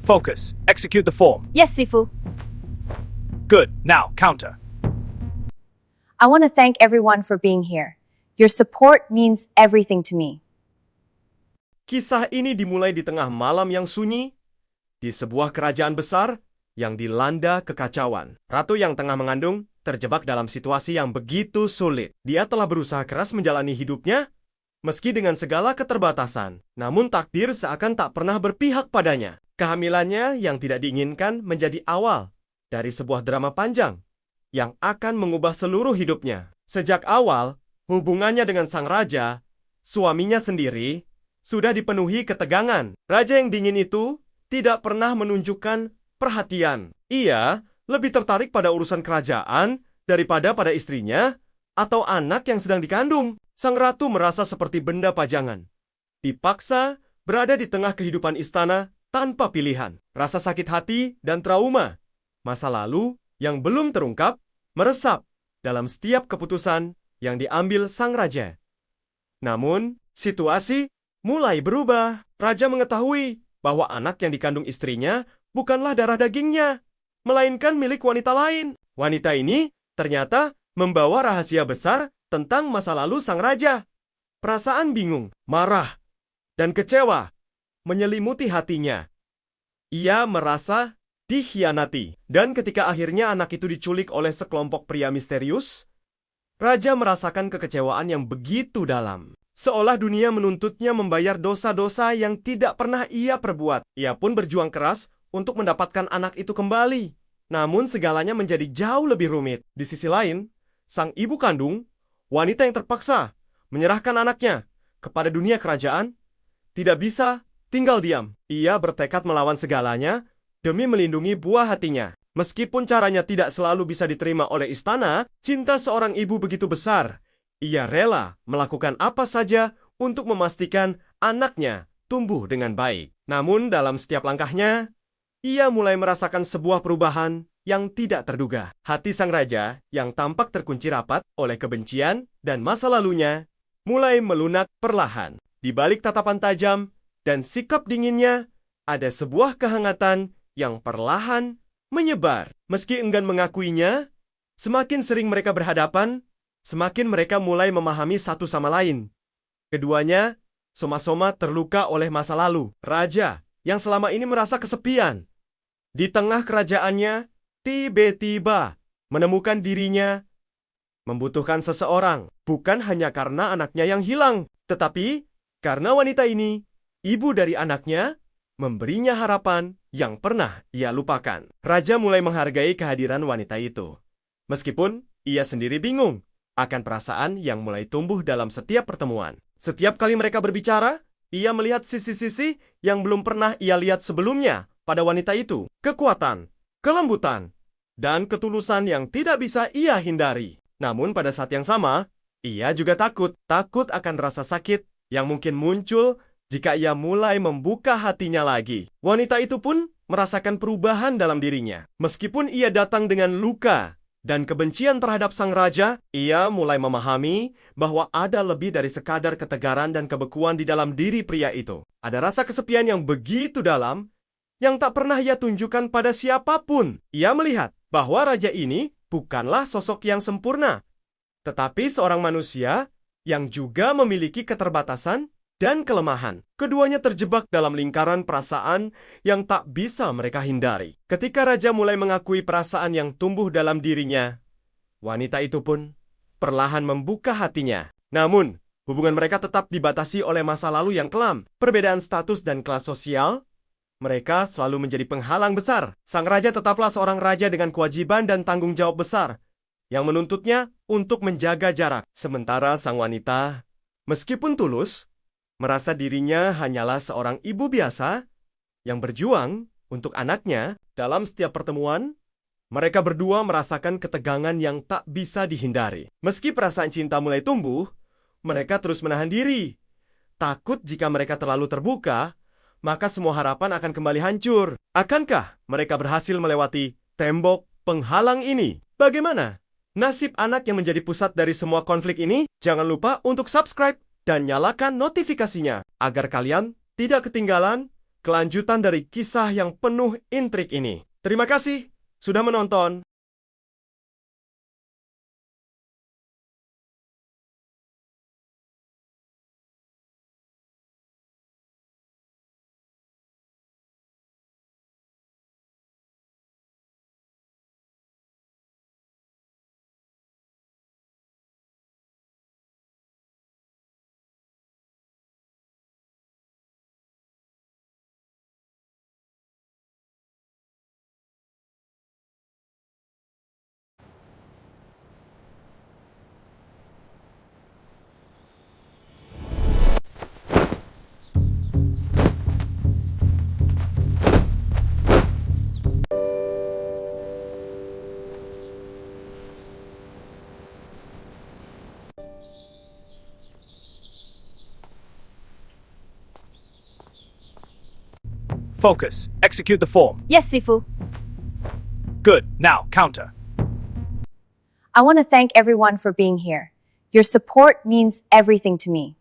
Focus. Execute the form. Yes, Sifu. Good. Now, counter. I want to thank everyone for being here. Your support means everything to me. Kisah ini dimulai di tengah malam yang sunyi, di sebuah kerajaan besar yang dilanda kekacauan. Ratu yang tengah mengandung terjebak dalam situasi yang begitu sulit. Dia telah berusaha keras menjalani hidupnya, meski dengan segala keterbatasan. Namun takdir seakan tak pernah berpihak padanya. Kehamilannya yang tidak diinginkan menjadi awal dari sebuah drama panjang yang akan mengubah seluruh hidupnya. Sejak awal, hubungannya dengan sang raja, suaminya sendiri, sudah dipenuhi ketegangan. Raja yang dingin itu tidak pernah menunjukkan perhatian. Ia lebih tertarik pada urusan kerajaan daripada pada istrinya atau anak yang sedang dikandung. Sang ratu merasa seperti benda pajangan, dipaksa berada di tengah kehidupan istana tanpa pilihan. Rasa sakit hati dan trauma masa lalu yang belum terungkap meresap dalam setiap keputusan yang diambil sang raja. Namun, situasi mulai berubah. Raja mengetahui bahwa anak yang dikandung istrinya bukanlah darah dagingnya, melainkan milik wanita lain. Wanita ini ternyata membawa rahasia besar tentang masa lalu sang raja. Perasaan bingung, marah, dan kecewa menyelimuti hatinya. Ia merasa dikhianati. Dan ketika akhirnya anak itu diculik oleh sekelompok pria misterius, raja merasakan kekecewaan yang begitu dalam. Seolah dunia menuntutnya membayar dosa-dosa yang tidak pernah ia perbuat. Ia pun berjuang keras untuk mendapatkan anak itu kembali. Namun segalanya menjadi jauh lebih rumit. Di sisi lain, sang ibu kandung, wanita yang terpaksa menyerahkan anaknya kepada dunia kerajaan, tidak bisa tinggal diam. Ia bertekad melawan segalanya demi melindungi buah hatinya. Meskipun caranya tidak selalu bisa diterima oleh istana, cinta seorang ibu begitu besar. Ia rela melakukan apa saja untuk memastikan anaknya tumbuh dengan baik. Namun dalam setiap langkahnya, ia mulai merasakan sebuah perubahan yang tidak terduga. Hati sang raja yang tampak terkunci rapat oleh kebencian dan masa lalunya mulai melunak perlahan. Di balik tatapan tajam dan sikap dinginnya, ada sebuah kehangatan yang perlahan menyebar. Meski enggan mengakuinya, semakin sering mereka berhadapan, semakin mereka mulai memahami satu sama lain. Keduanya soma-soma terluka oleh masa lalu. Raja yang selama ini merasa kesepian di tengah kerajaannya, tiba-tiba menemukan dirinya membutuhkan seseorang. Bukan hanya karena anaknya yang hilang, tetapi karena wanita ini, ibu dari anaknya, memberinya harapan yang pernah ia lupakan. Raja mulai menghargai kehadiran wanita itu. Meskipun ia sendiri bingung akan perasaan yang mulai tumbuh dalam setiap pertemuan. Setiap kali mereka berbicara, ia melihat sisi-sisi yang belum pernah ia lihat sebelumnya pada wanita itu. Kekuatan, kelembutan, dan ketulusan yang tidak bisa ia hindari. Namun pada saat yang sama, ia juga takut akan rasa sakit yang mungkin muncul jika ia mulai membuka hatinya lagi. Wanita itu pun merasakan perubahan dalam dirinya. Meskipun ia datang dengan luka dan kebencian terhadap sang raja, ia mulai memahami bahwa ada lebih dari sekadar ketegaran dan kebekuan di dalam diri pria itu. Ada rasa kesepian yang begitu dalam, yang tak pernah ia tunjukkan pada siapapun. Ia melihat bahwa raja ini bukanlah sosok yang sempurna, tetapi seorang manusia yang juga memiliki keterbatasan dan kelemahan. Keduanya terjebak dalam lingkaran perasaan yang tak bisa mereka hindari. Ketika raja mulai mengakui perasaan yang tumbuh dalam dirinya, wanita itu pun perlahan membuka hatinya. Namun, hubungan mereka tetap dibatasi oleh masa lalu yang kelam. Perbedaan status dan kelas sosial, mereka selalu menjadi penghalang besar. Sang raja tetaplah seorang raja dengan kewajiban dan tanggung jawab besar yang menuntutnya untuk menjaga jarak. Sementara sang wanita, meskipun tulus, merasa dirinya hanyalah seorang ibu biasa yang berjuang untuk anaknya. Dalam setiap pertemuan, mereka berdua merasakan ketegangan yang tak bisa dihindari. Meski perasaan cinta mulai tumbuh, mereka terus menahan diri. Takut jika mereka terlalu terbuka, maka semua harapan akan kembali hancur. Akankah mereka berhasil melewati tembok penghalang ini? Bagaimana nasib anak yang menjadi pusat dari semua konflik ini? Jangan lupa untuk subscribe dan nyalakan notifikasinya agar kalian tidak ketinggalan kelanjutan dari kisah yang penuh intrik ini. Terima kasih sudah menonton. Focus. Execute the form. Yes, Sifu. Good. Now, counter. I want to thank everyone for being here. Your support means everything to me.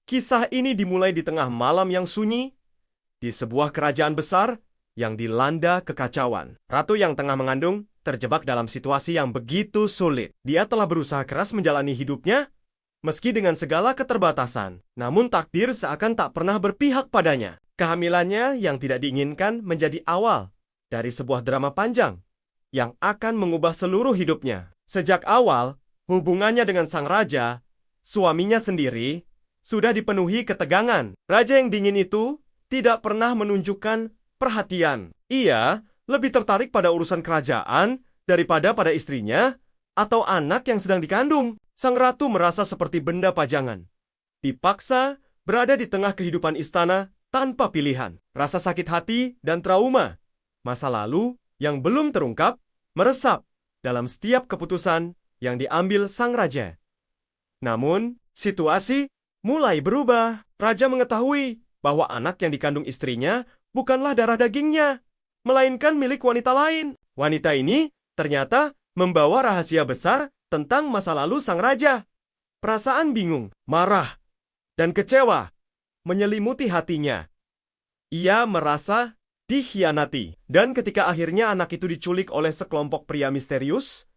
Kisah ini dimulai di tengah malam yang sunyi, di sebuah kerajaan besar yang dilanda kekacauan. Ratu yang tengah mengandung terjebak dalam situasi yang begitu sulit. Dia telah berusaha keras menjalani hidupnya, meski dengan segala keterbatasan. Namun takdir seakan tak pernah berpihak padanya. Kehamilannya yang tidak diinginkan menjadi awal dari sebuah drama panjang yang akan mengubah seluruh hidupnya. Sejak awal, hubungannya dengan sang raja, suaminya sendiri, sudah dipenuhi ketegangan. Raja yang dingin itu tidak pernah menunjukkan perhatian. Ia lebih tertarik pada urusan kerajaan daripada pada istrinya atau anak yang sedang dikandung. Sang ratu merasa seperti benda pajangan, dipaksa berada di tengah kehidupan istana tanpa pilihan. Rasa sakit hati dan trauma masa lalu yang belum terungkap meresap dalam setiap keputusan yang diambil sang raja. Namun, situasi mulai berubah. Raja mengetahui bahwa anak yang dikandung istrinya bukanlah darah dagingnya, melainkan milik wanita lain. Wanita ini ternyata membawa rahasia besar tentang masa lalu sang raja. Perasaan bingung, marah, dan kecewa menyelimuti hatinya. Ia merasa dikhianati. Dan ketika akhirnya anak itu diculik oleh sekelompok pria misterius,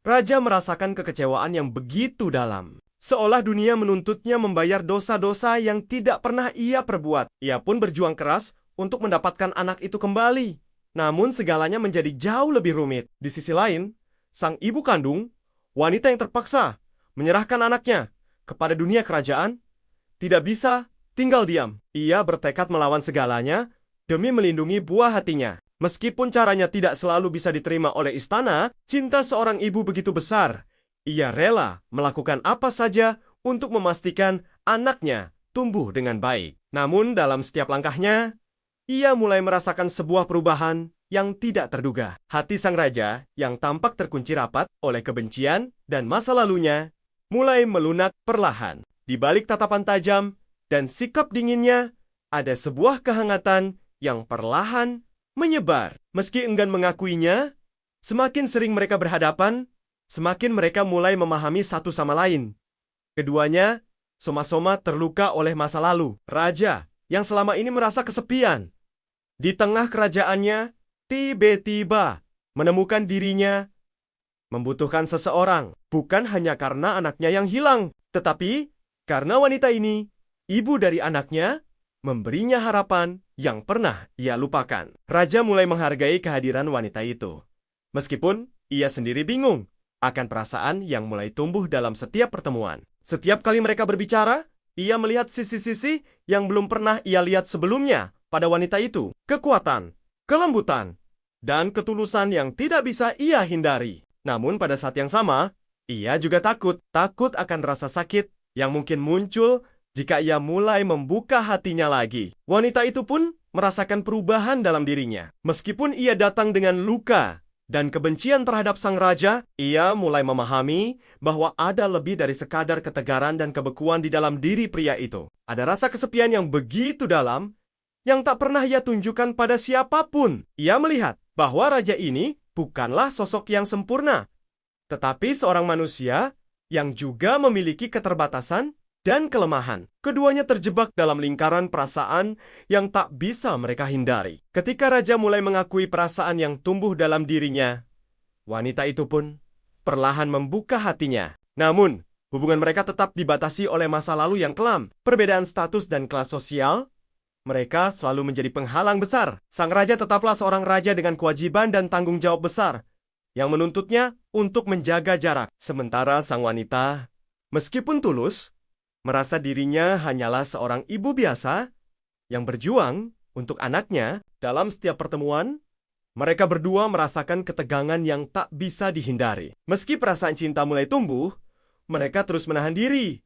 raja merasakan kekecewaan yang begitu dalam. Seolah dunia menuntutnya membayar dosa-dosa yang tidak pernah ia perbuat. Ia pun berjuang keras untuk mendapatkan anak itu kembali. Namun segalanya menjadi jauh lebih rumit. Di sisi lain, sang ibu kandung, wanita yang terpaksa menyerahkan anaknya kepada dunia kerajaan, tidak bisa tinggal diam. Ia bertekad melawan segalanya demi melindungi buah hatinya. Meskipun caranya tidak selalu bisa diterima oleh istana, cinta seorang ibu begitu besar. Ia rela melakukan apa saja untuk memastikan anaknya tumbuh dengan baik. Namun dalam setiap langkahnya, ia mulai merasakan sebuah perubahan yang tidak terduga. Hati sang raja yang tampak terkunci rapat oleh kebencian dan masa lalunya mulai melunak perlahan. Di balik tatapan tajam dan sikap dinginnya, ada sebuah kehangatan yang perlahan menyebar. Meski enggan mengakuinya, semakin sering mereka berhadapan, semakin mereka mulai memahami satu sama lain. Keduanya soma-soma terluka oleh masa lalu. Raja yang selama ini merasa kesepian di tengah kerajaannya, tiba-tiba menemukan dirinya membutuhkan seseorang. Bukan hanya karena anaknya yang hilang, tetapi karena wanita ini, ibu dari anaknya, memberinya harapan yang pernah ia lupakan. Raja mulai menghargai kehadiran wanita itu. Meskipun ia sendiri bingung akan perasaan yang mulai tumbuh dalam setiap pertemuan. Setiap kali mereka berbicara, ia melihat sisi-sisi yang belum pernah ia lihat sebelumnya pada wanita itu. Kekuatan, kelembutan, dan ketulusan yang tidak bisa ia hindari. Namun pada saat yang sama, ia juga takut akan rasa sakit yang mungkin muncul jika ia mulai membuka hatinya lagi. Wanita itu pun merasakan perubahan dalam dirinya. Meskipun ia datang dengan luka dan kebencian terhadap sang raja, ia mulai memahami bahwa ada lebih dari sekadar ketegaran dan kebekuan di dalam diri pria itu. Ada rasa kesepian yang begitu dalam yang tak pernah ia tunjukkan pada siapapun. Ia melihat bahwa raja ini bukanlah sosok yang sempurna, tetapi seorang manusia yang juga memiliki keterbatasan dan kelemahan. Keduanya terjebak dalam lingkaran perasaan yang tak bisa mereka hindari. Ketika raja mulai mengakui perasaan yang tumbuh dalam dirinya, wanita itu pun perlahan membuka hatinya. Namun, hubungan mereka tetap dibatasi oleh masa lalu yang kelam, perbedaan status dan kelas sosial. Mereka selalu menjadi penghalang besar. Sang raja tetaplah seorang raja dengan kewajiban dan tanggung jawab besar yang menuntutnya untuk menjaga jarak. Sementara sang wanita, meskipun tulus, merasa dirinya hanyalah seorang ibu biasa yang berjuang untuk anaknya. Dalam setiap pertemuan, mereka berdua merasakan ketegangan yang tak bisa dihindari. Meski perasaan cinta mulai tumbuh, mereka terus menahan diri.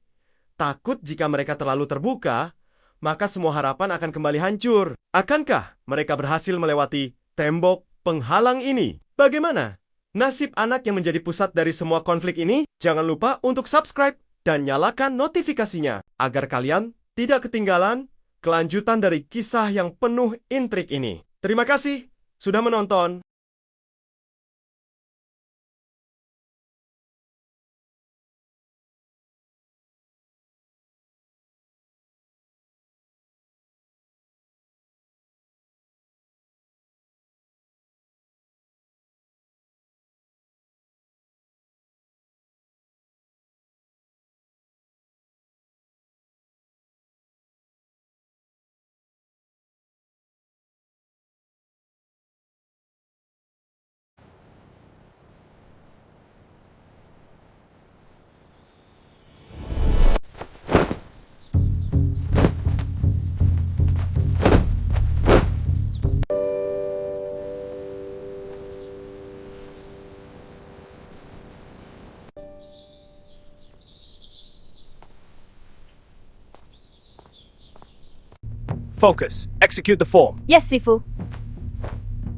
Takut jika mereka terlalu terbuka, maka semua harapan akan kembali hancur. Akankah mereka berhasil melewati tembok penghalang ini? Bagaimana nasib anak yang menjadi pusat dari semua konflik ini? Jangan lupa untuk subscribe dan nyalakan notifikasinya agar kalian tidak ketinggalan kelanjutan dari kisah yang penuh intrik ini. Terima kasih sudah menonton. Focus. Execute the form. Yes, Sifu.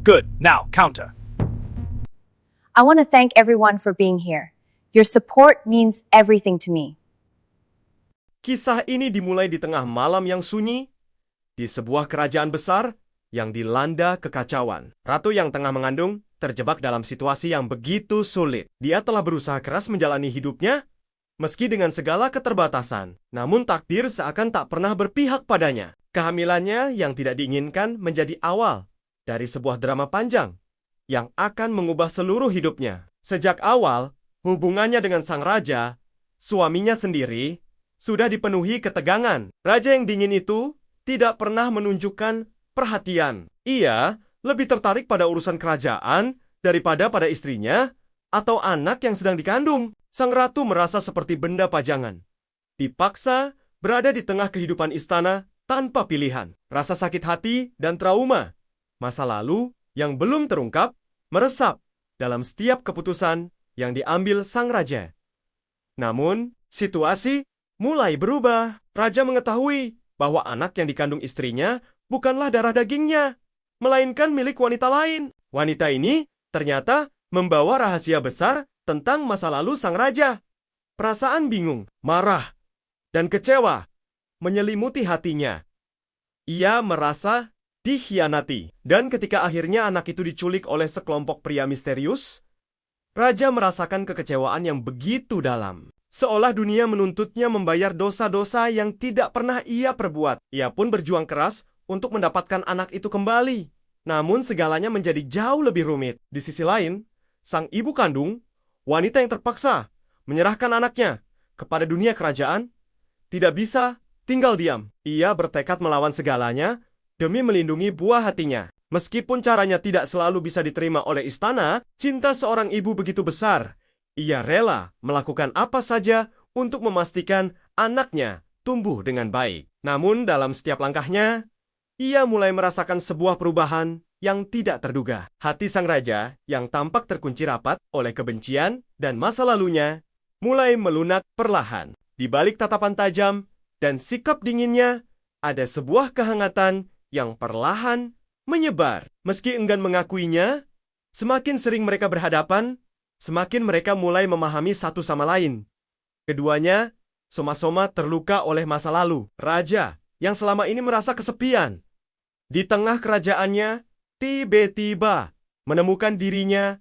Good. Now, counter. I want to thank everyone for being here. Your support means everything to me. Kisah ini dimulai di tengah malam yang sunyi, di sebuah kerajaan besar yang dilanda kekacauan. Ratu yang tengah mengandung terjebak dalam situasi yang begitu sulit. Dia telah berusaha keras menjalani hidupnya, meski dengan segala keterbatasan. Namun takdir seakan tak pernah berpihak padanya. Kehamilannya yang tidak diinginkan menjadi awal dari sebuah drama panjang yang akan mengubah seluruh hidupnya. Sejak awal, hubungannya dengan sang raja, suaminya sendiri, sudah dipenuhi ketegangan. Raja yang dingin itu tidak pernah menunjukkan perhatian. Ia lebih tertarik pada urusan kerajaan daripada pada istrinya atau anak yang sedang dikandung. Sang ratu merasa seperti benda pajangan, dipaksa berada di tengah kehidupan istana tanpa pilihan. Rasa sakit hati dan trauma masa lalu yang belum terungkap meresap dalam setiap keputusan yang diambil sang raja. Namun, situasi mulai berubah. Raja mengetahui bahwa anak yang dikandung istrinya bukanlah darah dagingnya, melainkan milik wanita lain. Wanita ini ternyata membawa rahasia besar tentang masa lalu sang raja. Perasaan bingung, marah, dan kecewa menyelimuti hatinya. Ia merasa dikhianati. Dan ketika akhirnya anak itu diculik oleh sekelompok pria misterius, raja merasakan kekecewaan yang begitu dalam. Seolah dunia menuntutnya membayar dosa-dosa yang tidak pernah ia perbuat. Ia pun berjuang keras untuk mendapatkan anak itu kembali. Namun segalanya menjadi jauh lebih rumit. Di sisi lain, sang ibu kandung, wanita yang terpaksa menyerahkan anaknya kepada dunia kerajaan, tidak bisa tinggal diam. Ia bertekad melawan segalanya demi melindungi buah hatinya. Meskipun caranya tidak selalu bisa diterima oleh istana, cinta seorang ibu begitu besar. Ia rela melakukan apa saja untuk memastikan anaknya tumbuh dengan baik. Namun dalam setiap langkahnya, ia mulai merasakan sebuah perubahan yang tidak terduga. Hati sang raja yang tampak terkunci rapat oleh kebencian dan masa lalunya mulai melunak perlahan. Di balik tatapan tajam dan sikap dinginnya, ada sebuah kehangatan yang perlahan menyebar. Meski enggan mengakuinya, semakin sering mereka berhadapan, semakin mereka mulai memahami satu sama lain. Keduanya soma-soma terluka oleh masa lalu. Raja yang selama ini merasa kesepian di tengah kerajaannya, tiba-tiba menemukan dirinya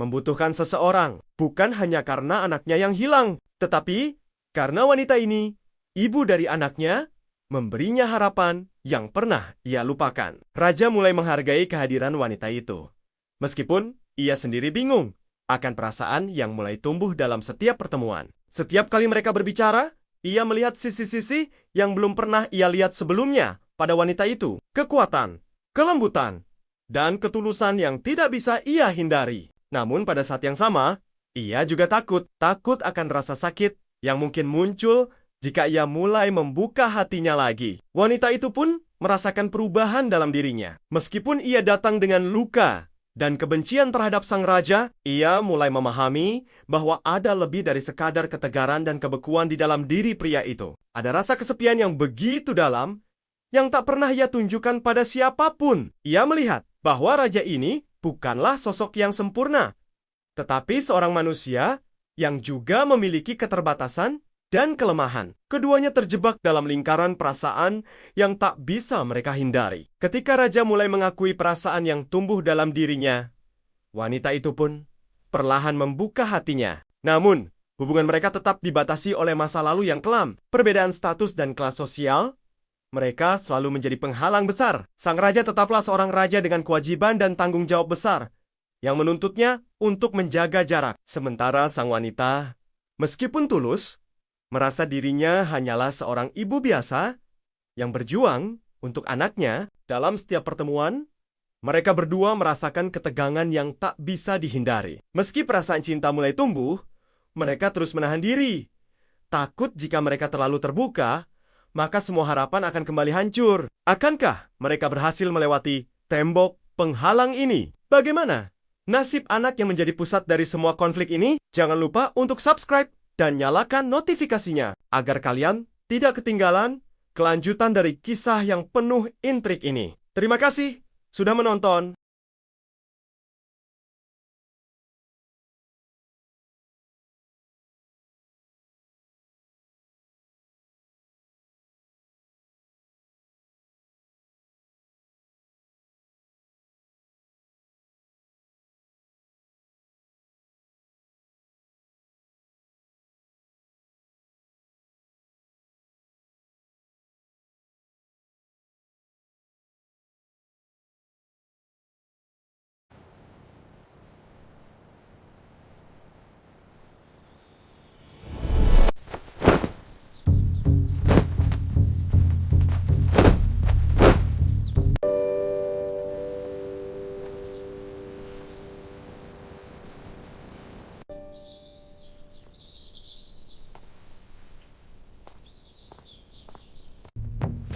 membutuhkan seseorang. Bukan hanya karena anaknya yang hilang, tetapi karena wanita ini ibu dari anaknya, memberinya harapan yang pernah ia lupakan. Raja mulai menghargai kehadiran wanita itu. Meskipun ia sendiri bingung akan perasaan yang mulai tumbuh dalam setiap pertemuan. Setiap kali mereka berbicara, ia melihat sisi-sisi yang belum pernah ia lihat sebelumnya pada wanita itu. Kekuatan, kelembutan, dan ketulusan yang tidak bisa ia hindari. Namun pada saat yang sama, ia juga takut akan rasa sakit yang mungkin muncul jika ia mulai membuka hatinya lagi. Wanita itu pun merasakan perubahan dalam dirinya. Meskipun ia datang dengan luka dan kebencian terhadap sang raja, ia mulai memahami bahwa ada lebih dari sekadar ketegaran dan kebekuan di dalam diri pria itu. Ada rasa kesepian yang begitu dalam yang tak pernah ia tunjukkan pada siapapun. Ia melihat bahwa raja ini bukanlah sosok yang sempurna, tetapi seorang manusia yang juga memiliki keterbatasan dan kelemahan. Keduanya terjebak dalam lingkaran perasaan yang tak bisa mereka hindari. Ketika raja mulai mengakui perasaan yang tumbuh dalam dirinya, wanita itu pun perlahan membuka hatinya. Namun, hubungan mereka tetap dibatasi oleh masa lalu yang kelam. Perbedaan status dan kelas sosial, mereka selalu menjadi penghalang besar. Sang raja tetaplah seorang raja dengan kewajiban dan tanggung jawab besar yang menuntutnya untuk menjaga jarak. Sementara sang wanita, meskipun tulus, merasa dirinya hanyalah seorang ibu biasa yang berjuang untuk anaknya. Dalam setiap pertemuan, mereka berdua merasakan ketegangan yang tak bisa dihindari. Meski perasaan cinta mulai tumbuh, mereka terus menahan diri. Takut jika mereka terlalu terbuka, maka semua harapan akan kembali hancur. Akankah mereka berhasil melewati tembok penghalang ini? Bagaimana nasib anak yang menjadi pusat dari semua konflik ini? Jangan lupa untuk subscribe dan nyalakan notifikasinya agar kalian tidak ketinggalan kelanjutan dari kisah yang penuh intrik ini. Terima kasih sudah menonton.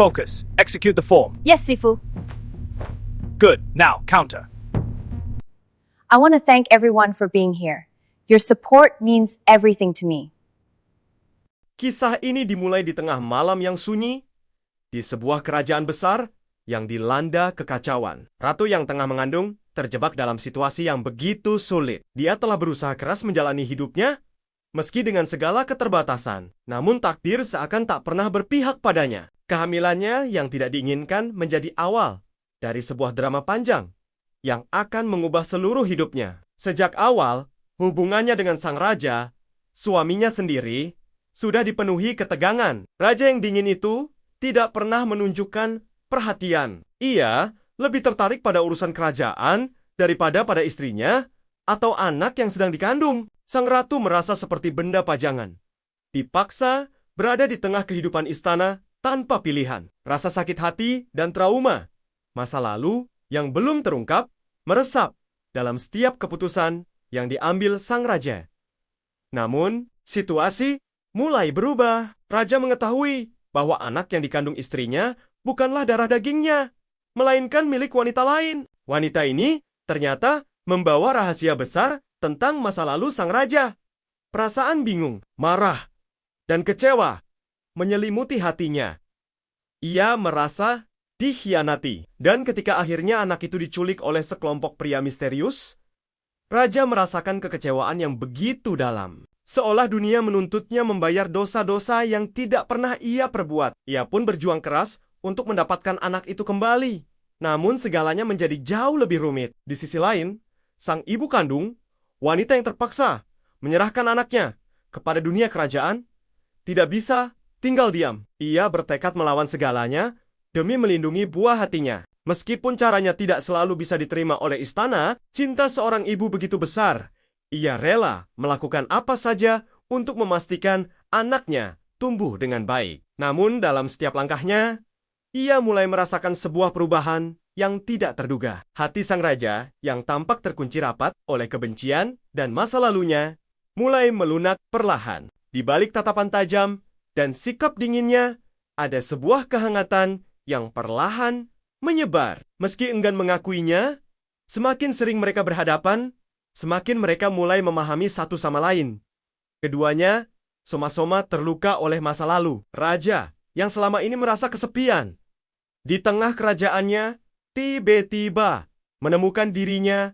Focus. Execute the form. Yes, Sifu. Good. Now, counter. I want to thank everyone for being here. Your support means everything to me. Kisah ini dimulai di tengah malam yang sunyi, di sebuah kerajaan besar yang dilanda kekacauan. Ratu yang tengah mengandung terjebak dalam situasi yang begitu sulit. Dia telah berusaha keras menjalani hidupnya, meski dengan segala keterbatasan. Namun takdir seakan tak pernah berpihak padanya. Kehamilannya yang tidak diinginkan menjadi awal dari sebuah drama panjang yang akan mengubah seluruh hidupnya. Sejak awal, hubungannya dengan sang raja, suaminya sendiri, sudah dipenuhi ketegangan. Raja yang dingin itu tidak pernah menunjukkan perhatian. Ia lebih tertarik pada urusan kerajaan daripada pada istrinya atau anak yang sedang dikandung. Sang ratu merasa seperti benda pajangan, dipaksa berada di tengah kehidupan istana tanpa pilihan. Rasa sakit hati dan trauma masa lalu yang belum terungkap meresap dalam setiap keputusan yang diambil sang raja. Namun, situasi mulai berubah. Raja mengetahui bahwa anak yang dikandung istrinya bukanlah darah dagingnya, melainkan milik wanita lain. Wanita ini ternyata membawa rahasia besar tentang masa lalu sang raja. Perasaan bingung, marah, dan kecewa menyelimuti hatinya. Ia merasa dikhianati. Dan ketika akhirnya anak itu diculik oleh sekelompok pria misterius, raja merasakan kekecewaan yang begitu dalam. Seolah dunia menuntutnya membayar dosa-dosa yang tidak pernah ia perbuat. Ia pun berjuang keras untuk mendapatkan anak itu kembali. Namun segalanya menjadi jauh lebih rumit. Di sisi lain, sang ibu kandung, wanita yang terpaksa menyerahkan anaknya kepada dunia kerajaan, tidak bisa tinggal diam. Ia bertekad melawan segalanya demi melindungi buah hatinya. Meskipun caranya tidak selalu bisa diterima oleh istana, cinta seorang ibu begitu besar. Ia rela melakukan apa saja untuk memastikan anaknya tumbuh dengan baik. Namun dalam setiap langkahnya, ia mulai merasakan sebuah perubahan yang tidak terduga. Hati sang raja yang tampak terkunci rapat oleh kebencian dan masa lalunya mulai melunak perlahan. Di balik tatapan tajam dan sikap dinginnya, ada sebuah kehangatan yang perlahan menyebar. Meski enggan mengakuinya, semakin sering mereka berhadapan, semakin mereka mulai memahami satu sama lain. Keduanya soma-soma terluka oleh masa lalu. Raja yang selama ini merasa kesepian di tengah kerajaannya, tiba-tiba menemukan dirinya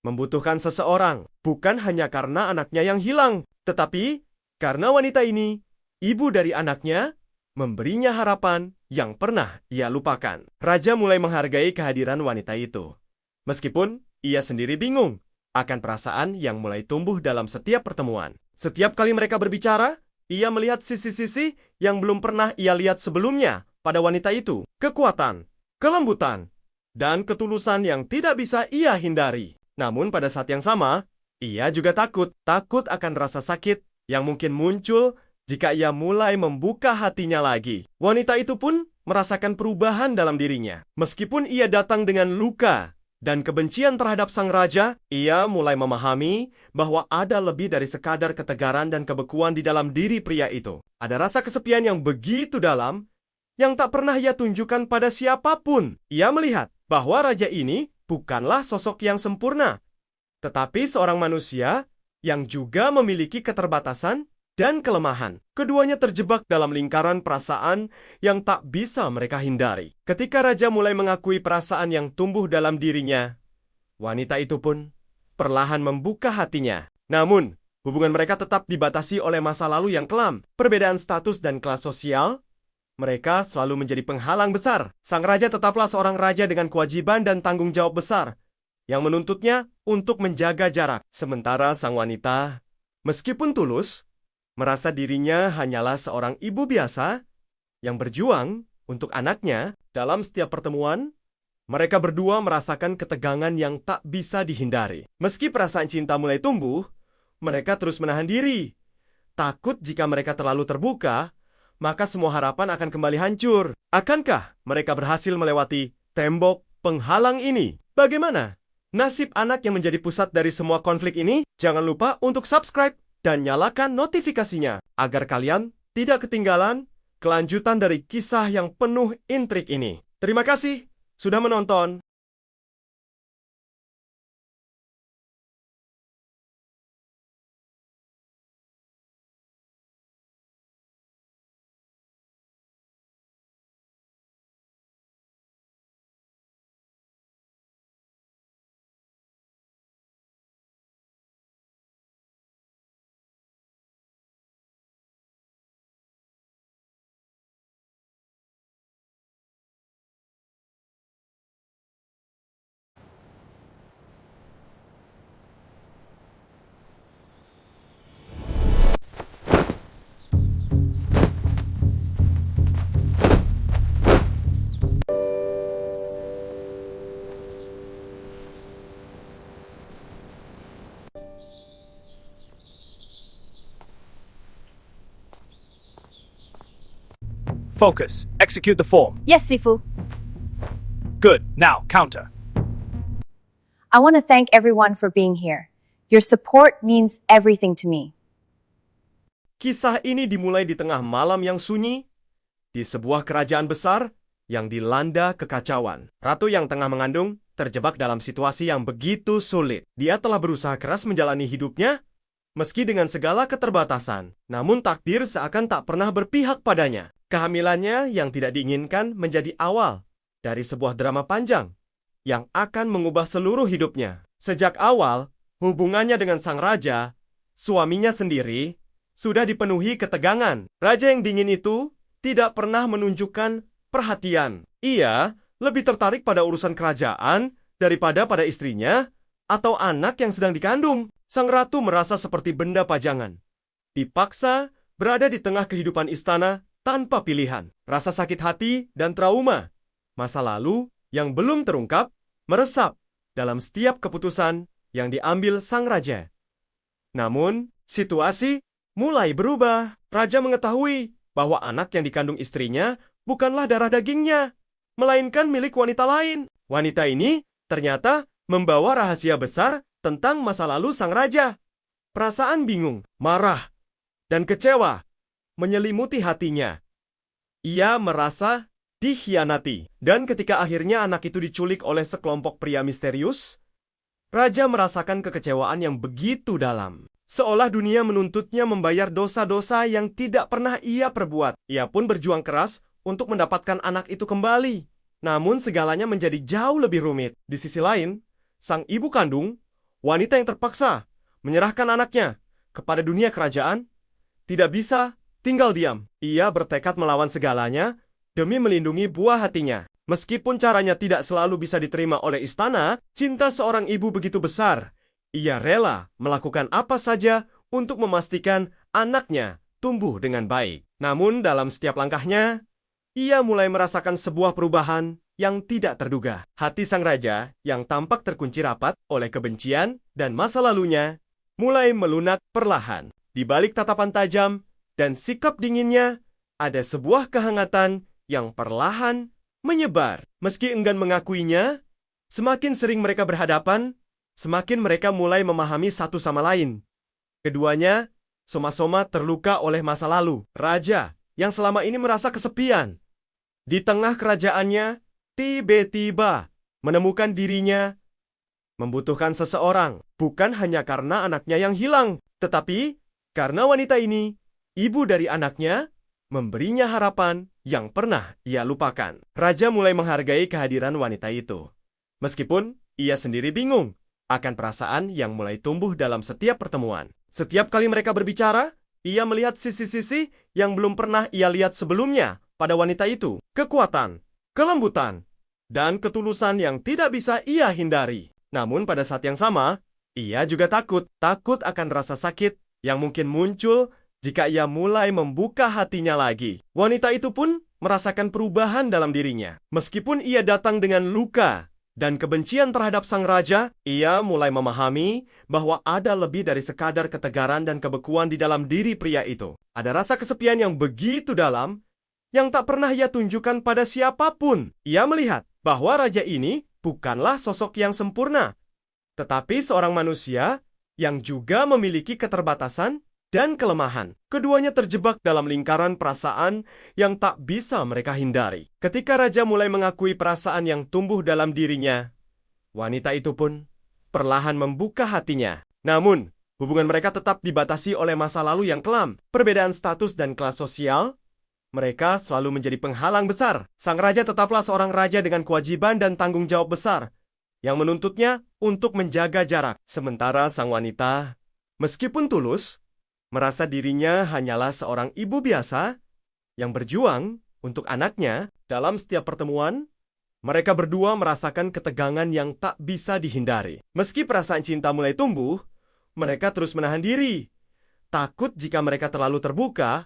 membutuhkan seseorang, bukan hanya karena anaknya yang hilang, tetapi karena wanita ini, ibu dari anaknya, memberinya harapan yang pernah ia lupakan. Raja mulai menghargai kehadiran wanita itu. Meskipun ia sendiri bingung akan perasaan yang mulai tumbuh dalam setiap pertemuan. Setiap kali mereka berbicara, ia melihat sisi-sisi yang belum pernah ia lihat sebelumnya pada wanita itu. Kekuatan, kelembutan, dan ketulusan yang tidak bisa ia hindari. Namun pada saat yang sama, ia juga takut akan rasa sakit yang mungkin muncul jika ia mulai membuka hatinya lagi. Wanita itu pun merasakan perubahan dalam dirinya. Meskipun ia datang dengan luka dan kebencian terhadap sang raja, ia mulai memahami bahwa ada lebih dari sekadar ketegaran dan kebekuan di dalam diri pria itu. Ada rasa kesepian yang begitu dalam, yang tak pernah ia tunjukkan pada siapapun. Ia melihat bahwa raja ini bukanlah sosok yang sempurna, tetapi seorang manusia yang juga memiliki keterbatasan dan kelemahan. Keduanya terjebak dalam lingkaran perasaan yang tak bisa mereka hindari. Ketika raja mulai mengakui perasaan yang tumbuh dalam dirinya, wanita itu pun perlahan membuka hatinya. Namun, hubungan mereka tetap dibatasi oleh masa lalu yang kelam. Perbedaan status dan kelas sosial, mereka selalu menjadi penghalang besar. Sang raja tetaplah seorang raja dengan kewajiban dan tanggung jawab besar yang menuntutnya untuk menjaga jarak. Sementara sang wanita, meskipun tulus, merasa dirinya hanyalah seorang ibu biasa yang berjuang untuk anaknya. Dalam setiap pertemuan, mereka berdua merasakan ketegangan yang tak bisa dihindari. Meski perasaan cinta mulai tumbuh, mereka terus menahan diri. Takut jika mereka terlalu terbuka, maka semua harapan akan kembali hancur. Akankah mereka berhasil melewati tembok penghalang ini? Bagaimana nasib anak yang menjadi pusat dari semua konflik ini? Jangan lupa untuk subscribe dan nyalakan notifikasinya agar kalian tidak ketinggalan kelanjutan dari kisah yang penuh intrik ini. Terima kasih sudah menonton. Focus. Execute the form. Yes, Sifu. Good. Now, counter. I want to thank everyone for being here. Your support means everything to me. Kisah ini dimulai di tengah malam yang sunyi, di sebuah kerajaan besar yang dilanda kekacauan. Ratu yang tengah mengandung terjebak dalam situasi yang begitu sulit. Dia telah berusaha keras menjalani hidupnya, meski dengan segala keterbatasan. Namun takdir seakan tak pernah berpihak padanya. Kehamilannya yang tidak diinginkan menjadi awal dari sebuah drama panjang yang akan mengubah seluruh hidupnya. Sejak awal, hubungannya dengan sang raja, suaminya sendiri, sudah dipenuhi ketegangan. Raja yang dingin itu tidak pernah menunjukkan perhatian. Ia lebih tertarik pada urusan kerajaan daripada pada istrinya atau anak yang sedang dikandung. Sang ratu merasa seperti benda pajangan, dipaksa berada di tengah kehidupan istana tanpa pilihan. Rasa sakit hati dan trauma masa lalu yang belum terungkap meresap dalam setiap keputusan yang diambil sang raja. Namun, situasi mulai berubah. Raja mengetahui bahwa anak yang dikandung istrinya bukanlah darah dagingnya, melainkan milik wanita lain. Wanita ini ternyata membawa rahasia besar tentang masa lalu sang raja. Perasaan bingung, marah, dan kecewa menyelimuti hatinya. Ia merasa dikhianati. Dan ketika akhirnya anak itu diculik oleh sekelompok pria misterius, raja merasakan kekecewaan yang begitu dalam. Seolah dunia menuntutnya membayar dosa-dosa yang tidak pernah ia perbuat. Ia pun berjuang keras untuk mendapatkan anak itu kembali. Namun segalanya menjadi jauh lebih rumit. Di sisi lain, sang ibu kandung, wanita yang terpaksa menyerahkan anaknya kepada dunia kerajaan, tidak bisa tinggal diam. Ia bertekad melawan segalanya demi melindungi buah hatinya. Meskipun caranya tidak selalu bisa diterima oleh istana, cinta seorang ibu begitu besar. Ia rela melakukan apa saja untuk memastikan anaknya tumbuh dengan baik. Namun dalam setiap langkahnya, ia mulai merasakan sebuah perubahan yang tidak terduga. Hati sang raja yang tampak terkunci rapat oleh kebencian dan masa lalunya mulai melunak perlahan. Di balik tatapan tajam dan sikap dinginnya, ada sebuah kehangatan yang perlahan menyebar. Meski enggan mengakuinya, semakin sering mereka berhadapan, semakin mereka mulai memahami satu sama lain. Keduanya soma-soma terluka oleh masa lalu. Raja yang selama ini merasa kesepian di tengah kerajaannya, tiba-tiba menemukan dirinya membutuhkan seseorang. Bukan hanya karena anaknya yang hilang, tetapi karena wanita ini, ibu dari anaknya, memberinya harapan yang pernah ia lupakan. Raja mulai menghargai kehadiran wanita itu. Meskipun ia sendiri bingung akan perasaan yang mulai tumbuh dalam setiap pertemuan. Setiap kali mereka berbicara, ia melihat sisi-sisi yang belum pernah ia lihat sebelumnya pada wanita itu. Kekuatan, kelembutan, dan ketulusan yang tidak bisa ia hindari. Namun pada saat yang sama, ia juga takut akan rasa sakit yang mungkin muncul jika ia mulai membuka hatinya lagi. Wanita itu pun merasakan perubahan dalam dirinya. Meskipun ia datang dengan luka dan kebencian terhadap sang raja, ia mulai memahami bahwa ada lebih dari sekadar ketegaran dan kebekuan di dalam diri pria itu. Ada rasa kesepian yang begitu dalam yang tak pernah ia tunjukkan pada siapapun. Ia melihat bahwa raja ini bukanlah sosok yang sempurna, tetapi seorang manusia yang juga memiliki keterbatasan dan kelemahan. Keduanya terjebak dalam lingkaran perasaan yang tak bisa mereka hindari. Ketika raja mulai mengakui perasaan yang tumbuh dalam dirinya, wanita itu pun perlahan membuka hatinya. Namun, hubungan mereka tetap dibatasi oleh masa lalu yang kelam. Perbedaan status dan kelas sosial, mereka selalu menjadi penghalang besar. Sang raja tetaplah seorang raja dengan kewajiban dan tanggung jawab besar yang menuntutnya untuk menjaga jarak. Sementara sang wanita, meskipun tulus, merasa dirinya hanyalah seorang ibu biasa yang berjuang untuk anaknya. Dalam setiap pertemuan, mereka berdua merasakan ketegangan yang tak bisa dihindari. Meski perasaan cinta mulai tumbuh, mereka terus menahan diri. Takut jika mereka terlalu terbuka,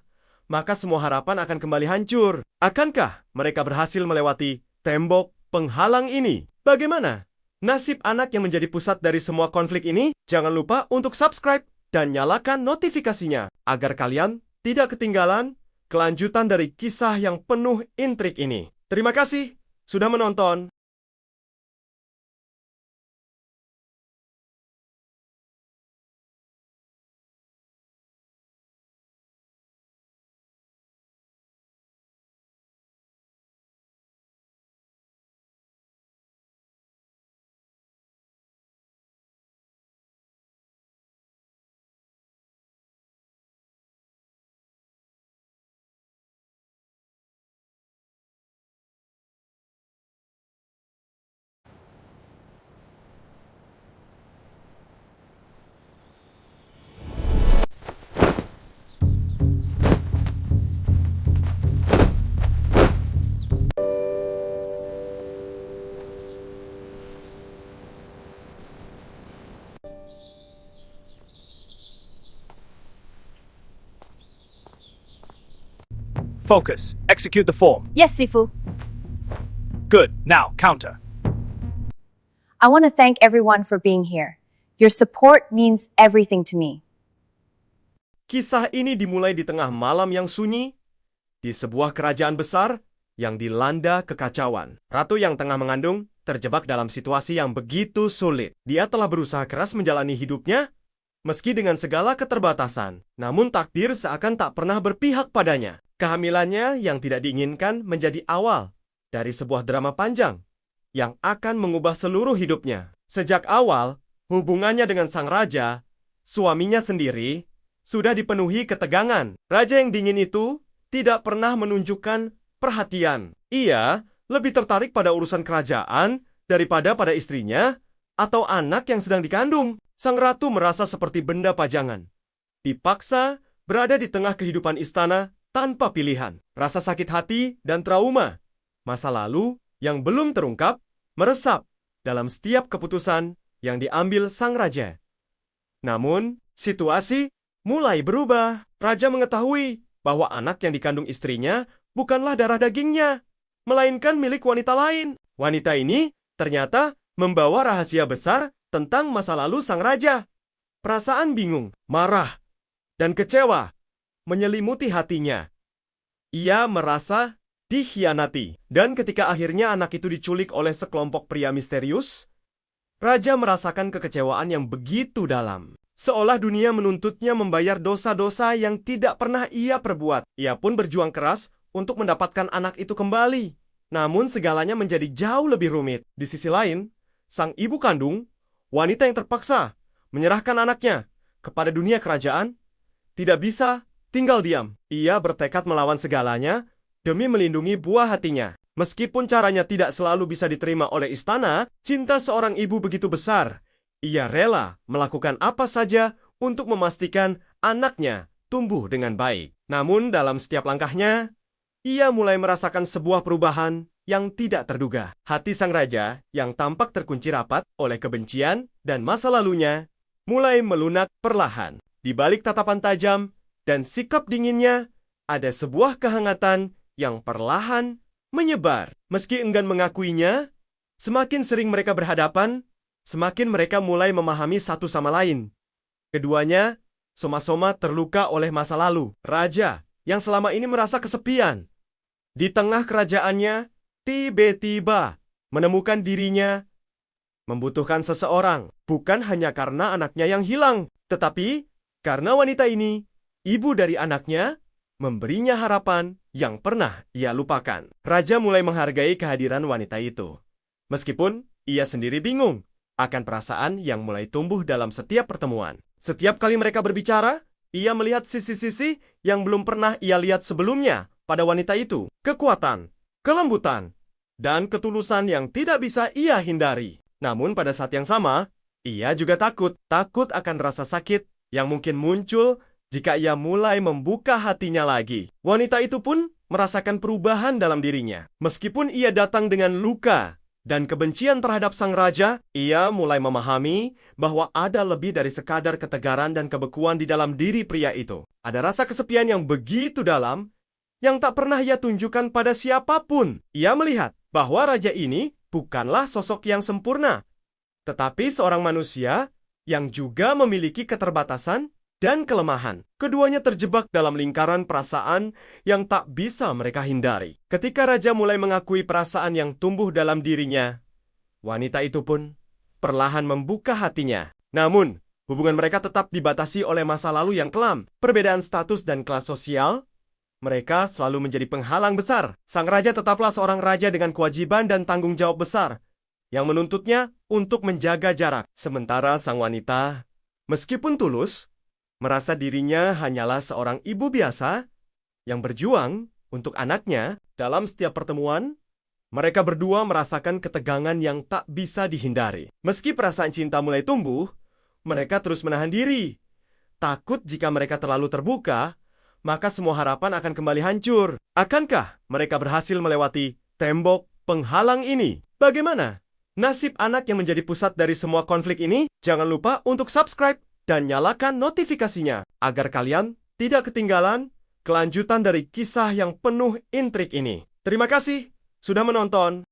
maka semua harapan akan kembali hancur. Akankah mereka berhasil melewati tembok penghalang ini? Bagaimana nasib anak yang menjadi pusat dari semua konflik ini? Jangan lupa untuk subscribe dan nyalakan notifikasinya agar kalian tidak ketinggalan kelanjutan dari kisah yang penuh intrik ini. Terima kasih sudah menonton. Focus. Execute the form. Yes, Sifu. Good. Now, counter. I want to thank everyone for being here. Your support means everything to me. Kisah ini dimulai di tengah malam yang sunyi, di sebuah kerajaan besar yang dilanda kekacauan. Ratu yang tengah mengandung terjebak dalam situasi yang begitu sulit. Dia telah berusaha keras menjalani hidupnya, meski dengan segala keterbatasan. Namun takdir seakan tak pernah berpihak padanya. Kehamilannya yang tidak diinginkan menjadi awal dari sebuah drama panjang yang akan mengubah seluruh hidupnya. Sejak awal, hubungannya dengan sang raja, suaminya sendiri, sudah dipenuhi ketegangan. Raja yang dingin itu tidak pernah menunjukkan perhatian. Ia lebih tertarik pada urusan kerajaan daripada pada istrinya atau anak yang sedang dikandung. Sang ratu merasa seperti benda pajangan, dipaksa berada di tengah kehidupan istana tanpa pilihan. Rasa sakit hati dan trauma masa lalu yang belum terungkap meresap dalam setiap keputusan yang diambil sang raja. Namun, situasi mulai berubah. Raja mengetahui bahwa anak yang dikandung istrinya bukanlah darah dagingnya, melainkan milik wanita lain. Wanita ini ternyata membawa rahasia besar tentang masa lalu sang raja. Perasaan bingung, marah, dan kecewa menyelimuti hatinya. Ia merasa dikhianati. Dan ketika akhirnya anak itu diculik oleh sekelompok pria misterius, raja merasakan kekecewaan yang begitu dalam. Seolah dunia menuntutnya membayar dosa-dosa yang tidak pernah ia perbuat. Ia pun berjuang keras untuk mendapatkan anak itu kembali. Namun segalanya menjadi jauh lebih rumit. Di sisi lain, sang ibu kandung, wanita yang terpaksa menyerahkan anaknya kepada dunia kerajaan, tidak bisa tinggal diam. Ia bertekad melawan segalanya demi melindungi buah hatinya. Meskipun caranya tidak selalu bisa diterima oleh istana, cinta seorang ibu begitu besar. Ia rela melakukan apa saja untuk memastikan anaknya tumbuh dengan baik. Namun dalam setiap langkahnya, ia mulai merasakan sebuah perubahan yang tidak terduga. Hati sang raja yang tampak terkunci rapat oleh kebencian dan masa lalunya mulai melunak perlahan. Di balik tatapan tajam dan sikap dinginnya, ada sebuah kehangatan yang perlahan menyebar. Meski enggan mengakuinya, semakin sering mereka berhadapan, semakin mereka mulai memahami satu sama lain. Keduanya soma-soma terluka oleh masa lalu. Raja yang selama ini merasa kesepian di tengah kerajaannya, tiba-tiba menemukan dirinya membutuhkan seseorang. Bukan hanya karena anaknya yang hilang, tetapi karena wanita ini, ibu dari anaknya, memberinya harapan yang pernah ia lupakan. Raja mulai menghargai kehadiran wanita itu. Meskipun ia sendiri bingung akan perasaan yang mulai tumbuh dalam setiap pertemuan. Setiap kali mereka berbicara, ia melihat sisi-sisi yang belum pernah ia lihat sebelumnya pada wanita itu. Kekuatan, kelembutan, dan ketulusan yang tidak bisa ia hindari. Namun pada saat yang sama, ia juga takut akan rasa sakit yang mungkin muncul jika ia mulai membuka hatinya lagi. Wanita itu pun merasakan perubahan dalam dirinya. Meskipun ia datang dengan luka dan kebencian terhadap sang raja, ia mulai memahami bahwa ada lebih dari sekadar ketegaran dan kebekuan di dalam diri pria itu. Ada rasa kesepian yang begitu dalam yang tak pernah ia tunjukkan pada siapapun. Ia melihat bahwa raja ini bukanlah sosok yang sempurna, tetapi seorang manusia yang juga memiliki keterbatasan dan kelemahan. Keduanya terjebak dalam lingkaran perasaan yang tak bisa mereka hindari. Ketika raja mulai mengakui perasaan yang tumbuh dalam dirinya, wanita itu pun perlahan membuka hatinya. Namun, hubungan mereka tetap dibatasi oleh masa lalu yang kelam. Perbedaan status dan kelas sosial, mereka selalu menjadi penghalang besar. Sang raja tetaplah seorang raja dengan kewajiban dan tanggung jawab besar yang menuntutnya untuk menjaga jarak. Sementara sang wanita, meskipun tulus, merasa dirinya hanyalah seorang ibu biasa yang berjuang untuk anaknya. Dalam setiap pertemuan, mereka berdua merasakan ketegangan yang tak bisa dihindari. Meski perasaan cinta mulai tumbuh, mereka terus menahan diri. Takut jika mereka terlalu terbuka, maka semua harapan akan kembali hancur. Akankah mereka berhasil melewati tembok penghalang ini? Bagaimana nasib anak yang menjadi pusat dari semua konflik ini? Jangan lupa untuk subscribe dan nyalakan notifikasinya agar kalian tidak ketinggalan kelanjutan dari kisah yang penuh intrik ini. Terima kasih sudah menonton.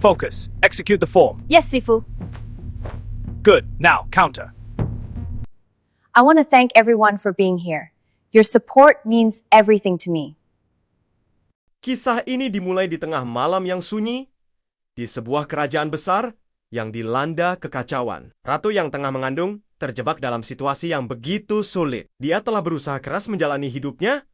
Focus. Execute the form. Yes, Sifu. Good. Now, counter. I want to thank everyone for being here. Your support means everything to me. Kisah ini dimulai di tengah malam yang sunyi, di sebuah kerajaan besar yang dilanda kekacauan. Ratu yang tengah mengandung terjebak dalam situasi yang begitu sulit. Dia telah berusaha keras menjalani hidupnya,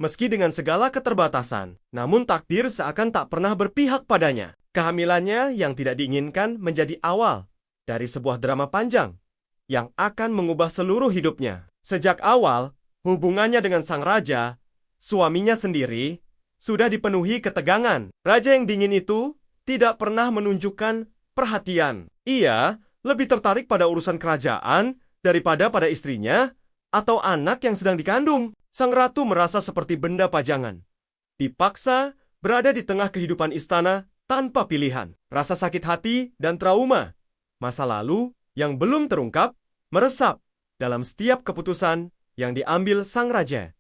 meski dengan segala keterbatasan. Namun takdir seakan tak pernah berpihak padanya. Kehamilannya yang tidak diinginkan menjadi awal dari sebuah drama panjang yang akan mengubah seluruh hidupnya. Sejak awal, hubungannya dengan sang raja, suaminya sendiri, sudah dipenuhi ketegangan. Raja yang dingin itu tidak pernah menunjukkan perhatian. Ia lebih tertarik pada urusan kerajaan daripada pada istrinya atau anak yang sedang dikandung. Sang ratu merasa seperti benda pajangan, dipaksa berada di tengah kehidupan istana tanpa pilihan. Rasa sakit hati dan trauma masa lalu yang belum terungkap meresap dalam setiap keputusan yang diambil sang raja.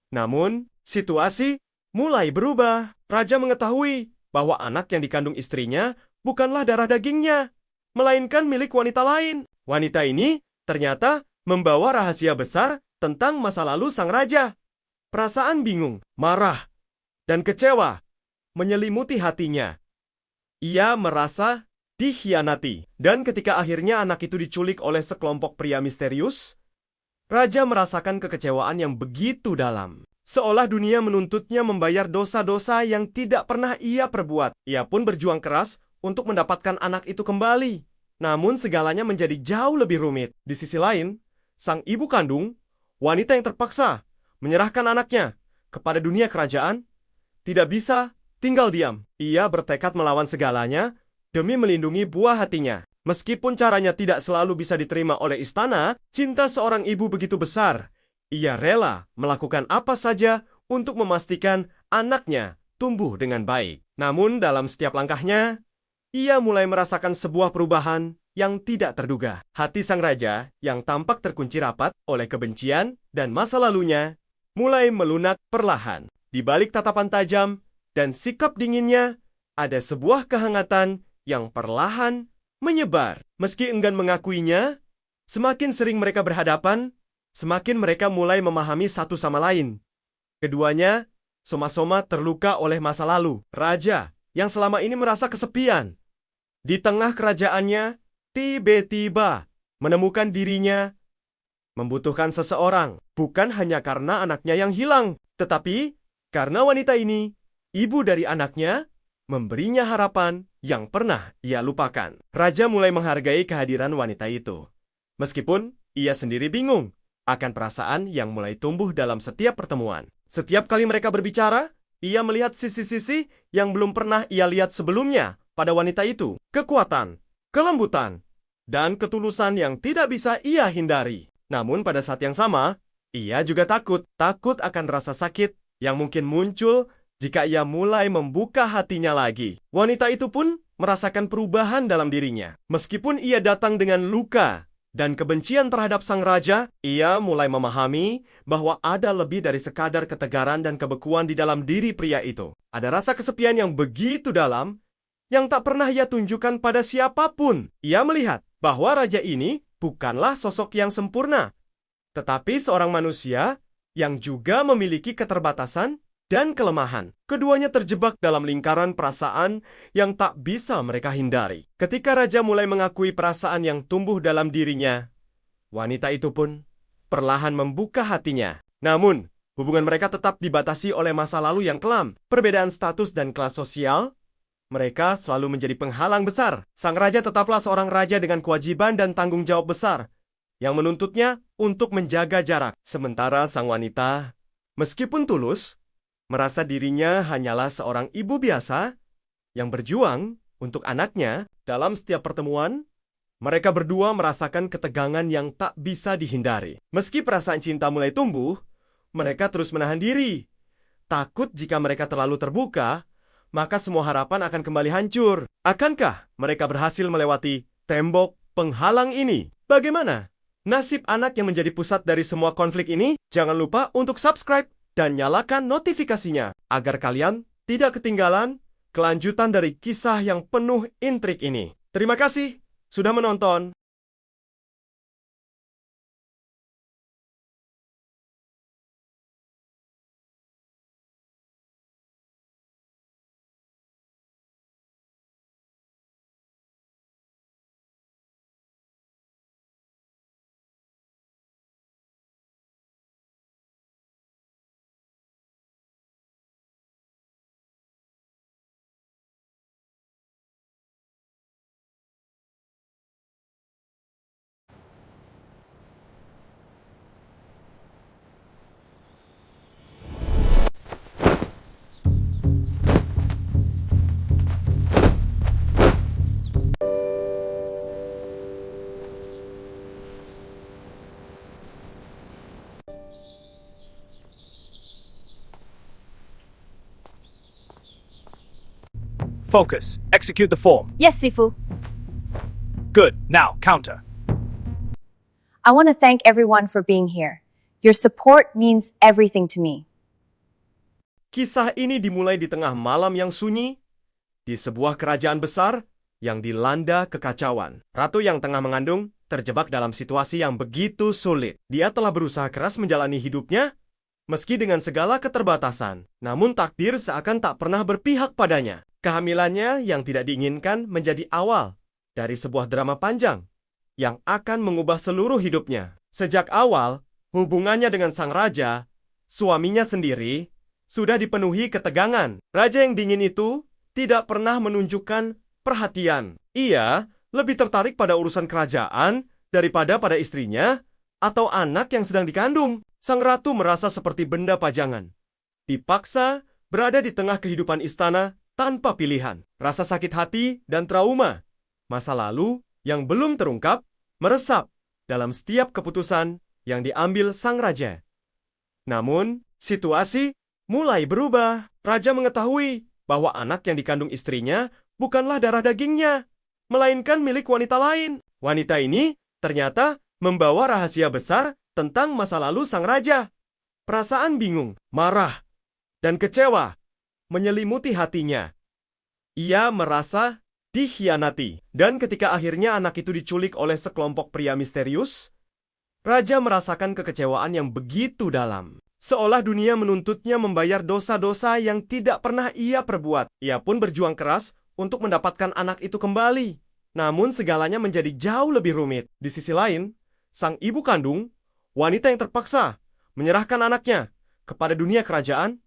Namun, situasi mulai berubah. Raja mengetahui bahwa anak yang dikandung istrinya bukanlah darah dagingnya, melainkan milik wanita lain. Wanita ini ternyata membawa rahasia besar tentang masa lalu sang raja. Perasaan bingung, marah, dan kecewa menyelimuti hatinya. Ia merasa dikhianati. Dan ketika akhirnya anak itu diculik oleh sekelompok pria misterius, raja merasakan kekecewaan yang begitu dalam. Seolah dunia menuntutnya membayar dosa-dosa yang tidak pernah ia perbuat. Ia pun berjuang keras untuk mendapatkan anak itu kembali. Namun segalanya menjadi jauh lebih rumit. Di sisi lain, sang ibu kandung, wanita yang terpaksa menyerahkan anaknya kepada dunia kerajaan, tidak bisa tinggal diam. Ia bertekad melawan segalanya demi melindungi buah hatinya. Meskipun caranya tidak selalu bisa diterima oleh istana, cinta seorang ibu begitu besar. Ia rela melakukan apa saja untuk memastikan anaknya tumbuh dengan baik. Namun dalam setiap langkahnya, ia mulai merasakan sebuah perubahan yang tidak terduga. Hati sang raja yang tampak terkunci rapat oleh kebencian dan masa lalunya mulai melunak perlahan. Di balik tatapan tajam dan sikap dinginnya, ada sebuah kehangatan yang perlahan menyebar. Meski enggan mengakuinya, semakin sering mereka berhadapan, semakin mereka mulai memahami satu sama lain. Keduanya soma-soma terluka oleh masa lalu. Raja yang selama ini merasa kesepian di tengah kerajaannya, tiba-tiba menemukan dirinya membutuhkan seseorang. Bukan hanya karena anaknya yang hilang, tetapi karena wanita ini, ibu dari anaknya, memberinya harapan yang pernah ia lupakan. Raja mulai menghargai kehadiran wanita itu. Meskipun ia sendiri bingung akan perasaan yang mulai tumbuh dalam setiap pertemuan. Setiap kali mereka berbicara, ia melihat sisi-sisi yang belum pernah ia lihat sebelumnya pada wanita itu. Kekuatan, kelembutan, dan ketulusan yang tidak bisa ia hindari. Namun pada saat yang sama, ia juga takut akan rasa sakit yang mungkin muncul jika ia mulai membuka hatinya lagi. Wanita itu pun merasakan perubahan dalam dirinya. Meskipun ia datang dengan luka dan kebencian terhadap sang raja, ia mulai memahami bahwa ada lebih dari sekadar ketegaran dan kebekuan di dalam diri pria itu. Ada rasa kesepian yang begitu dalam yang tak pernah ia tunjukkan pada siapapun. Ia melihat bahwa raja ini bukanlah sosok yang sempurna, tetapi seorang manusia yang juga memiliki keterbatasan dan kelemahan. Keduanya terjebak dalam lingkaran perasaan yang tak bisa mereka hindari. Ketika raja mulai mengakui perasaan yang tumbuh dalam dirinya, wanita itu pun perlahan membuka hatinya. Namun, hubungan mereka tetap dibatasi oleh masa lalu yang kelam. Perbedaan status dan kelas sosial, mereka selalu menjadi penghalang besar. Sang raja tetaplah seorang raja dengan kewajiban dan tanggung jawab besar yang menuntutnya untuk menjaga jarak. Sementara sang wanita, meskipun tulus, merasa dirinya hanyalah seorang ibu biasa yang berjuang untuk anaknya. Dalam setiap pertemuan, mereka berdua merasakan ketegangan yang tak bisa dihindari. Meski perasaan cinta mulai tumbuh, mereka terus menahan diri. Takut jika mereka terlalu terbuka, maka semua harapan akan kembali hancur. Akankah mereka berhasil melewati tembok penghalang ini? Bagaimana nasib anak yang menjadi pusat dari semua konflik ini? Jangan lupa untuk subscribe dan nyalakan notifikasinya agar kalian tidak ketinggalan kelanjutan dari kisah yang penuh intrik ini. Terima kasih sudah menonton. Focus. Execute the form. Yes, Sifu. Good. Now, counter. I want to thank everyone for being here. Your support means everything to me. Kisah ini dimulai di tengah malam yang sunyi, di sebuah kerajaan besar yang dilanda kekacauan. Ratu yang tengah mengandung terjebak dalam situasi yang begitu sulit. Dia telah berusaha keras menjalani hidupnya, meski dengan segala keterbatasan. Namun takdir seakan tak pernah berpihak padanya. Kehamilannya yang tidak diinginkan menjadi awal dari sebuah drama panjang yang akan mengubah seluruh hidupnya. Sejak awal, hubungannya dengan sang raja, suaminya sendiri, sudah dipenuhi ketegangan. Raja yang dingin itu tidak pernah menunjukkan perhatian. Ia lebih tertarik pada urusan kerajaan daripada pada istrinya atau anak yang sedang dikandung. Sang ratu merasa seperti benda pajangan, dipaksa berada di tengah kehidupan istana tanpa pilihan. Rasa sakit hati dan trauma masa lalu yang belum terungkap meresap dalam setiap keputusan yang diambil sang raja. Namun, situasi mulai berubah. Raja mengetahui bahwa anak yang dikandung istrinya bukanlah darah dagingnya, melainkan milik wanita lain. Wanita ini ternyata membawa rahasia besar tentang masa lalu sang raja. Perasaan bingung, marah, dan kecewa menyelimuti hatinya. Ia merasa dikhianati. Dan ketika akhirnya anak itu diculik oleh sekelompok pria misterius, raja merasakan kekecewaan yang begitu dalam. Seolah dunia menuntutnya membayar dosa-dosa yang tidak pernah ia perbuat. Ia pun berjuang keras untuk mendapatkan anak itu kembali. Namun segalanya menjadi jauh lebih rumit. Di sisi lain, sang ibu kandung, wanita yang terpaksa menyerahkan anaknya kepada dunia kerajaan,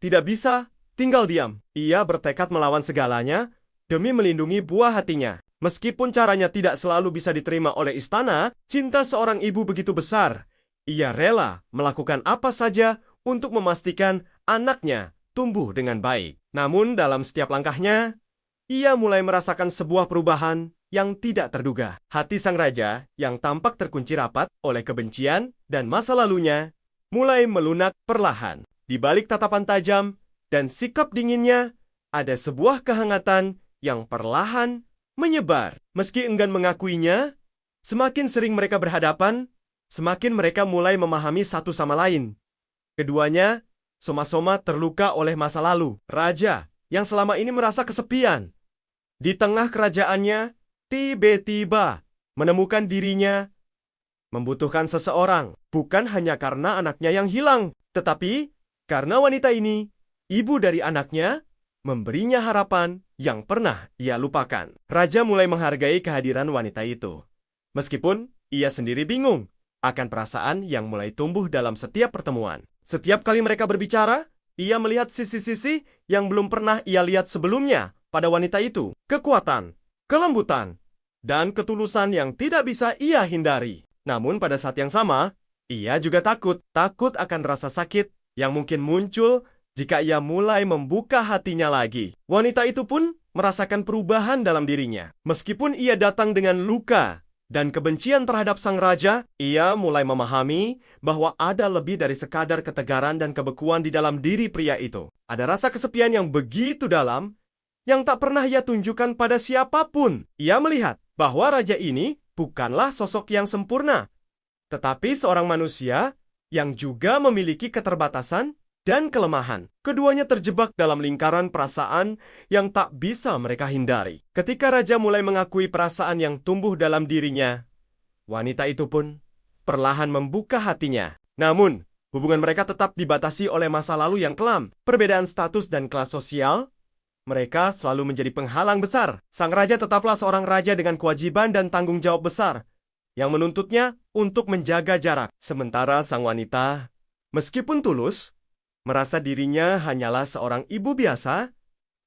tidak bisa tinggal diam. Ia bertekad melawan segalanya demi melindungi buah hatinya. Meskipun caranya tidak selalu bisa diterima oleh istana, cinta seorang ibu begitu besar. Ia rela melakukan apa saja untuk memastikan anaknya tumbuh dengan baik. Namun dalam setiap langkahnya, ia mulai merasakan sebuah perubahan yang tidak terduga. Hati sang raja yang tampak terkunci rapat oleh kebencian dan masa lalunya mulai melunak perlahan. Di balik tatapan tajam dan sikap dinginnya, ada sebuah kehangatan yang perlahan menyebar. Meski enggan mengakuinya, semakin sering mereka berhadapan, semakin mereka mulai memahami satu sama lain. Keduanya soma-soma terluka oleh masa lalu. Raja yang selama ini merasa kesepian di tengah kerajaannya, tiba-tiba menemukan dirinya membutuhkan seseorang. Bukan hanya karena anaknya yang hilang, tetapi karena wanita ini ibu dari anaknya, memberinya harapan yang pernah ia lupakan. Raja mulai menghargai kehadiran wanita itu. Meskipun ia sendiri bingung akan perasaan yang mulai tumbuh dalam setiap pertemuan. Setiap kali mereka berbicara, ia melihat sisi-sisi yang belum pernah ia lihat sebelumnya pada wanita itu. Kekuatan, kelembutan, dan ketulusan yang tidak bisa ia hindari. Namun pada saat yang sama, ia juga takut akan rasa sakit yang mungkin muncul jika ia mulai membuka hatinya lagi. Wanita itu pun merasakan perubahan dalam dirinya. Meskipun ia datang dengan luka dan kebencian terhadap sang raja, ia mulai memahami bahwa ada lebih dari sekadar ketegaran dan kebekuan di dalam diri pria itu. Ada rasa kesepian yang begitu dalam yang tak pernah ia tunjukkan pada siapapun. Ia melihat bahwa raja ini bukanlah sosok yang sempurna, tetapi seorang manusia yang juga memiliki keterbatasan dan kelemahan. Keduanya terjebak dalam lingkaran perasaan yang tak bisa mereka hindari. Ketika raja mulai mengakui perasaan yang tumbuh dalam dirinya, wanita itu pun perlahan membuka hatinya. Namun, hubungan mereka tetap dibatasi oleh masa lalu yang kelam. Perbedaan status dan kelas sosial, mereka selalu menjadi penghalang besar. Sang raja tetaplah seorang raja dengan kewajiban dan tanggung jawab besar yang menuntutnya untuk menjaga jarak. Sementara sang wanita, meskipun tulus, merasa dirinya hanyalah seorang ibu biasa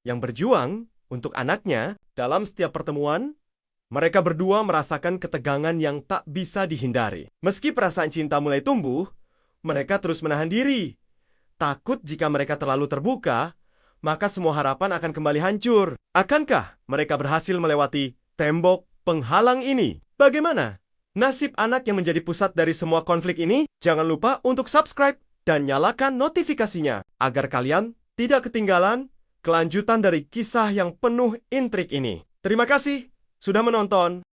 yang berjuang untuk anaknya. Dalam setiap pertemuan, mereka berdua merasakan ketegangan yang tak bisa dihindari. Meski perasaan cinta mulai tumbuh, mereka terus menahan diri. Takut jika mereka terlalu terbuka, maka semua harapan akan kembali hancur. Akankah mereka berhasil melewati tembok penghalang ini? Bagaimana nasib anak yang menjadi pusat dari semua konflik ini? Jangan lupa untuk subscribe dan nyalakan notifikasinya agar kalian tidak ketinggalan kelanjutan dari kisah yang penuh intrik ini. Terima kasih sudah menonton.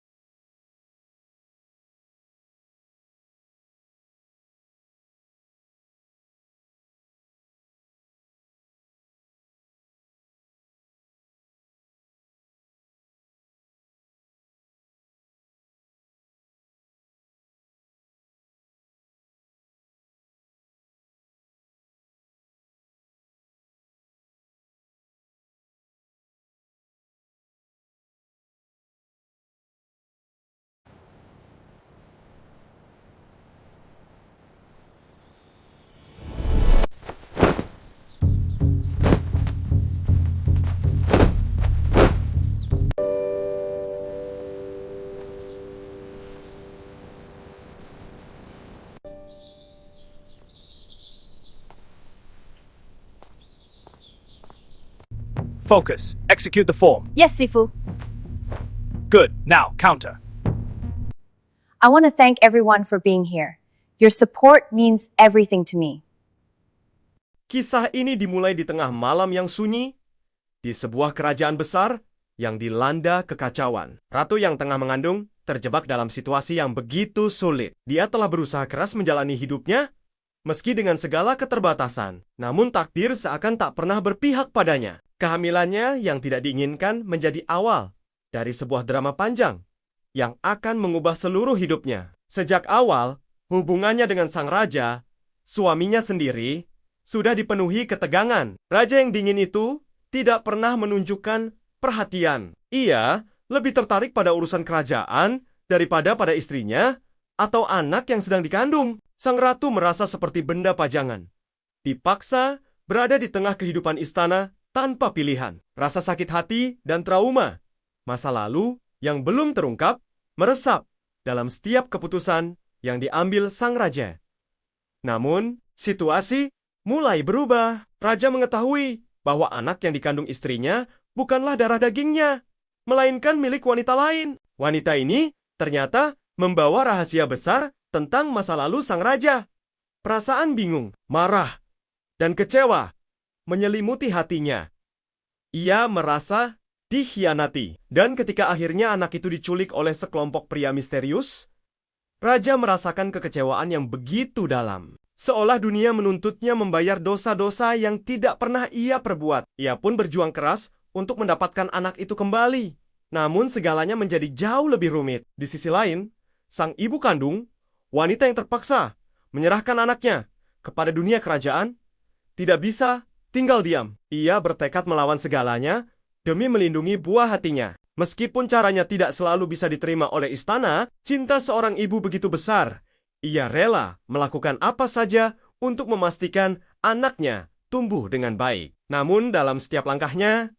Focus. Execute the form. Yes, Sifu. Good. Now, counter. I want to thank everyone for being here. Your support means everything to me. Kisah ini dimulai di tengah malam yang sunyi, di sebuah kerajaan besar yang dilanda kekacauan. Ratu yang tengah mengandung terjebak dalam situasi yang begitu sulit. Dia telah berusaha keras menjalani hidupnya, meski dengan segala keterbatasan. Namun takdir seakan tak pernah berpihak padanya. Kehamilannya yang tidak diinginkan menjadi awal dari sebuah drama panjang yang akan mengubah seluruh hidupnya. Sejak awal, hubungannya dengan sang raja, suaminya sendiri, sudah dipenuhi ketegangan. Raja yang dingin itu tidak pernah menunjukkan perhatian. Ia lebih tertarik pada urusan kerajaan daripada pada istrinya atau anak yang sedang dikandung. Sang ratu merasa seperti benda pajangan, dipaksa berada di tengah kehidupan istana tanpa pilihan. Rasa sakit hati dan trauma masa lalu yang belum terungkap meresap dalam setiap keputusan yang diambil sang raja. Namun, situasi mulai berubah. Raja mengetahui bahwa anak yang dikandung istrinya bukanlah darah dagingnya, melainkan milik wanita lain. Wanita ini ternyata membawa rahasia besar tentang masa lalu sang raja. Perasaan bingung, marah, dan kecewa menyelimuti hatinya. Ia merasa dikhianati. Dan ketika akhirnya anak itu diculik oleh sekelompok pria misterius, raja merasakan kekecewaan yang begitu dalam. Seolah dunia menuntutnya membayar dosa-dosa yang tidak pernah ia perbuat. Ia pun berjuang keras untuk mendapatkan anak itu kembali. Namun segalanya menjadi jauh lebih rumit. Di sisi lain, sang ibu kandung, wanita yang terpaksa menyerahkan anaknya kepada dunia kerajaan, tidak bisa tinggal diam. Ia bertekad melawan segalanya demi melindungi buah hatinya. Meskipun caranya tidak selalu bisa diterima oleh istana, cinta seorang ibu begitu besar. Ia rela melakukan apa saja untuk memastikan anaknya tumbuh dengan baik. Namun dalam setiap langkahnya,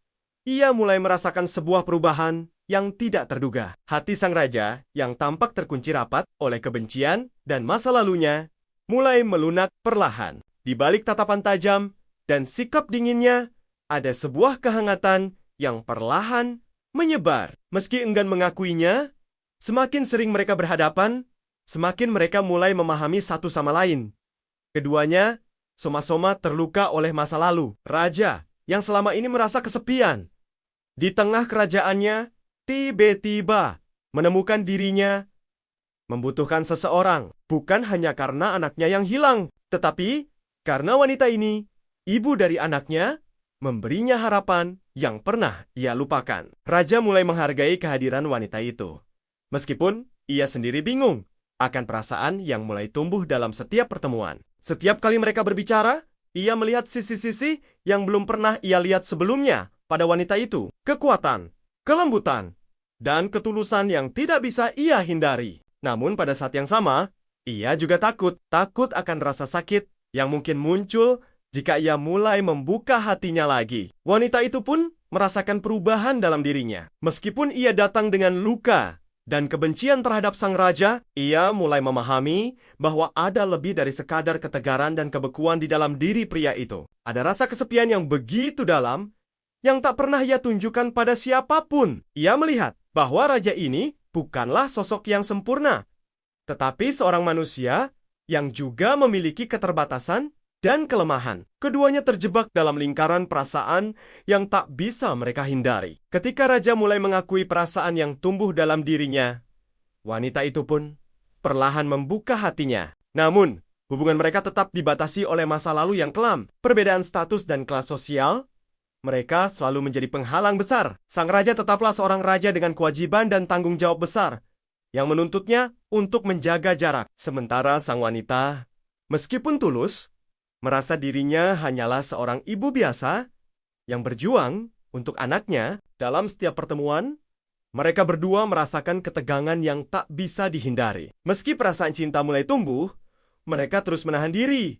ia mulai merasakan sebuah perubahan yang tidak terduga. Hati sang raja yang tampak terkunci rapat oleh kebencian dan masa lalunya mulai melunak perlahan. Di balik tatapan tajam dan sikap dinginnya, ada sebuah kehangatan yang perlahan menyebar. Meski enggan mengakuinya, semakin sering mereka berhadapan, semakin mereka mulai memahami satu sama lain. Keduanya soma-soma terluka oleh masa lalu. Raja yang selama ini merasa kesepian di tengah kerajaannya, tiba-tiba menemukan dirinya membutuhkan seseorang, bukan hanya karena anaknya yang hilang, tetapi karena wanita ini, ibu dari anaknya, memberinya harapan yang pernah ia lupakan. Raja mulai menghargai kehadiran wanita itu. Meskipun ia sendiri bingung akan perasaan yang mulai tumbuh dalam setiap pertemuan. Setiap kali mereka berbicara, ia melihat sisi-sisi yang belum pernah ia lihat sebelumnya pada wanita itu. Kekuatan, kelembutan, dan ketulusan yang tidak bisa ia hindari. Namun pada saat yang sama, ia juga takut akan rasa sakit yang mungkin muncul jika ia mulai membuka hatinya lagi. Wanita itu pun merasakan perubahan dalam dirinya. Meskipun ia datang dengan luka dan kebencian terhadap sang raja, ia mulai memahami bahwa ada lebih dari sekadar ketegaran dan kebekuan di dalam diri pria itu. Ada rasa kesepian yang begitu dalam yang tak pernah ia tunjukkan pada siapapun. Ia melihat bahwa raja ini bukanlah sosok yang sempurna, tetapi seorang manusia yang juga memiliki keterbatasan dan kelemahan. Keduanya terjebak dalam lingkaran perasaan yang tak bisa mereka hindari. Ketika raja mulai mengakui perasaan yang tumbuh dalam dirinya, wanita itu pun perlahan membuka hatinya. Namun, hubungan mereka tetap dibatasi oleh masa lalu yang kelam. Perbedaan status dan kelas sosial, mereka selalu menjadi penghalang besar. Sang raja tetaplah seorang raja dengan kewajiban dan tanggung jawab besar yang menuntutnya untuk menjaga jarak. Sementara sang wanita, meskipun tulus, merasa dirinya hanyalah seorang ibu biasa yang berjuang untuk anaknya. Dalam setiap pertemuan, mereka berdua merasakan ketegangan yang tak bisa dihindari. Meski perasaan cinta mulai tumbuh, mereka terus menahan diri.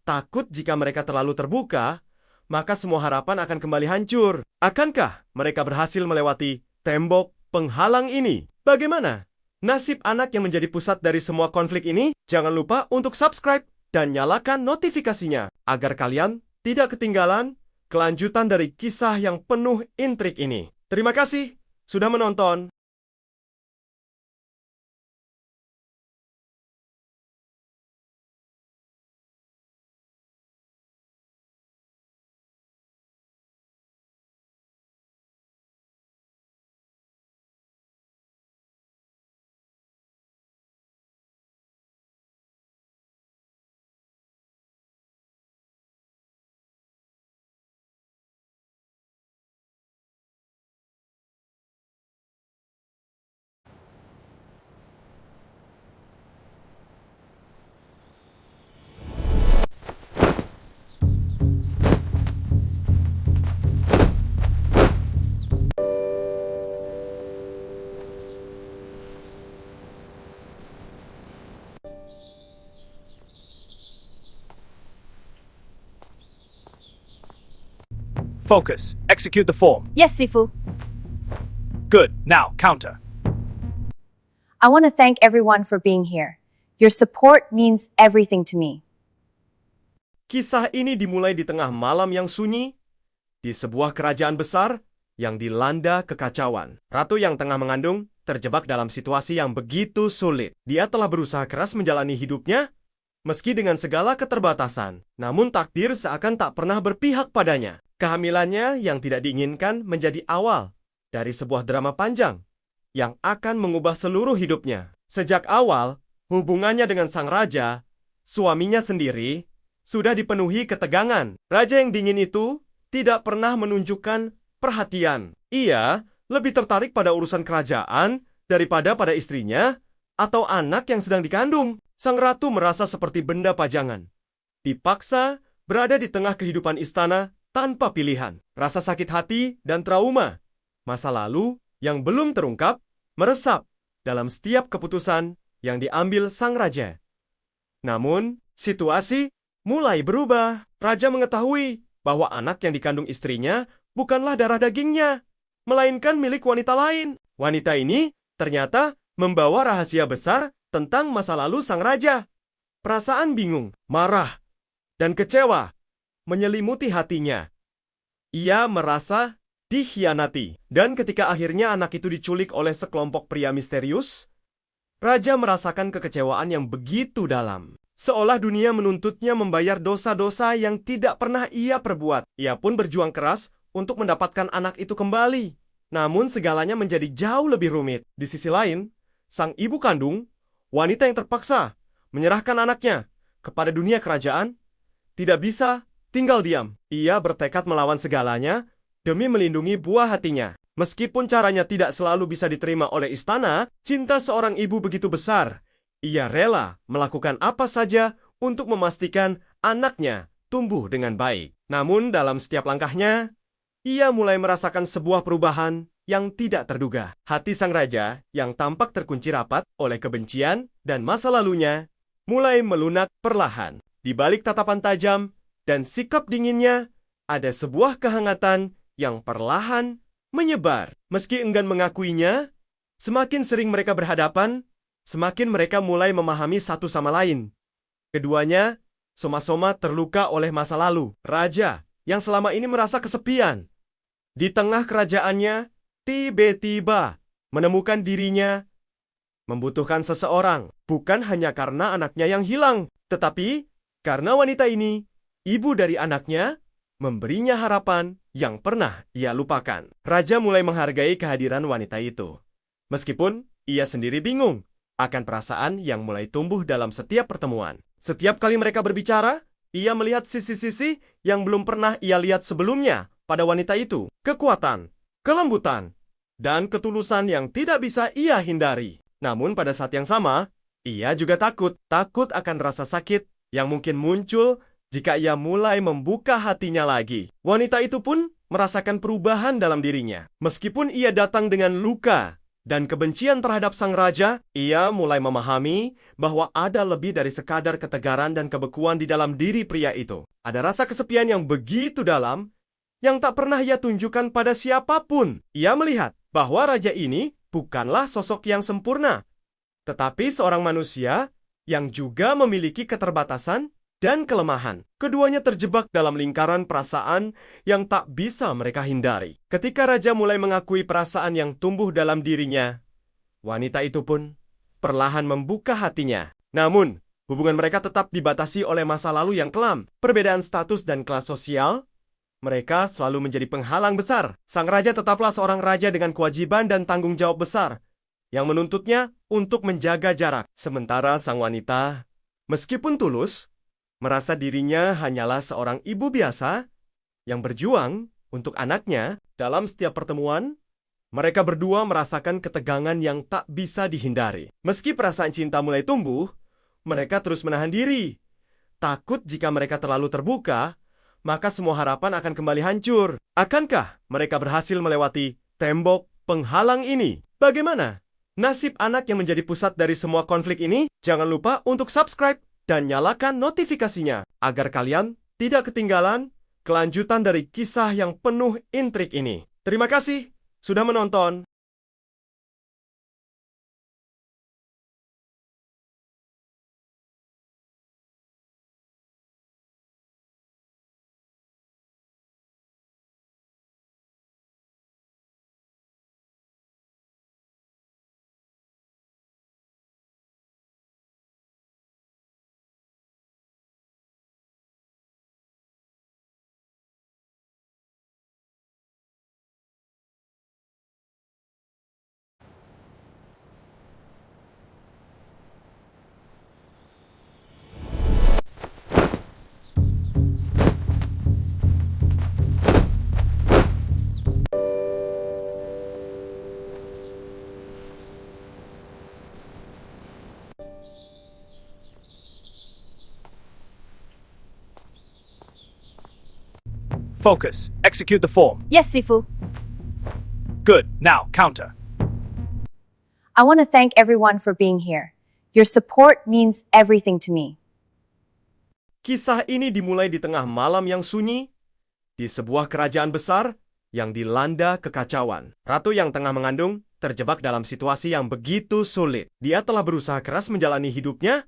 Takut jika mereka terlalu terbuka, maka semua harapan akan kembali hancur. Akankah mereka berhasil melewati tembok penghalang ini? Bagaimana nasib anak yang menjadi pusat dari semua konflik ini? Jangan lupa untuk subscribe dan nyalakan notifikasinya agar kalian tidak ketinggalan kelanjutan dari kisah yang penuh intrik ini. Terima kasih sudah menonton. Focus. Execute the form. Yes, Sifu. Good. Now, counter. I want to thank everyone for being here. Your support means everything to me. Kisah ini dimulai di tengah malam yang sunyi, di sebuah kerajaan besar yang dilanda kekacauan. Ratu yang tengah mengandung terjebak dalam situasi yang begitu sulit. Dia telah berusaha keras menjalani hidupnya, meski dengan segala keterbatasan. Namun takdir seakan tak pernah berpihak padanya. Kehamilannya yang tidak diinginkan menjadi awal dari sebuah drama panjang yang akan mengubah seluruh hidupnya. Sejak awal, hubungannya dengan sang raja, suaminya sendiri, sudah dipenuhi ketegangan. Raja yang dingin itu tidak pernah menunjukkan perhatian. Ia lebih tertarik pada urusan kerajaan daripada pada istrinya atau anak yang sedang dikandung. Sang ratu merasa seperti benda pajangan, dipaksa berada di tengah kehidupan istana tanpa pilihan. Rasa sakit hati dan trauma masa lalu yang belum terungkap meresap dalam setiap keputusan yang diambil sang raja. Namun, situasi mulai berubah. Raja mengetahui bahwa anak yang dikandung istrinya bukanlah darah dagingnya, melainkan milik wanita lain. Wanita ini ternyata membawa rahasia besar tentang masa lalu sang raja. Perasaan bingung, marah, dan kecewa menyelimuti hatinya. Ia merasa dikhianati. Dan ketika akhirnya anak itu diculik oleh sekelompok pria misterius, raja merasakan kekecewaan yang begitu dalam. Seolah dunia menuntutnya membayar dosa-dosa yang tidak pernah ia perbuat. Ia pun berjuang keras untuk mendapatkan anak itu kembali. Namun segalanya menjadi jauh lebih rumit. Di sisi lain, sang ibu kandung, wanita yang terpaksa menyerahkan anaknya kepada dunia kerajaan, tidak bisa tinggal diam. Ia bertekad melawan segalanya demi melindungi buah hatinya. Meskipun caranya tidak selalu bisa diterima oleh istana, cinta seorang ibu begitu besar. Ia rela melakukan apa saja untuk memastikan anaknya tumbuh dengan baik. Namun dalam setiap langkahnya, ia mulai merasakan sebuah perubahan yang tidak terduga. Hati sang raja yang tampak terkunci rapat oleh kebencian dan masa lalunya mulai melunak perlahan. Di balik tatapan tajam dan sikap dinginnya, ada sebuah kehangatan yang perlahan menyebar. Meski enggan mengakuinya, semakin sering mereka berhadapan, semakin mereka mulai memahami satu sama lain. Keduanya soma-soma terluka oleh masa lalu. Raja yang selama ini merasa kesepian di tengah kerajaannya, tiba-tiba menemukan dirinya membutuhkan seseorang. Bukan hanya karena anaknya yang hilang, tetapi karena wanita ini, ibu dari anaknya, memberinya harapan yang pernah ia lupakan. Raja mulai menghargai kehadiran wanita itu. Meskipun ia sendiri bingung akan perasaan yang mulai tumbuh dalam setiap pertemuan. Setiap kali mereka berbicara, ia melihat sisi-sisi yang belum pernah ia lihat sebelumnya pada wanita itu. Kekuatan, kelembutan, dan ketulusan yang tidak bisa ia hindari. Namun pada saat yang sama, ia juga takut akan rasa sakit yang mungkin muncul jika ia mulai membuka hatinya lagi. Wanita itu pun merasakan perubahan dalam dirinya. Meskipun ia datang dengan luka dan kebencian terhadap sang raja, ia mulai memahami bahwa ada lebih dari sekadar ketegaran dan kebekuan di dalam diri pria itu. Ada rasa kesepian yang begitu dalam yang tak pernah ia tunjukkan pada siapapun. Ia melihat bahwa raja ini bukanlah sosok yang sempurna, tetapi seorang manusia yang juga memiliki keterbatasan dan kelemahan. Keduanya terjebak dalam lingkaran perasaan yang tak bisa mereka hindari. Ketika raja mulai mengakui perasaan yang tumbuh dalam dirinya, wanita itu pun perlahan membuka hatinya. Namun, hubungan mereka tetap dibatasi oleh masa lalu yang kelam. Perbedaan status dan kelas sosial, mereka selalu menjadi penghalang besar. Sang raja tetaplah seorang raja dengan kewajiban dan tanggung jawab besar yang menuntutnya untuk menjaga jarak. Sementara sang wanita, meskipun tulus, merasa dirinya hanyalah seorang ibu biasa yang berjuang untuk anaknya. Dalam setiap pertemuan, mereka berdua merasakan ketegangan yang tak bisa dihindari. Meski perasaan cinta mulai tumbuh, mereka terus menahan diri. Takut jika mereka terlalu terbuka, maka semua harapan akan kembali hancur. Akankah mereka berhasil melewati tembok penghalang ini? Bagaimana nasib anak yang menjadi pusat dari semua konflik ini? Jangan lupa untuk subscribe dan nyalakan notifikasinya agar kalian tidak ketinggalan kelanjutan dari kisah yang penuh intrik ini. Terima kasih sudah menonton. Focus. Execute the form. Yes, Sifu. Good. Now, counter. I want to thank everyone for being here. Your support means everything to me. Kisah ini dimulai di tengah malam yang sunyi, di sebuah kerajaan besar yang dilanda kekacauan. Ratu yang tengah mengandung terjebak dalam situasi yang begitu sulit. Dia telah berusaha keras menjalani hidupnya,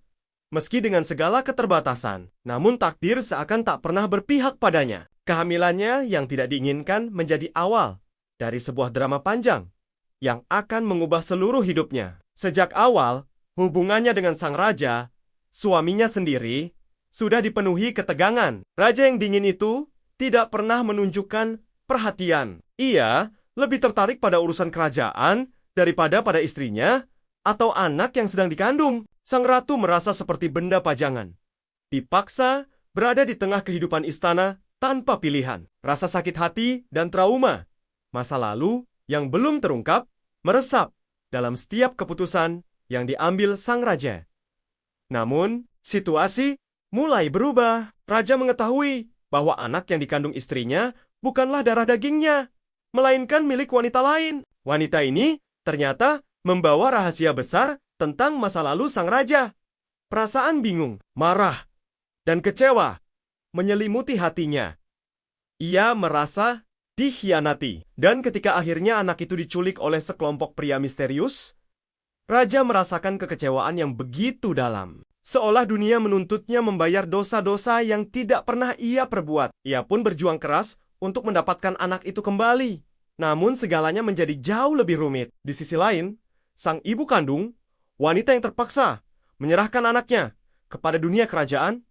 meski dengan segala keterbatasan. Namun takdir seakan tak pernah berpihak padanya. Kehamilannya yang tidak diinginkan menjadi awal dari sebuah drama panjang yang akan mengubah seluruh hidupnya. Sejak awal, hubungannya dengan sang raja, suaminya sendiri, sudah dipenuhi ketegangan. Raja yang dingin itu tidak pernah menunjukkan perhatian. Ia lebih tertarik pada urusan kerajaan daripada pada istrinya atau anak yang sedang dikandung. Sang ratu merasa seperti benda pajangan, dipaksa berada di tengah kehidupan istana tanpa pilihan. Rasa sakit hati dan trauma masa lalu yang belum terungkap meresap dalam setiap keputusan yang diambil sang raja. Namun, situasi mulai berubah. Raja mengetahui bahwa anak yang dikandung istrinya bukanlah darah dagingnya, melainkan milik wanita lain. Wanita ini ternyata membawa rahasia besar tentang masa lalu sang raja. Perasaan bingung, marah, dan kecewa menyelimuti hatinya. Ia merasa dikhianati. Dan ketika akhirnya anak itu diculik oleh sekelompok pria misterius, raja merasakan kekecewaan yang begitu dalam. Seolah dunia menuntutnya membayar dosa-dosa yang tidak pernah ia perbuat. Ia pun berjuang keras untuk mendapatkan anak itu kembali. Namun segalanya menjadi jauh lebih rumit. Di sisi lain, sang ibu kandung, wanita yang terpaksa menyerahkan anaknya kepada dunia kerajaan,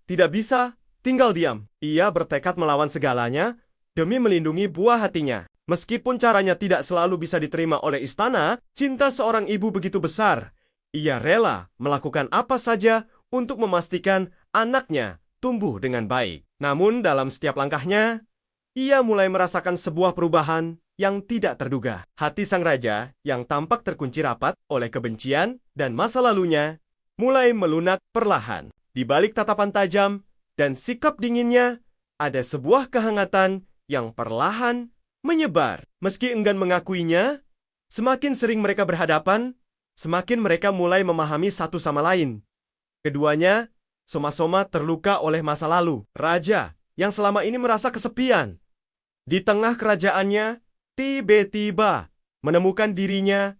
tidak bisa tinggal diam. Ia bertekad melawan segalanya demi melindungi buah hatinya. Meskipun caranya tidak selalu bisa diterima oleh istana, cinta seorang ibu begitu besar. Ia rela melakukan apa saja untuk memastikan anaknya tumbuh dengan baik. Namun dalam setiap langkahnya, ia mulai merasakan sebuah perubahan yang tidak terduga. Hati sang raja yang tampak terkunci rapat oleh kebencian dan masa lalunya mulai melunak perlahan. Di balik tatapan tajam dan sikap dinginnya, ada sebuah kehangatan yang perlahan menyebar. Meski enggan mengakuinya, semakin sering mereka berhadapan, semakin mereka mulai memahami satu sama lain. Keduanya soma-soma terluka oleh masa lalu. Raja yang selama ini merasa kesepian di tengah kerajaannya, tiba-tiba menemukan dirinya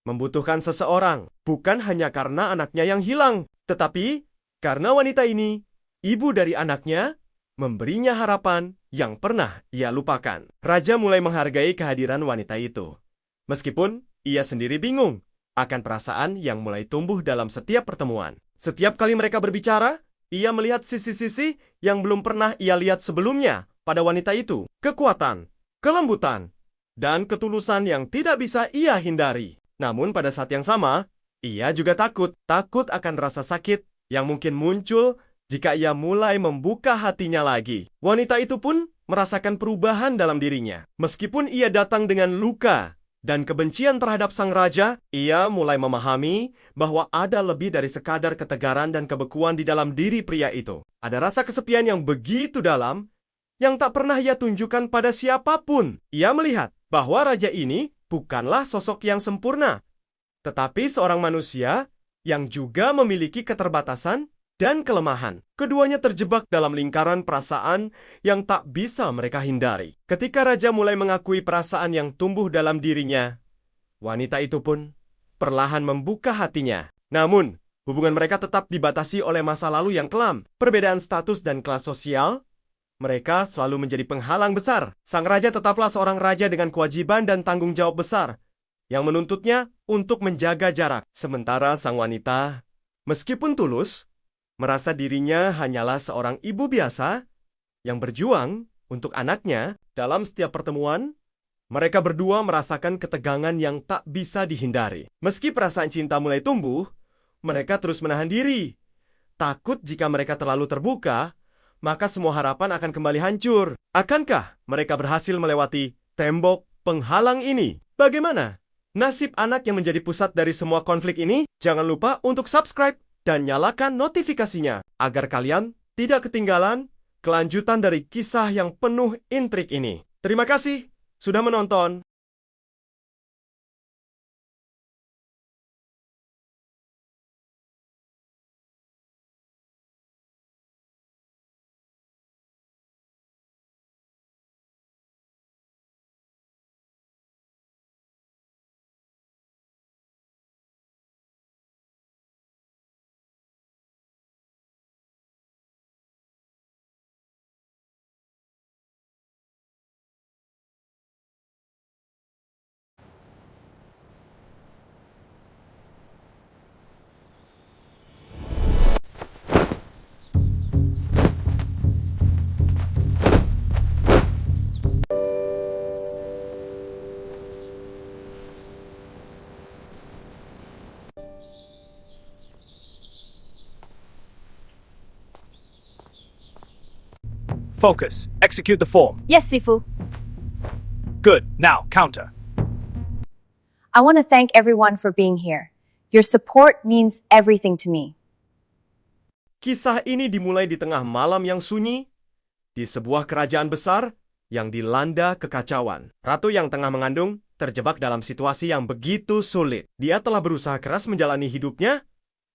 membutuhkan seseorang. Bukan hanya karena anaknya yang hilang, tetapi karena wanita ini, ibu dari anaknya, memberinya harapan yang pernah ia lupakan. Raja mulai menghargai kehadiran wanita itu. Meskipun ia sendiri bingung akan perasaan yang mulai tumbuh dalam setiap pertemuan. Setiap kali mereka berbicara, ia melihat sisi-sisi yang belum pernah ia lihat sebelumnya pada wanita itu. Kekuatan, kelembutan, dan ketulusan yang tidak bisa ia hindari. Namun pada saat yang sama, ia juga takut akan rasa sakit yang mungkin muncul jika ia mulai membuka hatinya lagi. Wanita itu pun merasakan perubahan dalam dirinya. Meskipun ia datang dengan luka dan kebencian terhadap sang raja, ia mulai memahami bahwa ada lebih dari sekadar ketegaran dan kebekuan di dalam diri pria itu. Ada rasa kesepian yang begitu dalam, yang tak pernah ia tunjukkan pada siapapun. Ia melihat bahwa raja ini bukanlah sosok yang sempurna, tetapi seorang manusia yang juga memiliki keterbatasan dan kelemahan. Keduanya terjebak dalam lingkaran perasaan yang tak bisa mereka hindari. Ketika raja mulai mengakui perasaan yang tumbuh dalam dirinya, wanita itu pun perlahan membuka hatinya. Namun, hubungan mereka tetap dibatasi oleh masa lalu yang kelam. Perbedaan status dan kelas sosial, mereka selalu menjadi penghalang besar. Sang raja tetaplah seorang raja dengan kewajiban dan tanggung jawab besar, yang menuntutnya untuk menjaga jarak. Sementara sang wanita, meskipun tulus, merasa dirinya hanyalah seorang ibu biasa yang berjuang untuk anaknya. Dalam setiap pertemuan, mereka berdua merasakan ketegangan yang tak bisa dihindari. Meski perasaan cinta mulai tumbuh, mereka terus menahan diri. Takut jika mereka terlalu terbuka, maka semua harapan akan kembali hancur. Akankah mereka berhasil melewati tembok penghalang ini? Bagaimana nasib anak yang menjadi pusat dari semua konflik ini? Jangan lupa untuk subscribe dan nyalakan notifikasinya agar kalian tidak ketinggalan kelanjutan dari kisah yang penuh intrik ini. Terima kasih sudah menonton. Focus. Execute the form. Yes, Sifu. Good. Now, counter. I want to thank everyone for being here. Your support means everything to me. Kisah ini dimulai di tengah malam yang sunyi, di sebuah kerajaan besar yang dilanda kekacauan. Ratu yang tengah mengandung terjebak dalam situasi yang begitu sulit. Dia telah berusaha keras menjalani hidupnya,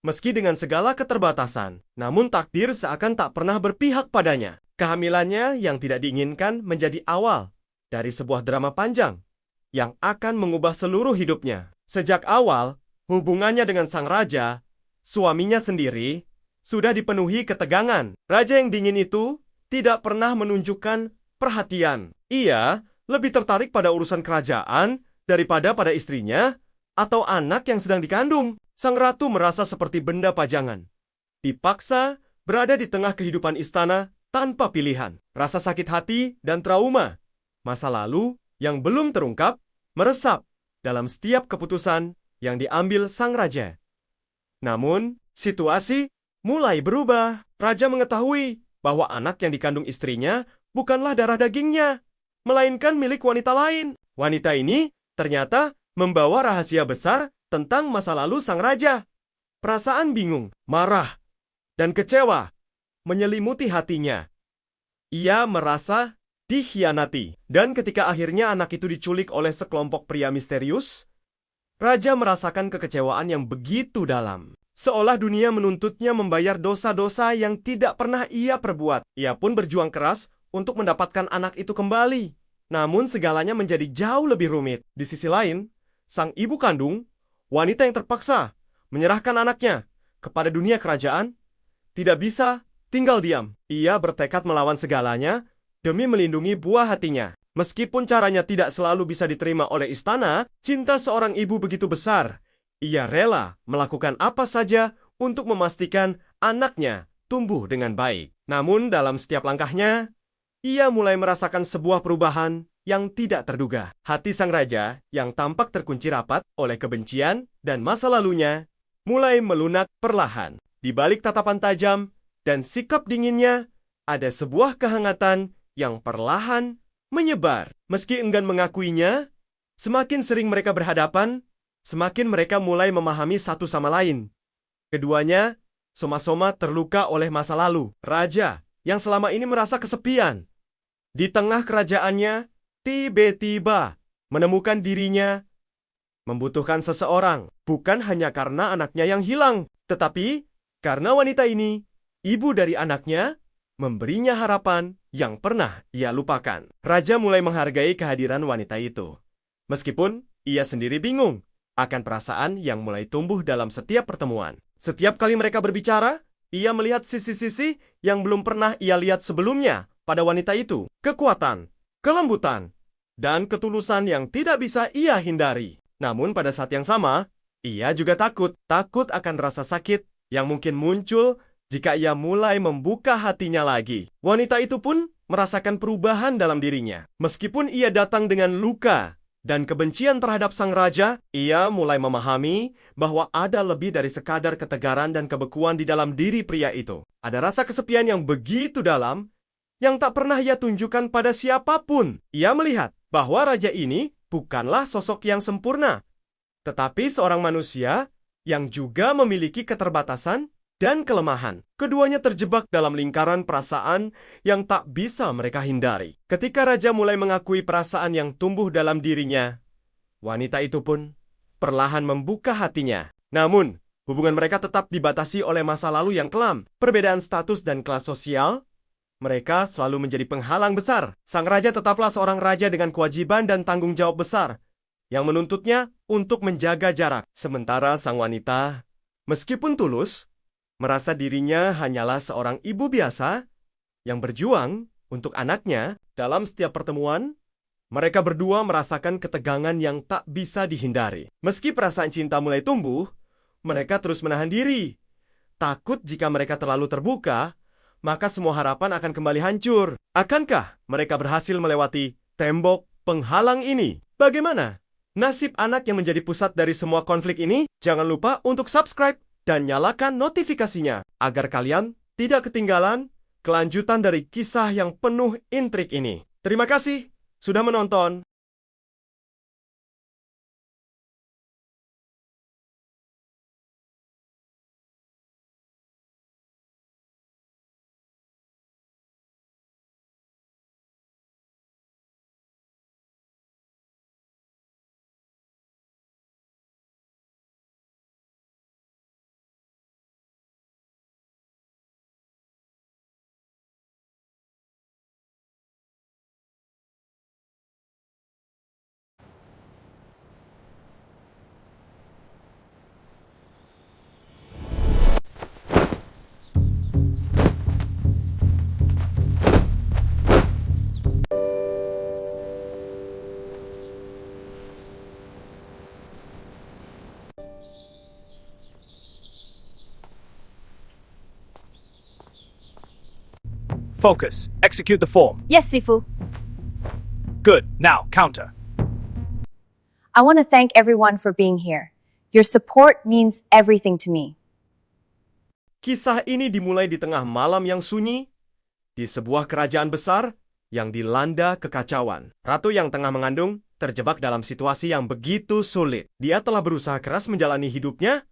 meski dengan segala keterbatasan. Namun takdir seakan tak pernah berpihak padanya. Kehamilannya yang tidak diinginkan menjadi awal dari sebuah drama panjang yang akan mengubah seluruh hidupnya. Sejak awal, hubungannya dengan sang raja, suaminya sendiri, sudah dipenuhi ketegangan. Raja yang dingin itu tidak pernah menunjukkan perhatian. Ia lebih tertarik pada urusan kerajaan daripada pada istrinya atau anak yang sedang dikandung. Sang ratu merasa seperti benda pajangan, dipaksa berada di tengah kehidupan istana tanpa pilihan. Rasa sakit hati dan trauma masa lalu yang belum terungkap meresap dalam setiap keputusan yang diambil sang raja. Namun, situasi mulai berubah. Raja mengetahui bahwa anak yang dikandung istrinya bukanlah darah dagingnya, melainkan milik wanita lain. Wanita ini ternyata membawa rahasia besar tentang masa lalu sang raja. Perasaan bingung, marah, dan kecewa menyelimuti hatinya. Ia merasa dikhianati. Dan ketika akhirnya anak itu diculik oleh sekelompok pria misterius, raja merasakan kekecewaan yang begitu dalam. Seolah dunia menuntutnya membayar dosa-dosa yang tidak pernah ia perbuat. Ia pun berjuang keras untuk mendapatkan anak itu kembali. Namun segalanya menjadi jauh lebih rumit. Di sisi lain, sang ibu kandung, wanita yang terpaksa menyerahkan anaknya kepada dunia kerajaan, tidak bisa tinggal diam. Ia bertekad melawan segalanya demi melindungi buah hatinya. Meskipun caranya tidak selalu bisa diterima oleh istana, cinta seorang ibu begitu besar. Ia rela melakukan apa saja untuk memastikan anaknya tumbuh dengan baik. Namun dalam setiap langkahnya, ia mulai merasakan sebuah perubahan yang tidak terduga. Hati sang raja yang tampak terkunci rapat oleh kebencian dan masa lalunya mulai melunak perlahan. Di balik tatapan tajam dan sikap dinginnya, ada sebuah kehangatan yang perlahan menyebar. Meski enggan mengakuinya, semakin sering mereka berhadapan, semakin mereka mulai memahami satu sama lain. Keduanya soma-soma terluka oleh masa lalu. Raja yang selama ini merasa kesepian di tengah kerajaannya, tiba-tiba menemukan dirinya membutuhkan seseorang. Bukan hanya karena anaknya yang hilang, tetapi karena wanita ini, ibu dari anaknya, memberinya harapan yang pernah ia lupakan. Raja mulai menghargai kehadiran wanita itu. Meskipun ia sendiri bingung akan perasaan yang mulai tumbuh dalam setiap pertemuan. Setiap kali mereka berbicara, ia melihat sisi-sisi yang belum pernah ia lihat sebelumnya pada wanita itu. Kekuatan, kelembutan, dan ketulusan yang tidak bisa ia hindari. Namun pada saat yang sama, ia juga takut akan rasa sakit yang mungkin muncul jika ia mulai membuka hatinya lagi. Wanita itu pun merasakan perubahan dalam dirinya. Meskipun ia datang dengan luka dan kebencian terhadap sang raja, ia mulai memahami bahwa ada lebih dari sekadar ketegaran dan kebekuan di dalam diri pria itu. Ada rasa kesepian yang begitu dalam yang tak pernah ia tunjukkan pada siapapun. Ia melihat bahwa raja ini bukanlah sosok yang sempurna, tetapi seorang manusia yang juga memiliki keterbatasan dan kelemahan. Keduanya terjebak dalam lingkaran perasaan yang tak bisa mereka hindari. Ketika raja mulai mengakui perasaan yang tumbuh dalam dirinya, wanita itu pun perlahan membuka hatinya. Namun, hubungan mereka tetap dibatasi oleh masa lalu yang kelam, perbedaan status dan kelas sosial. Mereka selalu menjadi penghalang besar. Sang raja tetaplah seorang raja dengan kewajiban dan tanggung jawab besar yang menuntutnya untuk menjaga jarak. Sementara sang wanita, meskipun tulus, merasa dirinya hanyalah seorang ibu biasa yang berjuang untuk anaknya. Dalam setiap pertemuan, mereka berdua merasakan ketegangan yang tak bisa dihindari. Meski perasaan cinta mulai tumbuh, mereka terus menahan diri. Takut jika mereka terlalu terbuka, maka semua harapan akan kembali hancur. Akankah mereka berhasil melewati tembok penghalang ini? Bagaimana nasib anak yang menjadi pusat dari semua konflik ini? Jangan lupa untuk subscribe dan nyalakan notifikasinya agar kalian tidak ketinggalan kelanjutan dari kisah yang penuh intrik ini. Terima kasih sudah menonton. Focus. Execute the form. Yes, Sifu. Good. Now, counter. I want to thank everyone for being here. Your support means everything to me. Kisah ini dimulai di tengah malam yang sunyi, di sebuah kerajaan besar yang dilanda kekacauan. Ratu yang tengah mengandung terjebak dalam situasi yang begitu sulit. Dia telah berusaha keras menjalani hidupnya,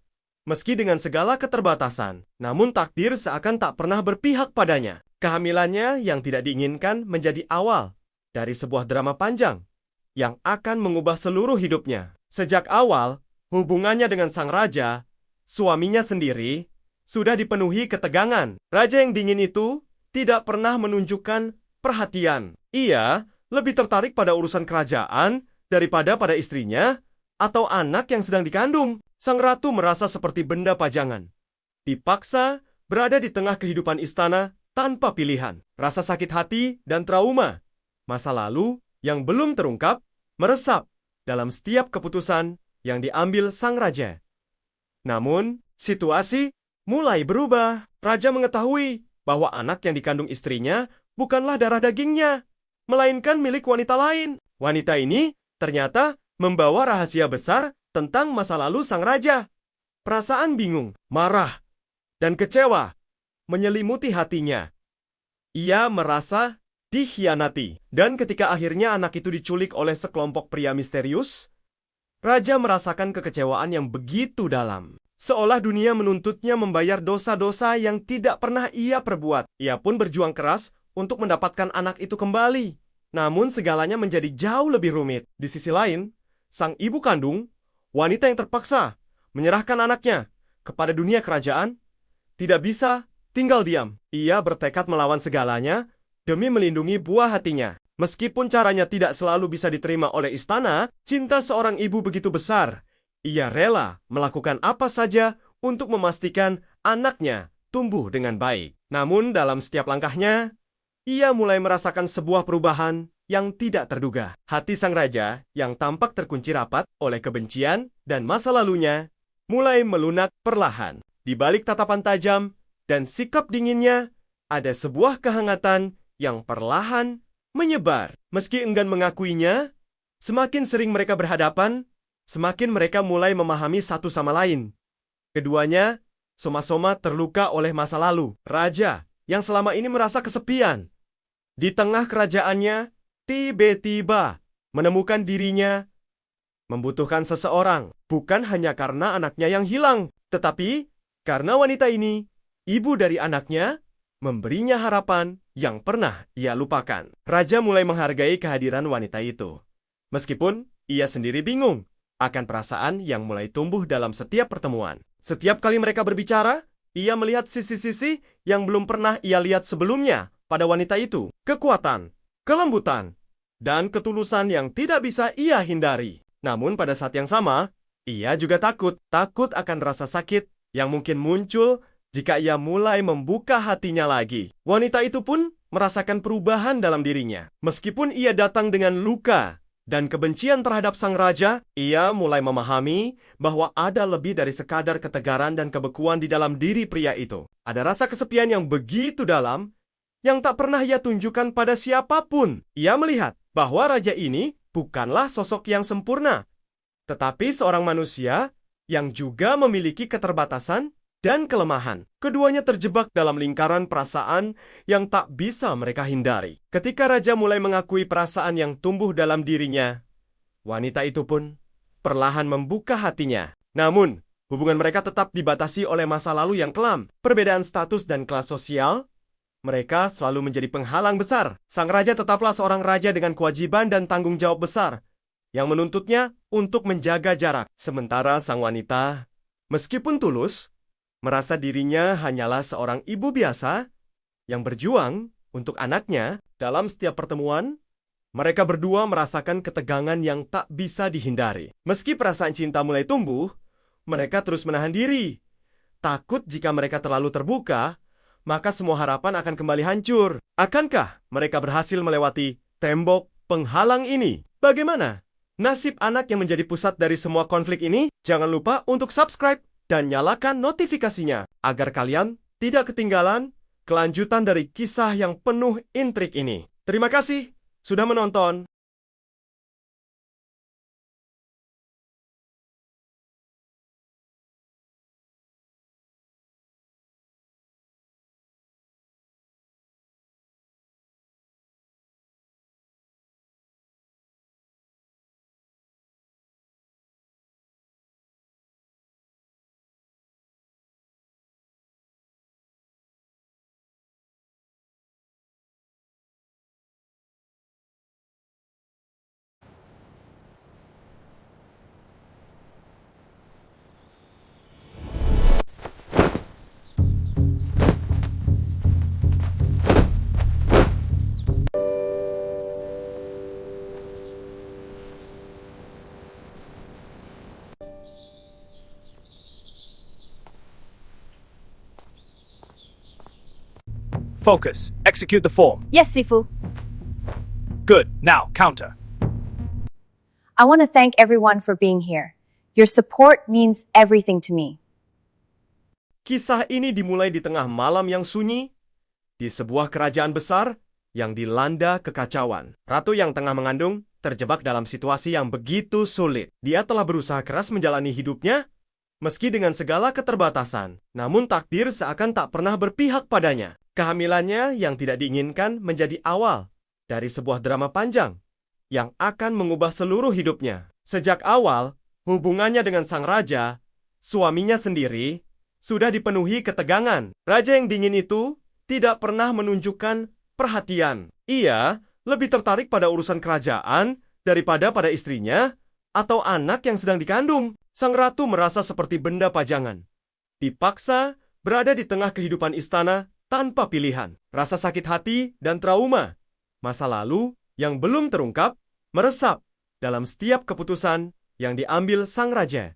meski dengan segala keterbatasan. Namun takdir seakan tak pernah berpihak padanya. Kehamilannya yang tidak diinginkan menjadi awal dari sebuah drama panjang yang akan mengubah seluruh hidupnya. Sejak awal, hubungannya dengan sang raja, suaminya sendiri, sudah dipenuhi ketegangan. Raja yang dingin itu tidak pernah menunjukkan perhatian. Ia lebih tertarik pada urusan kerajaan daripada pada istrinya atau anak yang sedang dikandung. Sang ratu merasa seperti benda pajangan, dipaksa berada di tengah kehidupan istana tanpa pilihan. Rasa sakit hati dan trauma masa lalu yang belum terungkap meresap dalam setiap keputusan yang diambil sang raja. Namun, situasi mulai berubah. Raja mengetahui bahwa anak yang dikandung istrinya bukanlah darah dagingnya, melainkan milik wanita lain. Wanita ini ternyata membawa rahasia besar tentang masa lalu sang raja. Perasaan bingung, marah, dan kecewa menyelimuti hatinya. Ia merasa dikhianati. Dan ketika akhirnya anak itu diculik oleh sekelompok pria misterius, raja merasakan kekecewaan yang begitu dalam. Seolah dunia menuntutnya membayar dosa-dosa yang tidak pernah ia perbuat. Ia pun berjuang keras untuk mendapatkan anak itu kembali. Namun segalanya menjadi jauh lebih rumit. Di sisi lain, sang ibu kandung, wanita yang terpaksa menyerahkan anaknya kepada dunia kerajaan, tidak bisa tinggal diam. Ia bertekad melawan segalanya demi melindungi buah hatinya. Meskipun caranya tidak selalu bisa diterima oleh istana, cinta seorang ibu begitu besar. Ia rela melakukan apa saja untuk memastikan anaknya tumbuh dengan baik. Namun dalam setiap langkahnya, ia mulai merasakan sebuah perubahan yang tidak terduga. Hati sang raja yang tampak terkunci rapat oleh kebencian dan masa lalunya mulai melunak perlahan. Di balik tatapan tajam dan sikap dinginnya, ada sebuah kehangatan yang perlahan menyebar. Meski enggan mengakuinya, semakin sering mereka berhadapan, semakin mereka mulai memahami satu sama lain. Keduanya soma-soma terluka oleh masa lalu. Raja yang selama ini merasa kesepian di tengah kerajaannya, tiba-tiba menemukan dirinya membutuhkan seseorang. Bukan hanya karena anaknya yang hilang, tetapi karena wanita ini ibu dari anaknya, memberinya harapan yang pernah ia lupakan. Raja mulai menghargai kehadiran wanita itu. Meskipun ia sendiri bingung akan perasaan yang mulai tumbuh dalam setiap pertemuan. Setiap kali mereka berbicara, ia melihat sisi-sisi yang belum pernah ia lihat sebelumnya pada wanita itu. Kekuatan, kelembutan, dan ketulusan yang tidak bisa ia hindari. Namun pada saat yang sama, ia juga takut akan rasa sakit yang mungkin muncul jika ia mulai membuka hatinya lagi. Wanita itu pun merasakan perubahan dalam dirinya. Meskipun ia datang dengan luka dan kebencian terhadap sang raja, ia mulai memahami bahwa ada lebih dari sekadar ketegaran dan kebekuan di dalam diri pria itu. Ada rasa kesepian yang begitu dalam yang tak pernah ia tunjukkan pada siapapun. Ia melihat bahwa raja ini bukanlah sosok yang sempurna, tetapi seorang manusia yang juga memiliki keterbatasan dan kelemahan. Keduanya terjebak dalam lingkaran perasaan yang tak bisa mereka hindari. Ketika raja mulai mengakui perasaan yang tumbuh dalam dirinya, wanita itu pun perlahan membuka hatinya. Namun, hubungan mereka tetap dibatasi oleh masa lalu yang kelam. Perbedaan status dan kelas sosial, mereka selalu menjadi penghalang besar. Sang raja tetaplah seorang raja dengan kewajiban dan tanggung jawab besar yang menuntutnya untuk menjaga jarak. Sementara sang wanita, meskipun tulus, merasa dirinya hanyalah seorang ibu biasa yang berjuang untuk anaknya. Dalam setiap pertemuan, mereka berdua merasakan ketegangan yang tak bisa dihindari. Meski perasaan cinta mulai tumbuh, mereka terus menahan diri. Takut jika mereka terlalu terbuka, maka semua harapan akan kembali hancur. Akankah mereka berhasil melewati tembok penghalang ini? Bagaimana nasib anak yang menjadi pusat dari semua konflik ini? Jangan lupa untuk subscribe dan nyalakan notifikasinya agar kalian tidak ketinggalan kelanjutan dari kisah yang penuh intrik ini. Terima kasih sudah menonton. Focus. Execute the form. Yes, Sifu. Good. Now, counter. I want to thank everyone for being here. Your support means everything to me. Kisah ini dimulai di tengah malam yang sunyi, di sebuah kerajaan besar yang dilanda kekacauan. Ratu yang tengah mengandung terjebak dalam situasi yang begitu sulit. Dia telah berusaha keras menjalani hidupnya, meski dengan segala keterbatasan. Namun takdir seakan tak pernah berpihak padanya. Kehamilannya yang tidak diinginkan menjadi awal dari sebuah drama panjang yang akan mengubah seluruh hidupnya. Sejak awal, hubungannya dengan sang raja, suaminya sendiri, sudah dipenuhi ketegangan. Raja yang dingin itu tidak pernah menunjukkan perhatian. Ia lebih tertarik pada urusan kerajaan daripada pada istrinya atau anak yang sedang dikandung. Sang ratu merasa seperti benda pajangan, dipaksa berada di tengah kehidupan istana tanpa pilihan. Rasa sakit hati dan trauma masa lalu yang belum terungkap meresap dalam setiap keputusan yang diambil sang raja.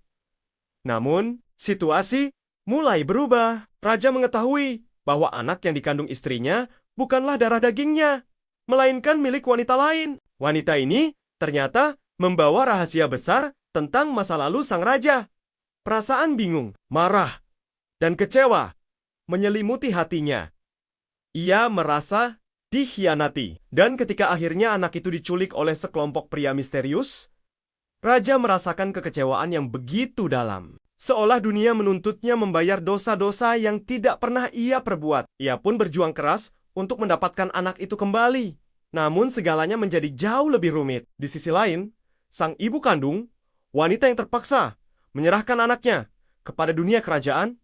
Namun, situasi mulai berubah. Raja mengetahui bahwa anak yang dikandung istrinya bukanlah darah dagingnya, melainkan milik wanita lain. Wanita ini ternyata membawa rahasia besar tentang masa lalu sang raja. Perasaan bingung, marah, dan kecewa menyelimuti hatinya. Ia merasa dikhianati. Dan ketika akhirnya anak itu diculik oleh sekelompok pria misterius, raja merasakan kekecewaan yang begitu dalam. Seolah dunia menuntutnya membayar dosa-dosa yang tidak pernah ia perbuat. Ia pun berjuang keras untuk mendapatkan anak itu kembali. Namun segalanya menjadi jauh lebih rumit. Di sisi lain, sang ibu kandung, wanita yang terpaksa menyerahkan anaknya kepada dunia kerajaan,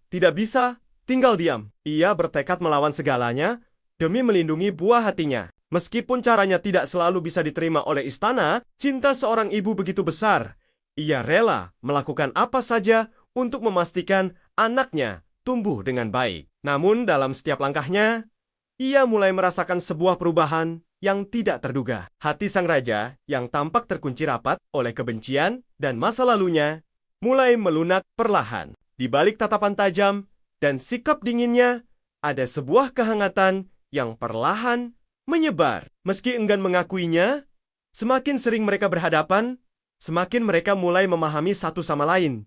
tidak bisa tinggal diam. Ia bertekad melawan segalanya demi melindungi buah hatinya. Meskipun caranya tidak selalu bisa diterima oleh istana, cinta seorang ibu begitu besar. Ia rela melakukan apa saja untuk memastikan anaknya tumbuh dengan baik. Namun dalam setiap langkahnya, ia mulai merasakan sebuah perubahan yang tidak terduga. Hati sang raja yang tampak terkunci rapat oleh kebencian dan masa lalunya mulai melunak perlahan. Di balik tatapan tajam dan sikap dinginnya, ada sebuah kehangatan yang perlahan menyebar. Meski enggan mengakuinya, semakin sering mereka berhadapan, semakin mereka mulai memahami satu sama lain.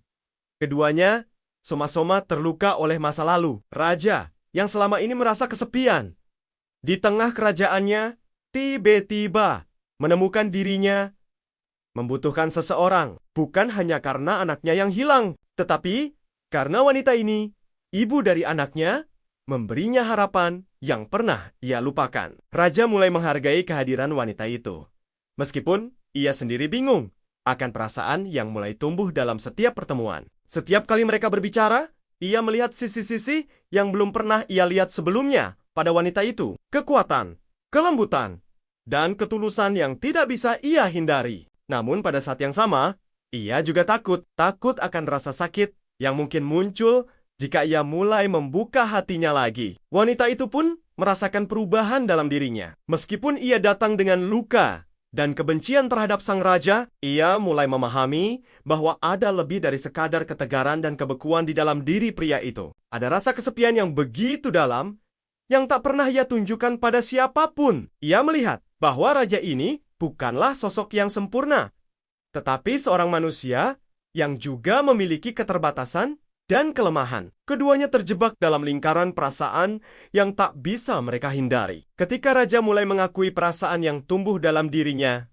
Keduanya soma-soma terluka oleh masa lalu. Raja yang selama ini merasa kesepian di tengah kerajaannya, tiba-tiba menemukan dirinya membutuhkan seseorang, bukan hanya karena anaknya yang hilang, tetapi karena wanita ini, ibu dari anaknya, memberinya harapan yang pernah ia lupakan. Raja mulai menghargai kehadiran wanita itu. Meskipun ia sendiri bingung akan perasaan yang mulai tumbuh dalam setiap pertemuan. Setiap kali mereka berbicara, ia melihat sisi-sisi yang belum pernah ia lihat sebelumnya pada wanita itu. Kekuatan, kelembutan, dan ketulusan yang tidak bisa ia hindari. Namun pada saat yang sama, ia juga takut akan rasa sakit yang mungkin muncul jika ia mulai membuka hatinya lagi. Wanita itu pun merasakan perubahan dalam dirinya. Meskipun ia datang dengan luka dan kebencian terhadap sang raja, ia mulai memahami bahwa ada lebih dari sekadar ketegaran dan kebekuan di dalam diri pria itu. Ada rasa kesepian yang begitu dalam, yang tak pernah ia tunjukkan pada siapapun. Ia melihat bahwa raja ini bukanlah sosok yang sempurna, tetapi seorang manusia yang juga memiliki keterbatasan dan kelemahan. Keduanya terjebak dalam lingkaran perasaan yang tak bisa mereka hindari. Ketika raja mulai mengakui perasaan yang tumbuh dalam dirinya,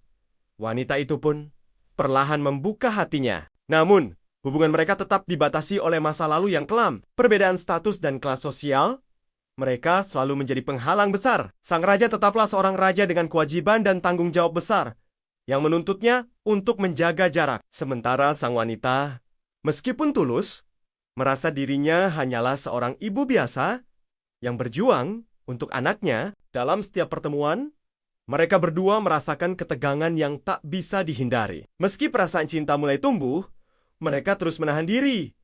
wanita itu pun perlahan membuka hatinya. Namun, hubungan mereka tetap dibatasi oleh masa lalu yang kelam. Perbedaan status dan kelas sosial, mereka selalu menjadi penghalang besar. Sang raja tetaplah seorang raja dengan kewajiban dan tanggung jawab besar, yang menuntutnya untuk menjaga jarak. Sementara sang wanita, meskipun tulus, merasa dirinya hanyalah seorang ibu biasa yang berjuang untuk anaknya. Dalam setiap pertemuan, mereka berdua merasakan ketegangan yang tak bisa dihindari. Meski perasaan cinta mulai tumbuh, mereka terus menahan diri.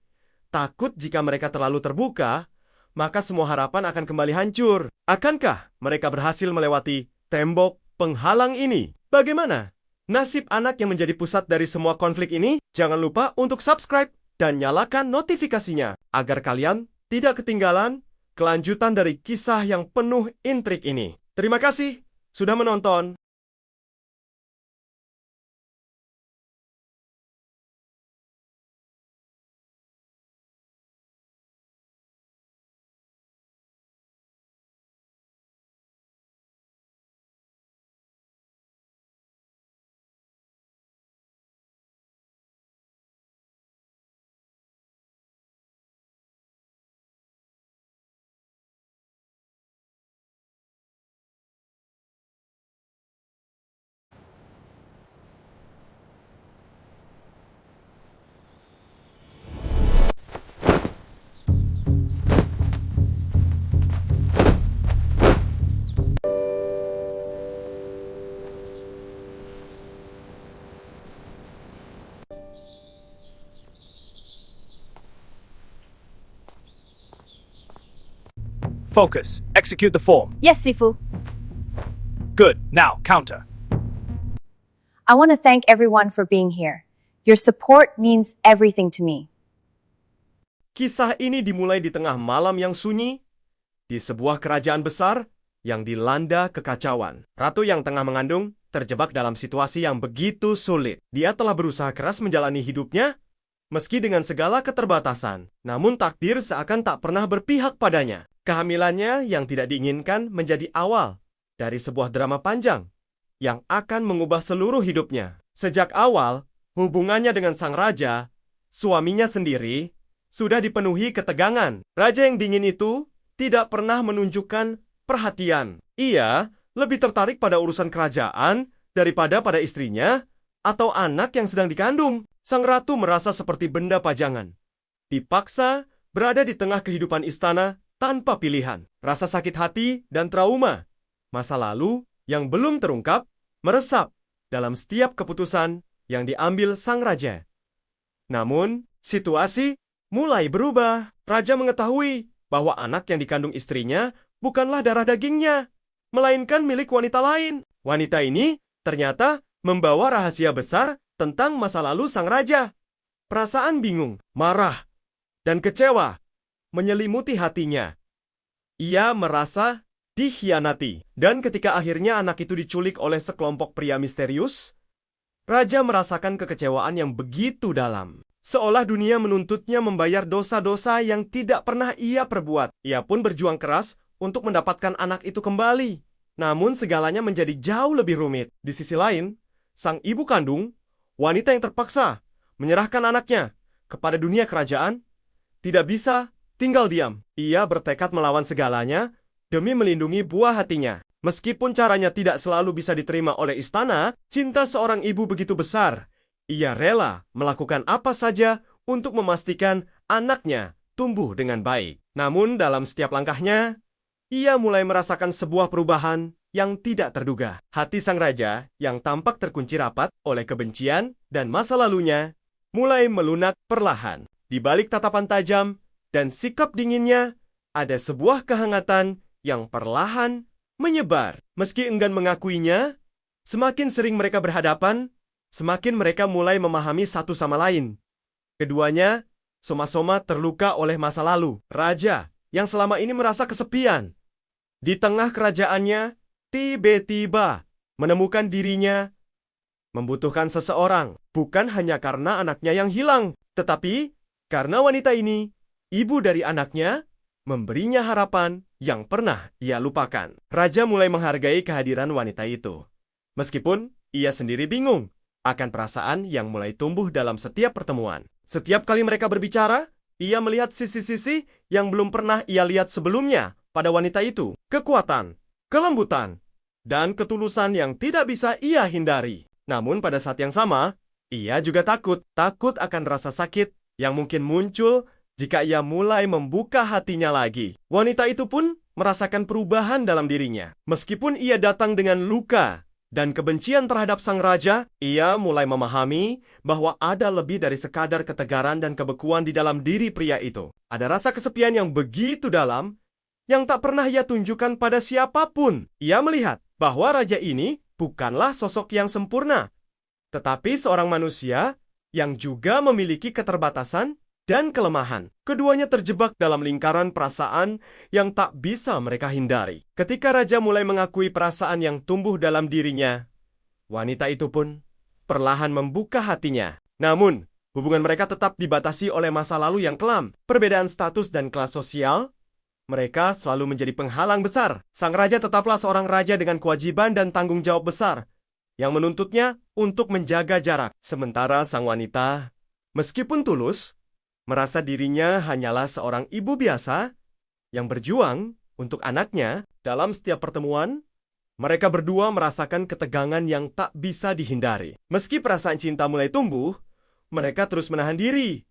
Takut jika mereka terlalu terbuka, maka semua harapan akan kembali hancur. Akankah mereka berhasil melewati tembok penghalang ini? Bagaimana nasib anak yang menjadi pusat dari semua konflik ini? Jangan lupa untuk subscribe dan nyalakan notifikasinya agar kalian tidak ketinggalan kelanjutan dari kisah yang penuh intrik ini. Terima kasih sudah menonton. Focus. Execute the form. Yes, Sifu. Good. Now, counter. I want to thank everyone for being here. Your support means everything to me. Kisah ini dimulai di tengah malam yang sunyi, di sebuah kerajaan besar yang dilanda kekacauan. Ratu yang tengah mengandung terjebak dalam situasi yang begitu sulit. Dia telah berusaha keras menjalani hidupnya, meski dengan segala keterbatasan. Namun takdir seakan tak pernah berpihak padanya. Kehamilannya yang tidak diinginkan menjadi awal dari sebuah drama panjang yang akan mengubah seluruh hidupnya. Sejak awal, hubungannya dengan sang raja, suaminya sendiri, sudah dipenuhi ketegangan. Raja yang dingin itu tidak pernah menunjukkan perhatian. Ia lebih tertarik pada urusan kerajaan daripada pada istrinya atau anak yang sedang dikandung. Sang ratu merasa seperti benda pajangan, dipaksa berada di tengah kehidupan istana tanpa pilihan. Rasa sakit hati dan trauma masa lalu yang belum terungkap meresap dalam setiap keputusan yang diambil sang raja. Namun, situasi mulai berubah. Raja mengetahui bahwa anak yang dikandung istrinya bukanlah darah dagingnya, melainkan milik wanita lain. Wanita ini ternyata membawa rahasia besar tentang masa lalu sang raja. Perasaan bingung, marah, dan kecewa menyelimuti hatinya. Ia merasa dikhianati. Dan ketika akhirnya anak itu diculik oleh sekelompok pria misterius, raja merasakan kekecewaan yang begitu dalam. Seolah dunia menuntutnya membayar dosa-dosa yang tidak pernah ia perbuat. Ia pun berjuang keras untuk mendapatkan anak itu kembali. Namun segalanya menjadi jauh lebih rumit. Di sisi lain, sang ibu kandung, wanita yang terpaksa menyerahkan anaknya kepada dunia kerajaan, tidak bisa tinggal diam. Ia bertekad melawan segalanya demi melindungi buah hatinya. Meskipun caranya tidak selalu bisa diterima oleh istana, cinta seorang ibu begitu besar. Ia rela melakukan apa saja untuk memastikan anaknya tumbuh dengan baik. Namun dalam setiap langkahnya, ia mulai merasakan sebuah perubahan yang tidak terduga. Hati sang raja yang tampak terkunci rapat oleh kebencian dan masa lalunya mulai melunak perlahan. Di balik tatapan tajam dan sikap dinginnya, ada sebuah kehangatan yang perlahan menyebar. Meski enggan mengakuinya, semakin sering mereka berhadapan, semakin mereka mulai memahami satu sama lain. Keduanya soma-soma terluka oleh masa lalu. Raja yang selama ini merasa kesepian di tengah kerajaannya, tiba-tiba menemukan dirinya membutuhkan seseorang. Bukan hanya karena anaknya yang hilang, tetapi karena wanita ini, ibu dari anaknya, memberinya harapan yang pernah ia lupakan. Raja mulai menghargai kehadiran wanita itu. Meskipun ia sendiri bingung akan perasaan yang mulai tumbuh dalam setiap pertemuan. Setiap kali mereka berbicara, ia melihat sisi-sisi yang belum pernah ia lihat sebelumnya pada wanita itu. Kekuatan, kelembutan, dan ketulusan yang tidak bisa ia hindari. Namun pada saat yang sama, ia juga takut akan rasa sakit yang mungkin muncul jika ia mulai membuka hatinya lagi. Wanita itu pun merasakan perubahan dalam dirinya. Meskipun ia datang dengan luka dan kebencian terhadap sang raja, ia mulai memahami bahwa ada lebih dari sekadar ketegaran dan kebekuan di dalam diri pria itu. Ada rasa kesepian yang begitu dalam yang tak pernah ia tunjukkan pada siapapun. Ia melihat bahwa raja ini bukanlah sosok yang sempurna, tetapi seorang manusia yang juga memiliki keterbatasan dan kelemahan. Keduanya terjebak dalam lingkaran perasaan yang tak bisa mereka hindari. Ketika raja mulai mengakui perasaan yang tumbuh dalam dirinya, wanita itu pun perlahan membuka hatinya. Namun, hubungan mereka tetap dibatasi oleh masa lalu yang kelam. Perbedaan status dan kelas sosial, mereka selalu menjadi penghalang besar. Sang raja tetaplah seorang raja dengan kewajiban dan tanggung jawab besar yang menuntutnya untuk menjaga jarak. Sementara sang wanita, meskipun tulus, merasa dirinya hanyalah seorang ibu biasa yang berjuang untuk anaknya. Dalam setiap pertemuan, mereka berdua merasakan ketegangan yang tak bisa dihindari. Meski perasaan cinta mulai tumbuh, mereka terus menahan diri.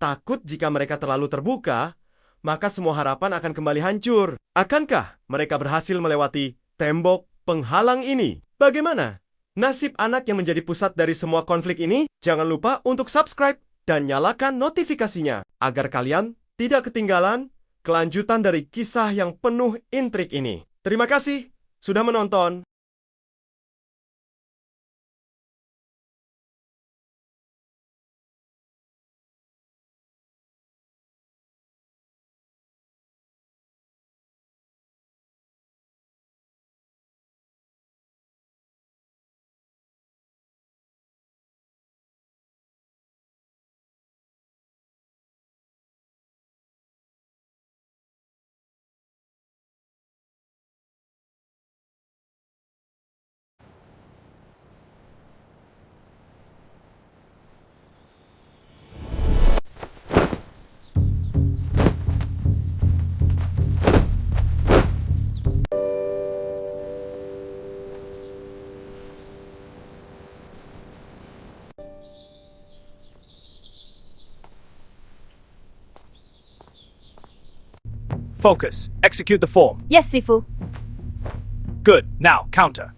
Takut jika mereka terlalu terbuka, maka semua harapan akan kembali hancur. Akankah mereka berhasil melewati tembok penghalang ini? Bagaimana nasib anak yang menjadi pusat dari semua konflik ini? Jangan lupa untuk subscribe dan nyalakan notifikasinya agar kalian tidak ketinggalan kelanjutan dari kisah yang penuh intrik ini. Terima kasih sudah menonton. Focus. Execute the form. Yes, Sifu. Good. Now, counter.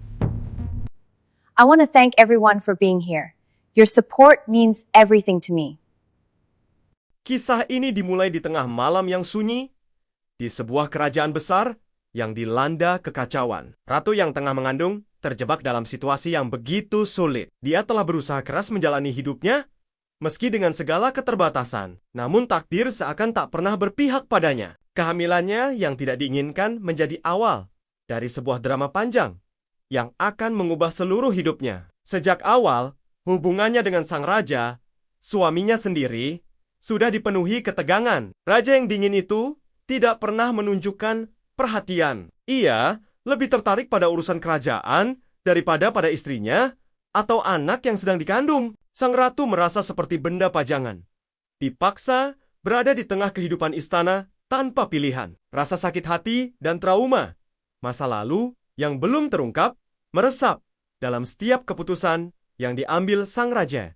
I want to thank everyone for being here. Your support means everything to me. Kisah ini dimulai di tengah malam yang sunyi, di sebuah kerajaan besar yang dilanda kekacauan. Ratu yang tengah mengandung terjebak dalam situasi yang begitu sulit. Dia telah berusaha keras menjalani hidupnya, meski dengan segala keterbatasan. Namun takdir seakan tak pernah berpihak padanya. Kehamilannya yang tidak diinginkan menjadi awal dari sebuah drama panjang yang akan mengubah seluruh hidupnya. Sejak awal, hubungannya dengan sang raja, suaminya sendiri, sudah dipenuhi ketegangan. Raja yang dingin itu tidak pernah menunjukkan perhatian. Ia lebih tertarik pada urusan kerajaan daripada pada istrinya atau anak yang sedang dikandung. Sang ratu merasa seperti benda pajangan, dipaksa berada di tengah kehidupan istana tanpa pilihan. Rasa sakit hati dan trauma masa lalu yang belum terungkap meresap dalam setiap keputusan yang diambil sang raja.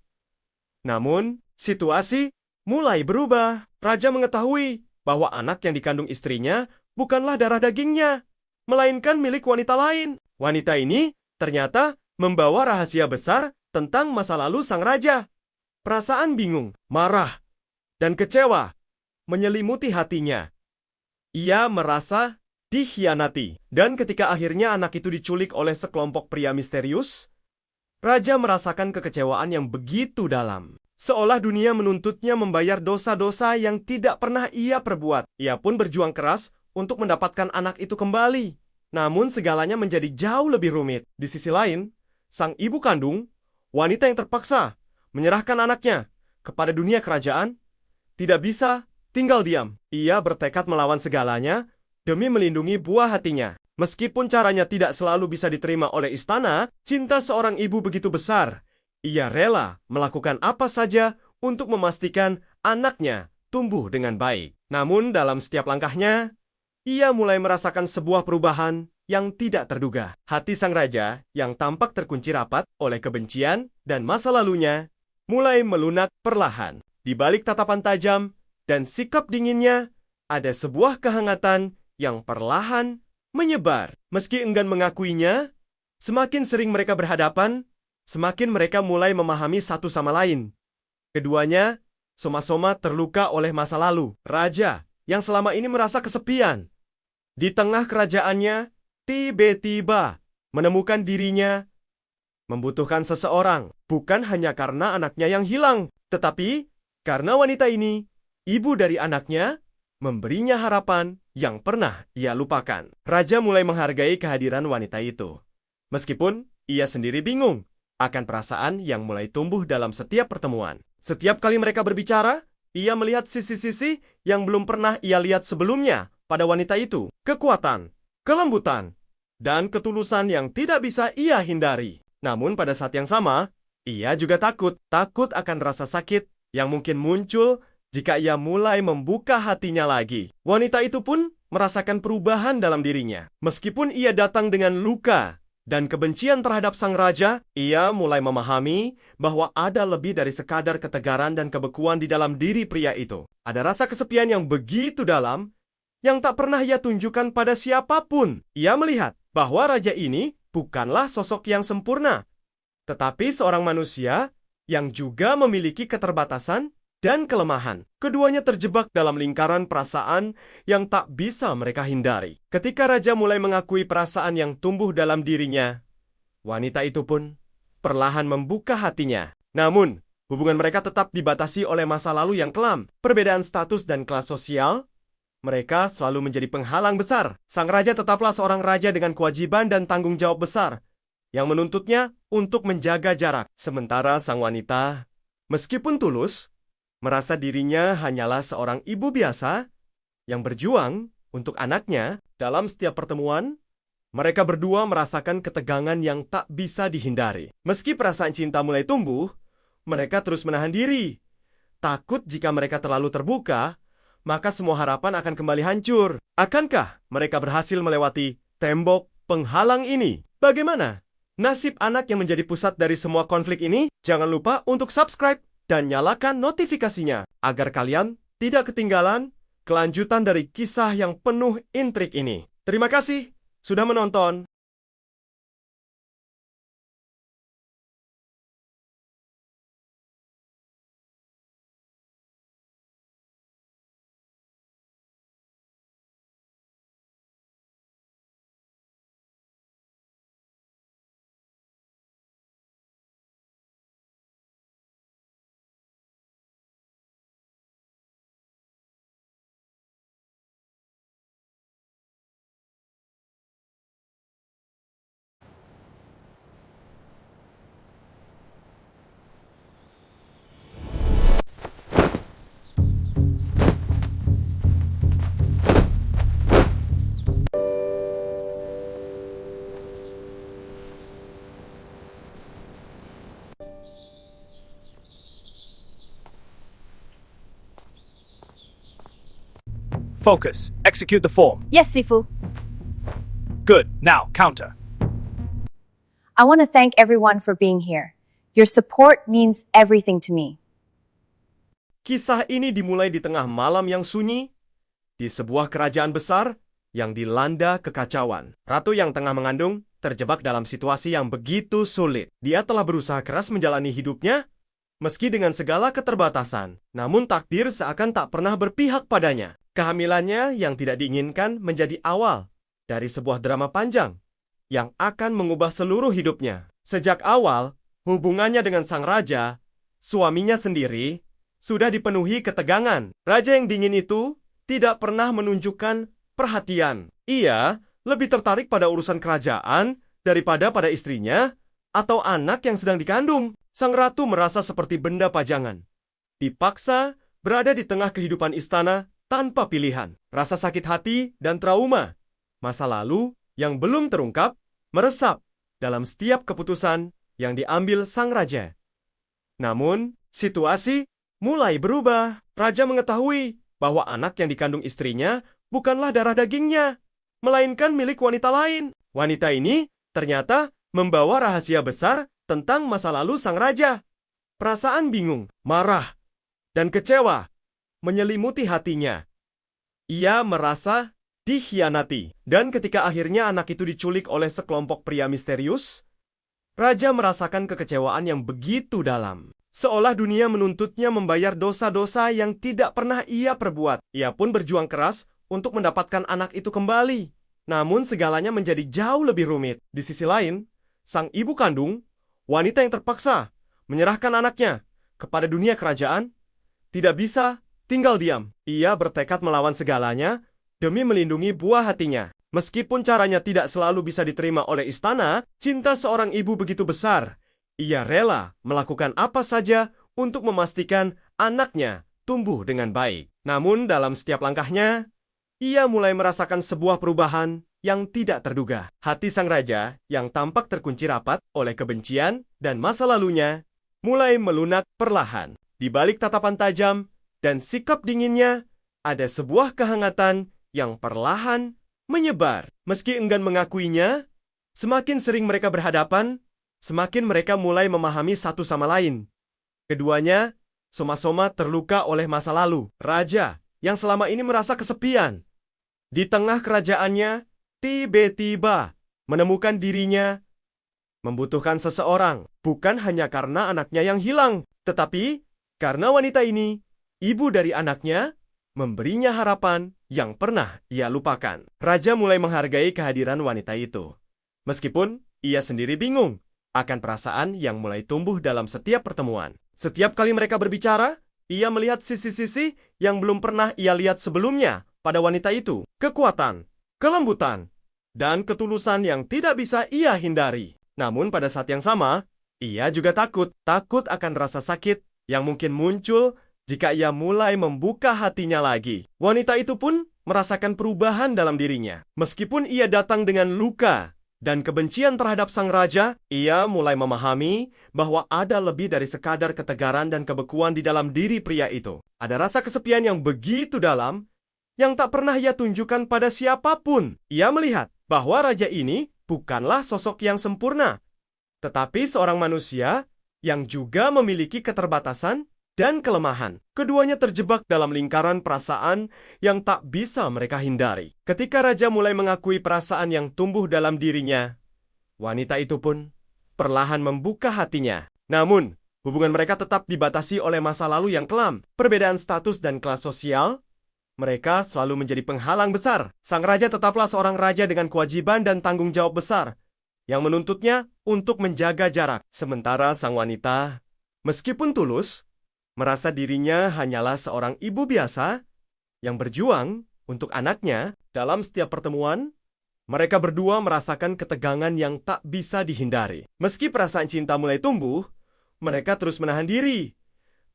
Namun, situasi mulai berubah. Raja mengetahui bahwa anak yang dikandung istrinya bukanlah darah dagingnya, melainkan milik wanita lain. Wanita ini ternyata membawa rahasia besar tentang masa lalu sang raja. Perasaan bingung, marah, dan kecewa menyelimuti hatinya. Ia merasa dikhianati. Dan ketika akhirnya anak itu diculik oleh sekelompok pria misterius, raja merasakan kekecewaan yang begitu dalam. Seolah dunia menuntutnya membayar dosa-dosa yang tidak pernah ia perbuat. Ia pun berjuang keras untuk mendapatkan anak itu kembali. Namun segalanya menjadi jauh lebih rumit. Di sisi lain, sang ibu kandung, wanita yang terpaksa menyerahkan anaknya kepada dunia kerajaan, tidak bisa tinggal diam. Ia bertekad melawan segalanya demi melindungi buah hatinya. Meskipun caranya tidak selalu bisa diterima oleh istana, cinta seorang ibu begitu besar. Ia rela melakukan apa saja untuk memastikan anaknya tumbuh dengan baik. Namun dalam setiap langkahnya, ia mulai merasakan sebuah perubahan yang tidak terduga. Hati sang raja yang tampak terkunci rapat oleh kebencian dan masa lalunya mulai melunak perlahan. Di balik tatapan tajam dan sikap dinginnya, ada sebuah kehangatan yang perlahan menyebar. Meski enggan mengakuinya, semakin sering mereka berhadapan, semakin mereka mulai memahami satu sama lain. Keduanya soma-soma terluka oleh masa lalu. Raja yang selama ini merasa kesepian di tengah kerajaannya, tiba-tiba menemukan dirinya membutuhkan seseorang. Bukan hanya karena anaknya yang hilang, tetapi karena wanita ini, ibu dari anaknya, memberinya harapan yang pernah ia lupakan. Raja mulai menghargai kehadiran wanita itu. Meskipun ia sendiri bingung akan perasaan yang mulai tumbuh dalam setiap pertemuan. Setiap kali mereka berbicara, ia melihat sisi-sisi yang belum pernah ia lihat sebelumnya pada wanita itu. Kekuatan, kelembutan, dan ketulusan yang tidak bisa ia hindari. Namun pada saat yang sama, ia juga takut akan rasa sakit yang mungkin muncul jika ia mulai membuka hatinya lagi. Wanita itu pun merasakan perubahan dalam dirinya. Meskipun ia datang dengan luka dan kebencian terhadap sang raja, ia mulai memahami bahwa ada lebih dari sekadar ketegaran dan kebekuan di dalam diri pria itu. Ada rasa kesepian yang begitu dalam yang tak pernah ia tunjukkan pada siapapun. Ia melihat bahwa raja ini bukanlah sosok yang sempurna, tetapi seorang manusia yang juga memiliki keterbatasan dan kelemahan. Keduanya terjebak dalam lingkaran perasaan yang tak bisa mereka hindari. Ketika raja mulai mengakui perasaan yang tumbuh dalam dirinya, wanita itu pun perlahan membuka hatinya. Namun, hubungan mereka tetap dibatasi oleh masa lalu yang kelam. Perbedaan status dan kelas sosial, mereka selalu menjadi penghalang besar. Sang raja tetaplah seorang raja dengan kewajiban dan tanggung jawab besar yang menuntutnya untuk menjaga jarak. Sementara sang wanita, meskipun tulus, merasa dirinya hanyalah seorang ibu biasa yang berjuang untuk anaknya. Dalam setiap pertemuan, mereka berdua merasakan ketegangan yang tak bisa dihindari. Meski perasaan cinta mulai tumbuh, mereka terus menahan diri. Takut jika mereka terlalu terbuka, maka semua harapan akan kembali hancur. Akankah mereka berhasil melewati tembok penghalang ini? Bagaimana nasib anak yang menjadi pusat dari semua konflik ini? Jangan lupa untuk subscribe dan nyalakan notifikasinya agar kalian tidak ketinggalan kelanjutan dari kisah yang penuh intrik ini. Terima kasih sudah menonton. Focus. Execute the form. Yes, Sifu. Good. Now, counter. I want to thank everyone for being here. Your support means everything to me. Kisah ini dimulai di tengah malam yang sunyi, di sebuah kerajaan besar yang dilanda kekacauan. Ratu yang tengah mengandung terjebak dalam situasi yang begitu sulit. Dia telah berusaha keras menjalani hidupnya, meski dengan segala keterbatasan. Namun takdir seakan tak pernah berpihak padanya. Kehamilannya yang tidak diinginkan menjadi awal dari sebuah drama panjang yang akan mengubah seluruh hidupnya. Sejak awal, hubungannya dengan sang raja, suaminya sendiri, sudah dipenuhi ketegangan. Raja yang dingin itu tidak pernah menunjukkan perhatian. Ia lebih tertarik pada urusan kerajaan daripada pada istrinya atau anak yang sedang dikandung. Sang ratu merasa seperti benda pajangan, dipaksa berada di tengah kehidupan istana tanpa pilihan. Rasa sakit hati dan trauma masa lalu yang belum terungkap meresap dalam setiap keputusan yang diambil sang raja. Namun, situasi mulai berubah. Raja mengetahui bahwa anak yang dikandung istrinya bukanlah darah dagingnya, melainkan milik wanita lain. Wanita ini ternyata membawa rahasia besar tentang masa lalu sang raja. Perasaan bingung, marah, dan kecewa menyelimuti hatinya. Ia merasa dikhianati. Dan ketika akhirnya anak itu diculik oleh sekelompok pria misterius, raja merasakan kekecewaan yang begitu dalam. Seolah dunia menuntutnya membayar dosa-dosa yang tidak pernah ia perbuat. Ia pun berjuang keras untuk mendapatkan anak itu kembali. Namun segalanya menjadi jauh lebih rumit. Di sisi lain, sang ibu kandung, wanita yang terpaksa menyerahkan anaknya kepada dunia kerajaan, tidak bisa tinggal diam. Ia bertekad melawan segalanya demi melindungi buah hatinya. Meskipun caranya tidak selalu bisa diterima oleh istana, cinta seorang ibu begitu besar. Ia rela melakukan apa saja untuk memastikan anaknya tumbuh dengan baik. Namun dalam setiap langkahnya, ia mulai merasakan sebuah perubahan yang tidak terduga. Hati sang raja yang tampak terkunci rapat oleh kebencian dan masa lalunya mulai melunak perlahan. Di balik tatapan tajam dan sikap dinginnya, ada sebuah kehangatan yang perlahan menyebar. Meski enggan mengakuinya, semakin sering mereka berhadapan, semakin mereka mulai memahami satu sama lain. Keduanya soma-soma terluka oleh masa lalu. Raja yang selama ini merasa kesepian di tengah kerajaannya, tiba-tiba menemukan dirinya membutuhkan seseorang, bukan hanya karena anaknya yang hilang, tetapi karena wanita ini, ibu dari anaknya, memberinya harapan yang pernah ia lupakan. Raja mulai menghargai kehadiran wanita itu. Meskipun ia sendiri bingung akan perasaan yang mulai tumbuh dalam setiap pertemuan. Setiap kali mereka berbicara, ia melihat sisi-sisi yang belum pernah ia lihat sebelumnya pada wanita itu. Kekuatan, kelembutan, dan ketulusan yang tidak bisa ia hindari. Namun pada saat yang sama, ia juga takut akan rasa sakit yang mungkin muncul jika ia mulai membuka hatinya lagi. Wanita itu pun merasakan perubahan dalam dirinya. Meskipun ia datang dengan luka dan kebencian terhadap sang raja, ia mulai memahami bahwa ada lebih dari sekadar ketegaran dan kebekuan di dalam diri pria itu. Ada rasa kesepian yang begitu dalam yang tak pernah ia tunjukkan pada siapapun. Ia melihat bahwa raja ini bukanlah sosok yang sempurna, tetapi seorang manusia yang juga memiliki keterbatasan dan kelemahan. Keduanya terjebak dalam lingkaran perasaan yang tak bisa mereka hindari. Ketika raja mulai mengakui perasaan yang tumbuh dalam dirinya, wanita itu pun perlahan membuka hatinya. Namun, hubungan mereka tetap dibatasi oleh masa lalu yang kelam, perbedaan status dan kelas sosial. Mereka selalu menjadi penghalang besar. Sang raja tetaplah seorang raja dengan kewajiban dan tanggung jawab besar yang menuntutnya untuk menjaga jarak. Sementara sang wanita, meskipun tulus, merasa dirinya hanyalah seorang ibu biasa yang berjuang untuk anaknya. Dalam setiap pertemuan, mereka berdua merasakan ketegangan yang tak bisa dihindari. Meski perasaan cinta mulai tumbuh, mereka terus menahan diri.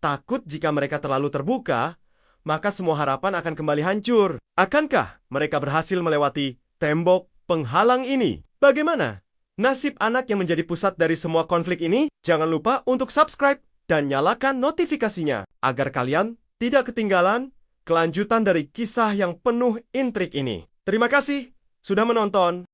Takut jika mereka terlalu terbuka, maka semua harapan akan kembali hancur. Akankah mereka berhasil melewati tembok penghalang ini? Bagaimana nasib anak yang menjadi pusat dari semua konflik ini? Jangan lupa untuk subscribe dan nyalakan notifikasinya agar kalian tidak ketinggalan kelanjutan dari kisah yang penuh intrik ini. Terima kasih sudah menonton.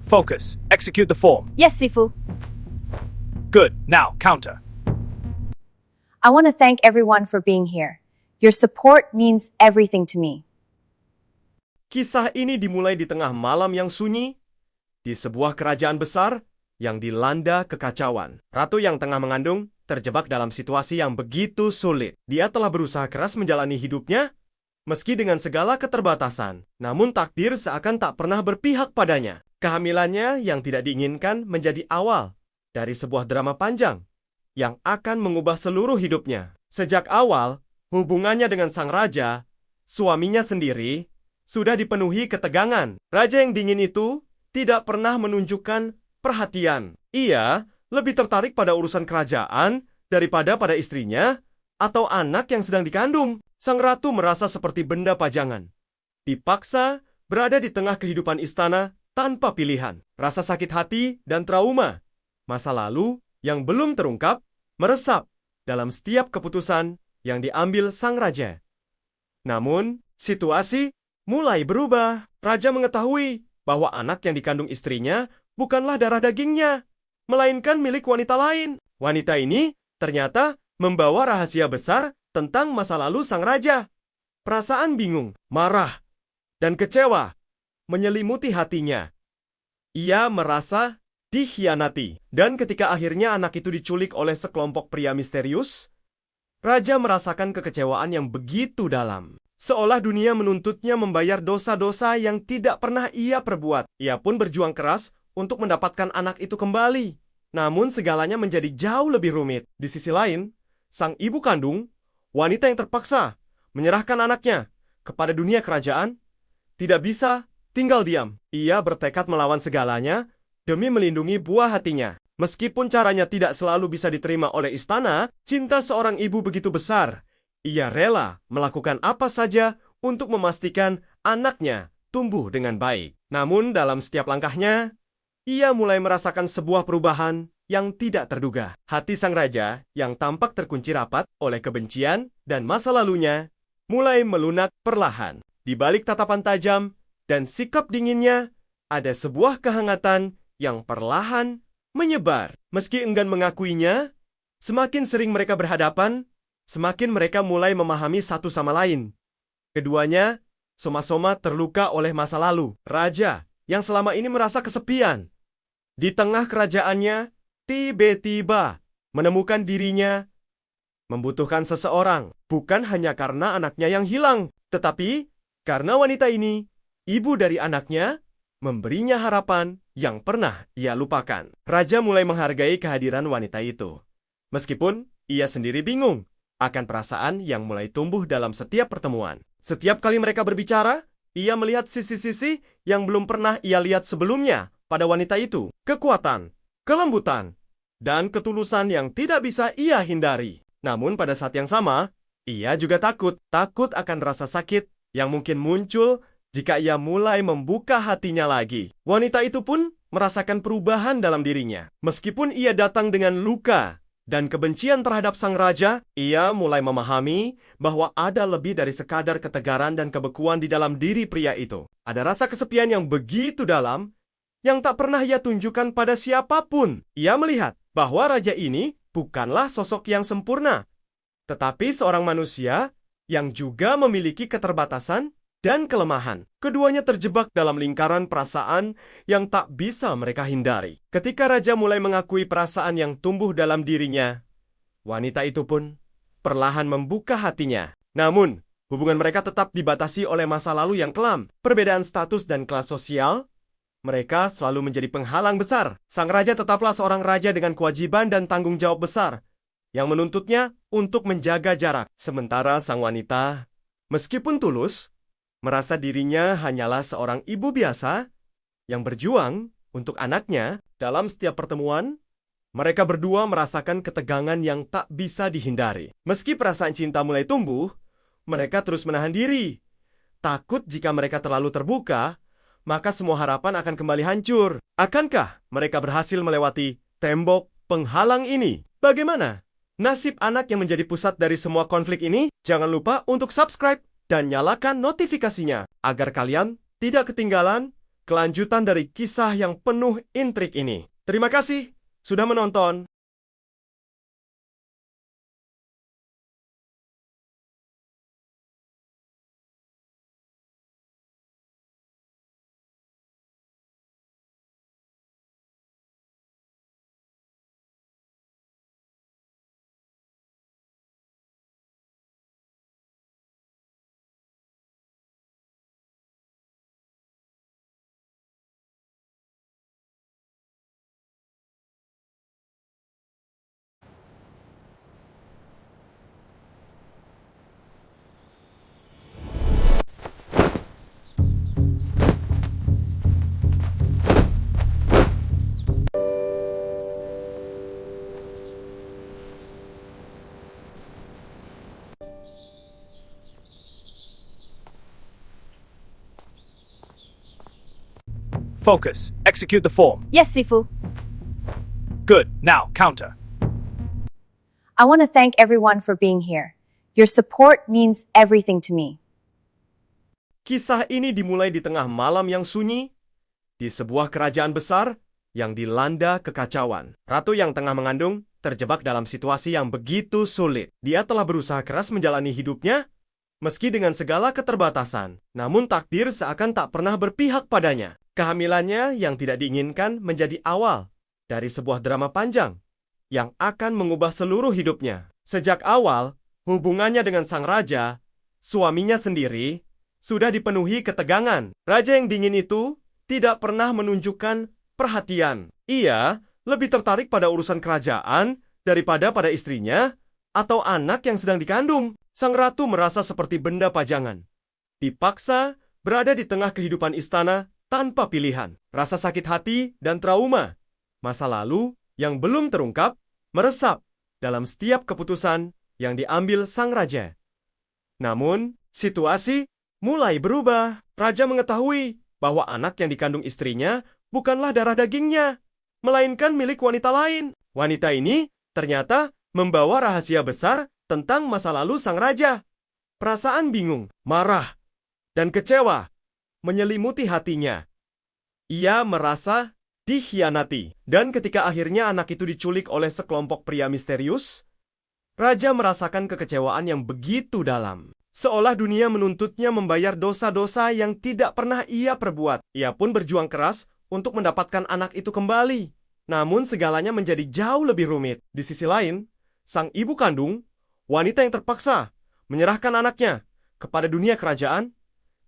Focus. Execute the form. Yes, Sifu. Good. Now, counter. I want to thank everyone for being here. Your support means everything to me. Kisah ini dimulai di tengah malam yang sunyi, di sebuah kerajaan besar yang dilanda kekacauan. Ratu yang tengah mengandung terjebak dalam situasi yang begitu sulit. Dia telah berusaha keras menjalani hidupnya, meski dengan segala keterbatasan. Namun takdir seakan tak pernah berpihak padanya. Kehamilannya yang tidak diinginkan menjadi awal dari sebuah drama panjang yang akan mengubah seluruh hidupnya. Sejak awal, hubungannya dengan sang raja, suaminya sendiri, sudah dipenuhi ketegangan. Raja yang dingin itu tidak pernah menunjukkan perhatian. Ia lebih tertarik pada urusan kerajaan daripada pada istrinya atau anak yang sedang dikandung. Sang ratu merasa seperti benda pajangan, dipaksa berada di tengah kehidupan istana tanpa pilihan. Rasa sakit hati dan trauma masa lalu yang belum terungkap meresap dalam setiap keputusan yang diambil sang raja. Namun, situasi mulai berubah. Raja mengetahui bahwa anak yang dikandung istrinya bukanlah darah dagingnya, melainkan milik wanita lain. Wanita ini ternyata membawa rahasia besar tentang masa lalu sang raja. Perasaan bingung, marah, dan kecewa menyelimuti hatinya. Ia merasa dikhianati. Dan ketika akhirnya anak itu diculik oleh sekelompok pria misterius, raja merasakan kekecewaan yang begitu dalam. Seolah dunia menuntutnya membayar dosa-dosa yang tidak pernah ia perbuat. Ia pun berjuang keras untuk mendapatkan anak itu kembali. Namun segalanya menjadi jauh lebih rumit. Di sisi lain, sang ibu kandung, wanita yang terpaksa menyerahkan anaknya kepada dunia kerajaan, tidak bisa tinggal diam. Ia bertekad melawan segalanya demi melindungi buah hatinya. Meskipun caranya tidak selalu bisa diterima oleh istana, cinta seorang ibu begitu besar. Ia rela melakukan apa saja untuk memastikan anaknya tumbuh dengan baik. Namun dalam setiap langkahnya, ia mulai merasakan sebuah perubahan yang tidak terduga. Hati sang raja yang tampak terkunci rapat oleh kebencian dan masa lalunya mulai melunak perlahan. Di balik tatapan tajam dan sikap dinginnya, ada sebuah kehangatan yang perlahan menyebar. Meski enggan mengakuinya, semakin sering mereka berhadapan, semakin mereka mulai memahami satu sama lain. Keduanya soma-soma terluka oleh masa lalu. Raja yang selama ini merasa kesepian di tengah kerajaannya, tiba-tiba menemukan dirinya membutuhkan seseorang. Bukan hanya karena anaknya yang hilang, tetapi karena wanita ini ibu dari anaknya, memberinya harapan yang pernah ia lupakan. Raja mulai menghargai kehadiran wanita itu. Meskipun ia sendiri bingung akan perasaan yang mulai tumbuh dalam setiap pertemuan. Setiap kali mereka berbicara, ia melihat sisi-sisi yang belum pernah ia lihat sebelumnya pada wanita itu. Kekuatan, kelembutan, dan ketulusan yang tidak bisa ia hindari. Namun pada saat yang sama, ia juga takut akan rasa sakit yang mungkin muncul jika ia mulai membuka hatinya lagi. Wanita itu pun merasakan perubahan dalam dirinya. Meskipun ia datang dengan luka dan kebencian terhadap sang raja, ia mulai memahami bahwa ada lebih dari sekadar ketegaran dan kebekuan di dalam diri pria itu. Ada rasa kesepian yang begitu dalam yang tak pernah ia tunjukkan pada siapapun. Ia melihat bahwa raja ini bukanlah sosok yang sempurna, tetapi seorang manusia yang juga memiliki keterbatasan dan kelemahan. Keduanya terjebak dalam lingkaran perasaan yang tak bisa mereka hindari. Ketika raja mulai mengakui perasaan yang tumbuh dalam dirinya, wanita itu pun perlahan membuka hatinya. Namun, hubungan mereka tetap dibatasi oleh masa lalu yang kelam. Perbedaan status dan kelas sosial, mereka selalu menjadi penghalang besar. Sang raja tetaplah seorang raja dengan kewajiban dan tanggung jawab besar yang menuntutnya untuk menjaga jarak. Sementara sang wanita, meskipun tulus, merasa dirinya hanyalah seorang ibu biasa yang berjuang untuk anaknya. Dalam setiap pertemuan, mereka berdua merasakan ketegangan yang tak bisa dihindari. Meski perasaan cinta mulai tumbuh, mereka terus menahan diri. Takut jika mereka terlalu terbuka, maka semua harapan akan kembali hancur. Akankah mereka berhasil melewati tembok penghalang ini? Bagaimana nasib anak yang menjadi pusat dari semua konflik ini? Jangan lupa untuk subscribe dan nyalakan notifikasinya agar kalian tidak ketinggalan kelanjutan dari kisah yang penuh intrik ini. Terima kasih sudah menonton. Focus. Execute the form. Yes, Sifu. Good. Now, counter. I want to thank everyone for being here. Your support means everything to me. Kisah ini dimulai di tengah malam yang sunyi, di sebuah kerajaan besar yang dilanda kekacauan. Ratu yang tengah mengandung terjebak dalam situasi yang begitu sulit. Dia telah berusaha keras menjalani hidupnya, meski dengan segala keterbatasan. Namun takdir seakan tak pernah berpihak padanya. Kehamilannya yang tidak diinginkan menjadi awal dari sebuah drama panjang yang akan mengubah seluruh hidupnya. Sejak awal, hubungannya dengan sang raja, suaminya sendiri, sudah dipenuhi ketegangan. Raja yang dingin itu tidak pernah menunjukkan perhatian. Ia lebih tertarik pada urusan kerajaan daripada pada istrinya atau anak yang sedang dikandung. Sang ratu merasa seperti benda pajangan, dipaksa berada di tengah kehidupan istana tanpa pilihan. Rasa sakit hati dan trauma masa lalu yang belum terungkap meresap dalam setiap keputusan yang diambil sang raja. Namun, situasi mulai berubah. Raja mengetahui bahwa anak yang dikandung istrinya bukanlah darah dagingnya, melainkan milik wanita lain. Wanita ini ternyata membawa rahasia besar tentang masa lalu sang raja. Perasaan bingung, marah, dan kecewa menyelimuti hatinya. Ia merasa dikhianati. Dan ketika akhirnya anak itu diculik oleh sekelompok pria misterius, raja merasakan kekecewaan yang begitu dalam. Seolah dunia menuntutnya membayar dosa-dosa yang tidak pernah ia perbuat. Ia pun berjuang keras untuk mendapatkan anak itu kembali. Namun segalanya menjadi jauh lebih rumit. Di sisi lain, sang ibu kandung, wanita yang terpaksa menyerahkan anaknya kepada dunia kerajaan,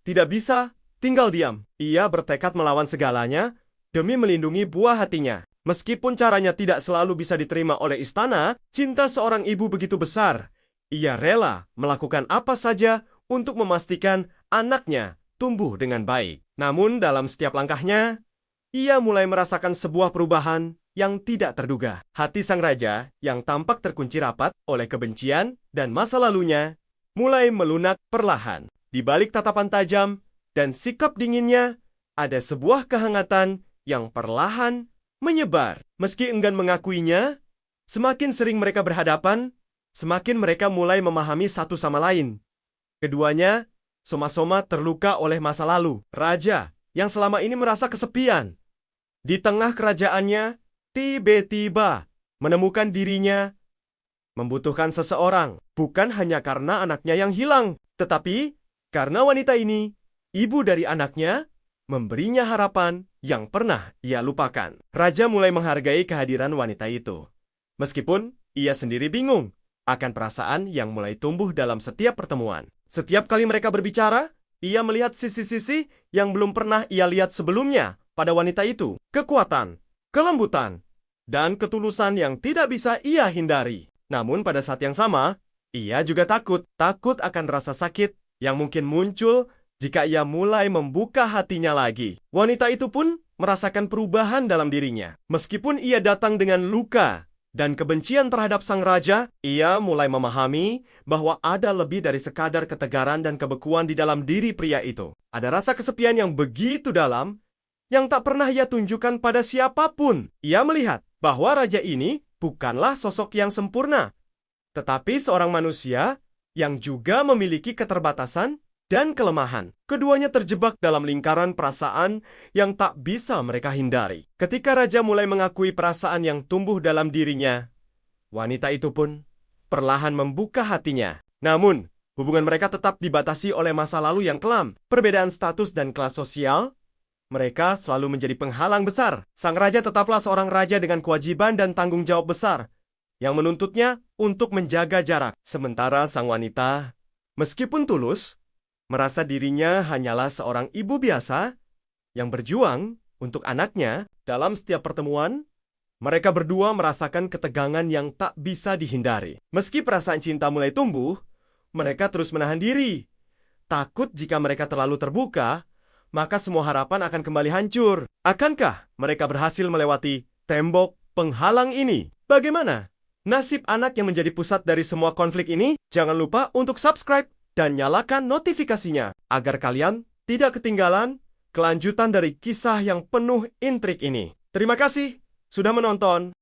tidak bisa tinggal diam. Ia bertekad melawan segalanya demi melindungi buah hatinya. Meskipun caranya tidak selalu bisa diterima oleh istana, cinta seorang ibu begitu besar. Ia rela melakukan apa saja untuk memastikan anaknya tumbuh dengan baik. Namun dalam setiap langkahnya, ia mulai merasakan sebuah perubahan yang tidak terduga. Hati sang raja yang tampak terkunci rapat oleh kebencian dan masa lalunya mulai melunak perlahan. Di balik tatapan tajam dan sikap dinginnya, ada sebuah kehangatan yang perlahan menyebar. Meski enggan mengakuinya, semakin sering mereka berhadapan, semakin mereka mulai memahami satu sama lain. Keduanya soma-soma terluka oleh masa lalu. Raja yang selama ini merasa kesepian di tengah kerajaannya, tiba-tiba menemukan dirinya membutuhkan seseorang, bukan hanya karena anaknya yang hilang, tetapi karena wanita ini, ibu dari anaknya, memberinya harapan yang pernah ia lupakan. Raja mulai menghargai kehadiran wanita itu. Meskipun ia sendiri bingung akan perasaan yang mulai tumbuh dalam setiap pertemuan. Setiap kali mereka berbicara, ia melihat sisi-sisi yang belum pernah ia lihat sebelumnya pada wanita itu. Kekuatan, kelembutan, dan ketulusan yang tidak bisa ia hindari. Namun pada saat yang sama, ia juga takut akan rasa sakit yang mungkin muncul jika ia mulai membuka hatinya lagi. Wanita itu pun merasakan perubahan dalam dirinya. Meskipun ia datang dengan luka dan kebencian terhadap sang raja, ia mulai memahami bahwa ada lebih dari sekadar ketegaran dan kebekuan di dalam diri pria itu. Ada rasa kesepian yang begitu dalam yang tak pernah ia tunjukkan pada siapapun. Ia melihat bahwa raja ini bukanlah sosok yang sempurna, tetapi seorang manusia yang juga memiliki keterbatasan dan kelemahan. Keduanya terjebak dalam lingkaran perasaan yang tak bisa mereka hindari. Ketika raja mulai mengakui perasaan yang tumbuh dalam dirinya, wanita itu pun perlahan membuka hatinya. Namun, hubungan mereka tetap dibatasi oleh masa lalu yang kelam. Perbedaan status dan kelas sosial, mereka selalu menjadi penghalang besar. Sang raja tetaplah seorang raja dengan kewajiban dan tanggung jawab besar yang menuntutnya untuk menjaga jarak. Sementara sang wanita, meskipun tulus, merasa dirinya hanyalah seorang ibu biasa yang berjuang untuk anaknya. Dalam setiap pertemuan, mereka berdua merasakan ketegangan yang tak bisa dihindari. Meski perasaan cinta mulai tumbuh, mereka terus menahan diri. Takut jika mereka terlalu terbuka, maka semua harapan akan kembali hancur. Akankah mereka berhasil melewati tembok penghalang ini? Bagaimana nasib anak yang menjadi pusat dari semua konflik ini? Jangan lupa untuk subscribe dan nyalakan notifikasinya agar kalian tidak ketinggalan kelanjutan dari kisah yang penuh intrik ini. Terima kasih sudah menonton.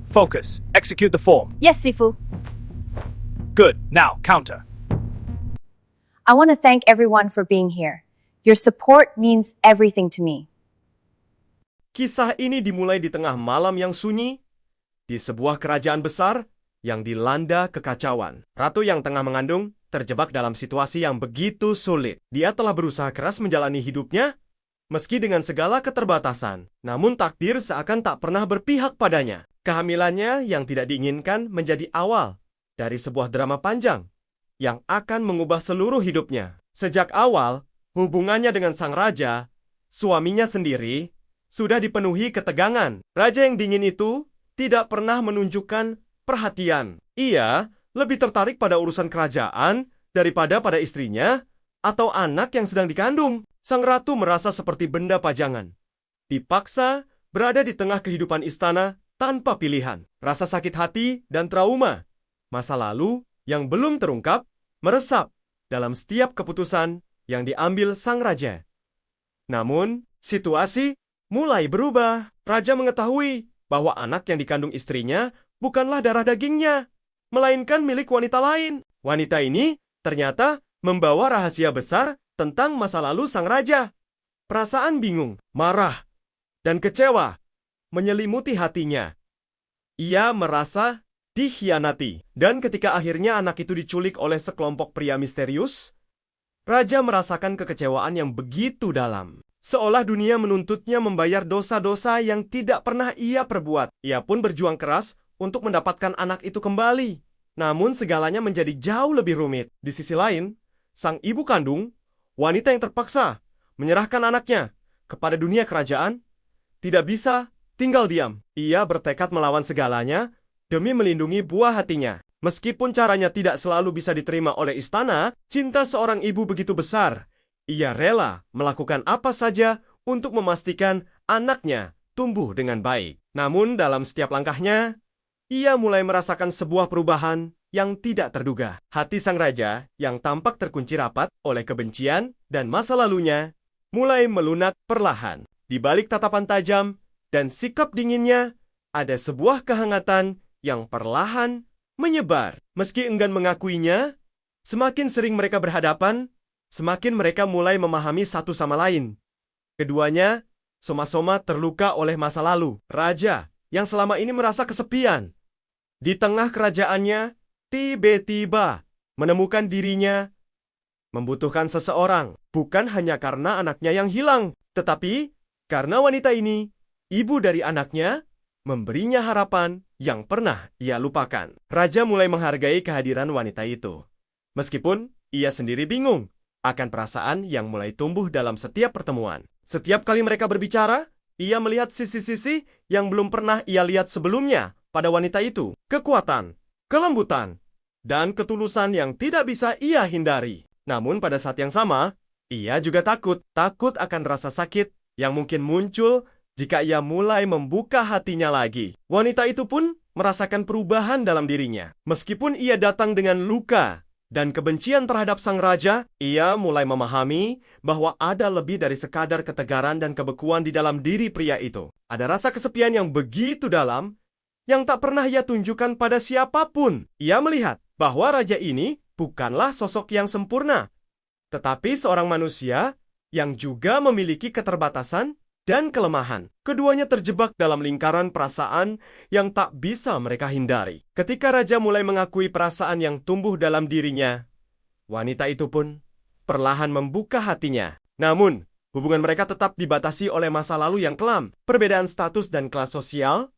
Focus. Execute the form. Yes, Sifu. Good. Now, counter. I want to thank everyone for being here. Your support means everything to me. Kisah ini dimulai di tengah malam yang sunyi, di sebuah kerajaan besar yang dilanda kekacauan. Ratu yang tengah mengandung terjebak dalam situasi yang begitu sulit. Dia telah berusaha keras menjalani hidupnya, meski dengan segala keterbatasan. Namun takdir seakan tak pernah berpihak padanya. Kehamilannya yang tidak diinginkan menjadi awal dari sebuah drama panjang yang akan mengubah seluruh hidupnya. Sejak awal, hubungannya dengan sang raja, suaminya sendiri, sudah dipenuhi ketegangan. Raja yang dingin itu tidak pernah menunjukkan perhatian. Ia lebih tertarik pada urusan kerajaan daripada pada istrinya atau anak yang sedang dikandung. Sang ratu merasa seperti benda pajangan, dipaksa berada di tengah kehidupan istana tanpa pilihan. Rasa sakit hati dan trauma masa lalu yang belum terungkap meresap dalam setiap keputusan yang diambil sang raja. Namun, situasi mulai berubah. Raja mengetahui bahwa anak yang dikandung istrinya bukanlah darah dagingnya, melainkan milik wanita lain. Wanita ini ternyata membawa rahasia besar tentang masa lalu sang raja. Perasaan bingung, marah, dan kecewa menyelimuti hatinya. Ia merasa dikhianati. Dan ketika akhirnya anak itu diculik oleh sekelompok pria misterius, raja merasakan kekecewaan yang begitu dalam. Seolah dunia menuntutnya membayar dosa-dosa yang tidak pernah ia perbuat. Ia pun berjuang keras untuk mendapatkan anak itu kembali. Namun segalanya menjadi jauh lebih rumit. Di sisi lain, sang ibu kandung, wanita yang terpaksa menyerahkan anaknya kepada dunia kerajaan, tidak bisa tinggal diam. Ia bertekad melawan segalanya demi melindungi buah hatinya. Meskipun caranya tidak selalu bisa diterima oleh istana, cinta seorang ibu begitu besar. Ia rela melakukan apa saja untuk memastikan anaknya tumbuh dengan baik. Namun dalam setiap langkahnya, ia mulai merasakan sebuah perubahan yang tidak terduga. Hati sang raja yang tampak terkunci rapat oleh kebencian dan masa lalunya mulai melunak perlahan. Di balik tatapan tajam dan sikap dinginnya, ada sebuah kehangatan yang perlahan menyebar. Meski enggan mengakuinya, semakin sering mereka berhadapan, semakin mereka mulai memahami satu sama lain. Keduanya soma-soma terluka oleh masa lalu. Raja yang selama ini merasa kesepian di tengah kerajaannya, tiba-tiba menemukan dirinya membutuhkan seseorang. Bukan hanya karena anaknya yang hilang, tetapi karena wanita ini, ibu dari anaknya, memberinya harapan yang pernah ia lupakan. Raja mulai menghargai kehadiran wanita itu. Meskipun ia sendiri bingung akan perasaan yang mulai tumbuh dalam setiap pertemuan. Setiap kali mereka berbicara, ia melihat sisi-sisi yang belum pernah ia lihat sebelumnya pada wanita itu. Kekuatan, kelembutan, dan ketulusan yang tidak bisa ia hindari. Namun pada saat yang sama, ia juga takut akan rasa sakit yang mungkin muncul jika ia mulai membuka hatinya lagi. Wanita itu pun merasakan perubahan dalam dirinya. Meskipun ia datang dengan luka dan kebencian terhadap sang raja, ia mulai memahami bahwa ada lebih dari sekadar ketegaran dan kebekuan di dalam diri pria itu. Ada rasa kesepian yang begitu dalam, yang tak pernah ia tunjukkan pada siapapun. Ia melihat bahwa raja ini bukanlah sosok yang sempurna, tetapi seorang manusia yang juga memiliki keterbatasan dan kelemahan. Keduanya terjebak dalam lingkaran perasaan yang tak bisa mereka hindari. Ketika raja mulai mengakui perasaan yang tumbuh dalam dirinya, wanita itu pun perlahan membuka hatinya. Namun, hubungan mereka tetap dibatasi oleh masa lalu yang kelam. Perbedaan status dan kelas sosial,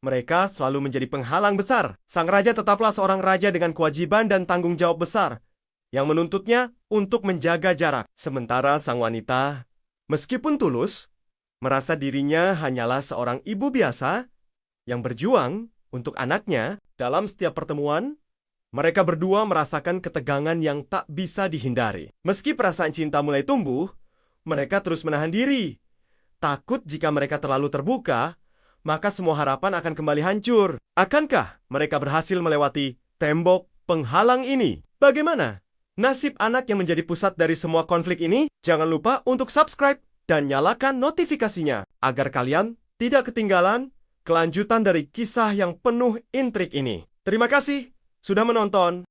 mereka selalu menjadi penghalang besar. Sang raja tetaplah seorang raja dengan kewajiban dan tanggung jawab besar, yang menuntutnya untuk menjaga jarak. Sementara sang wanita, meskipun tulus, merasa dirinya hanyalah seorang ibu biasa yang berjuang untuk anaknya. Dalam setiap pertemuan, mereka berdua merasakan ketegangan yang tak bisa dihindari. Meski perasaan cinta mulai tumbuh, mereka terus menahan diri. Takut jika mereka terlalu terbuka, maka semua harapan akan kembali hancur. Akankah mereka berhasil melewati tembok penghalang ini? Bagaimana nasib anak yang menjadi pusat dari semua konflik ini? Jangan lupa untuk subscribe dan nyalakan notifikasinya agar kalian tidak ketinggalan kelanjutan dari kisah yang penuh intrik ini. Terima kasih sudah menonton.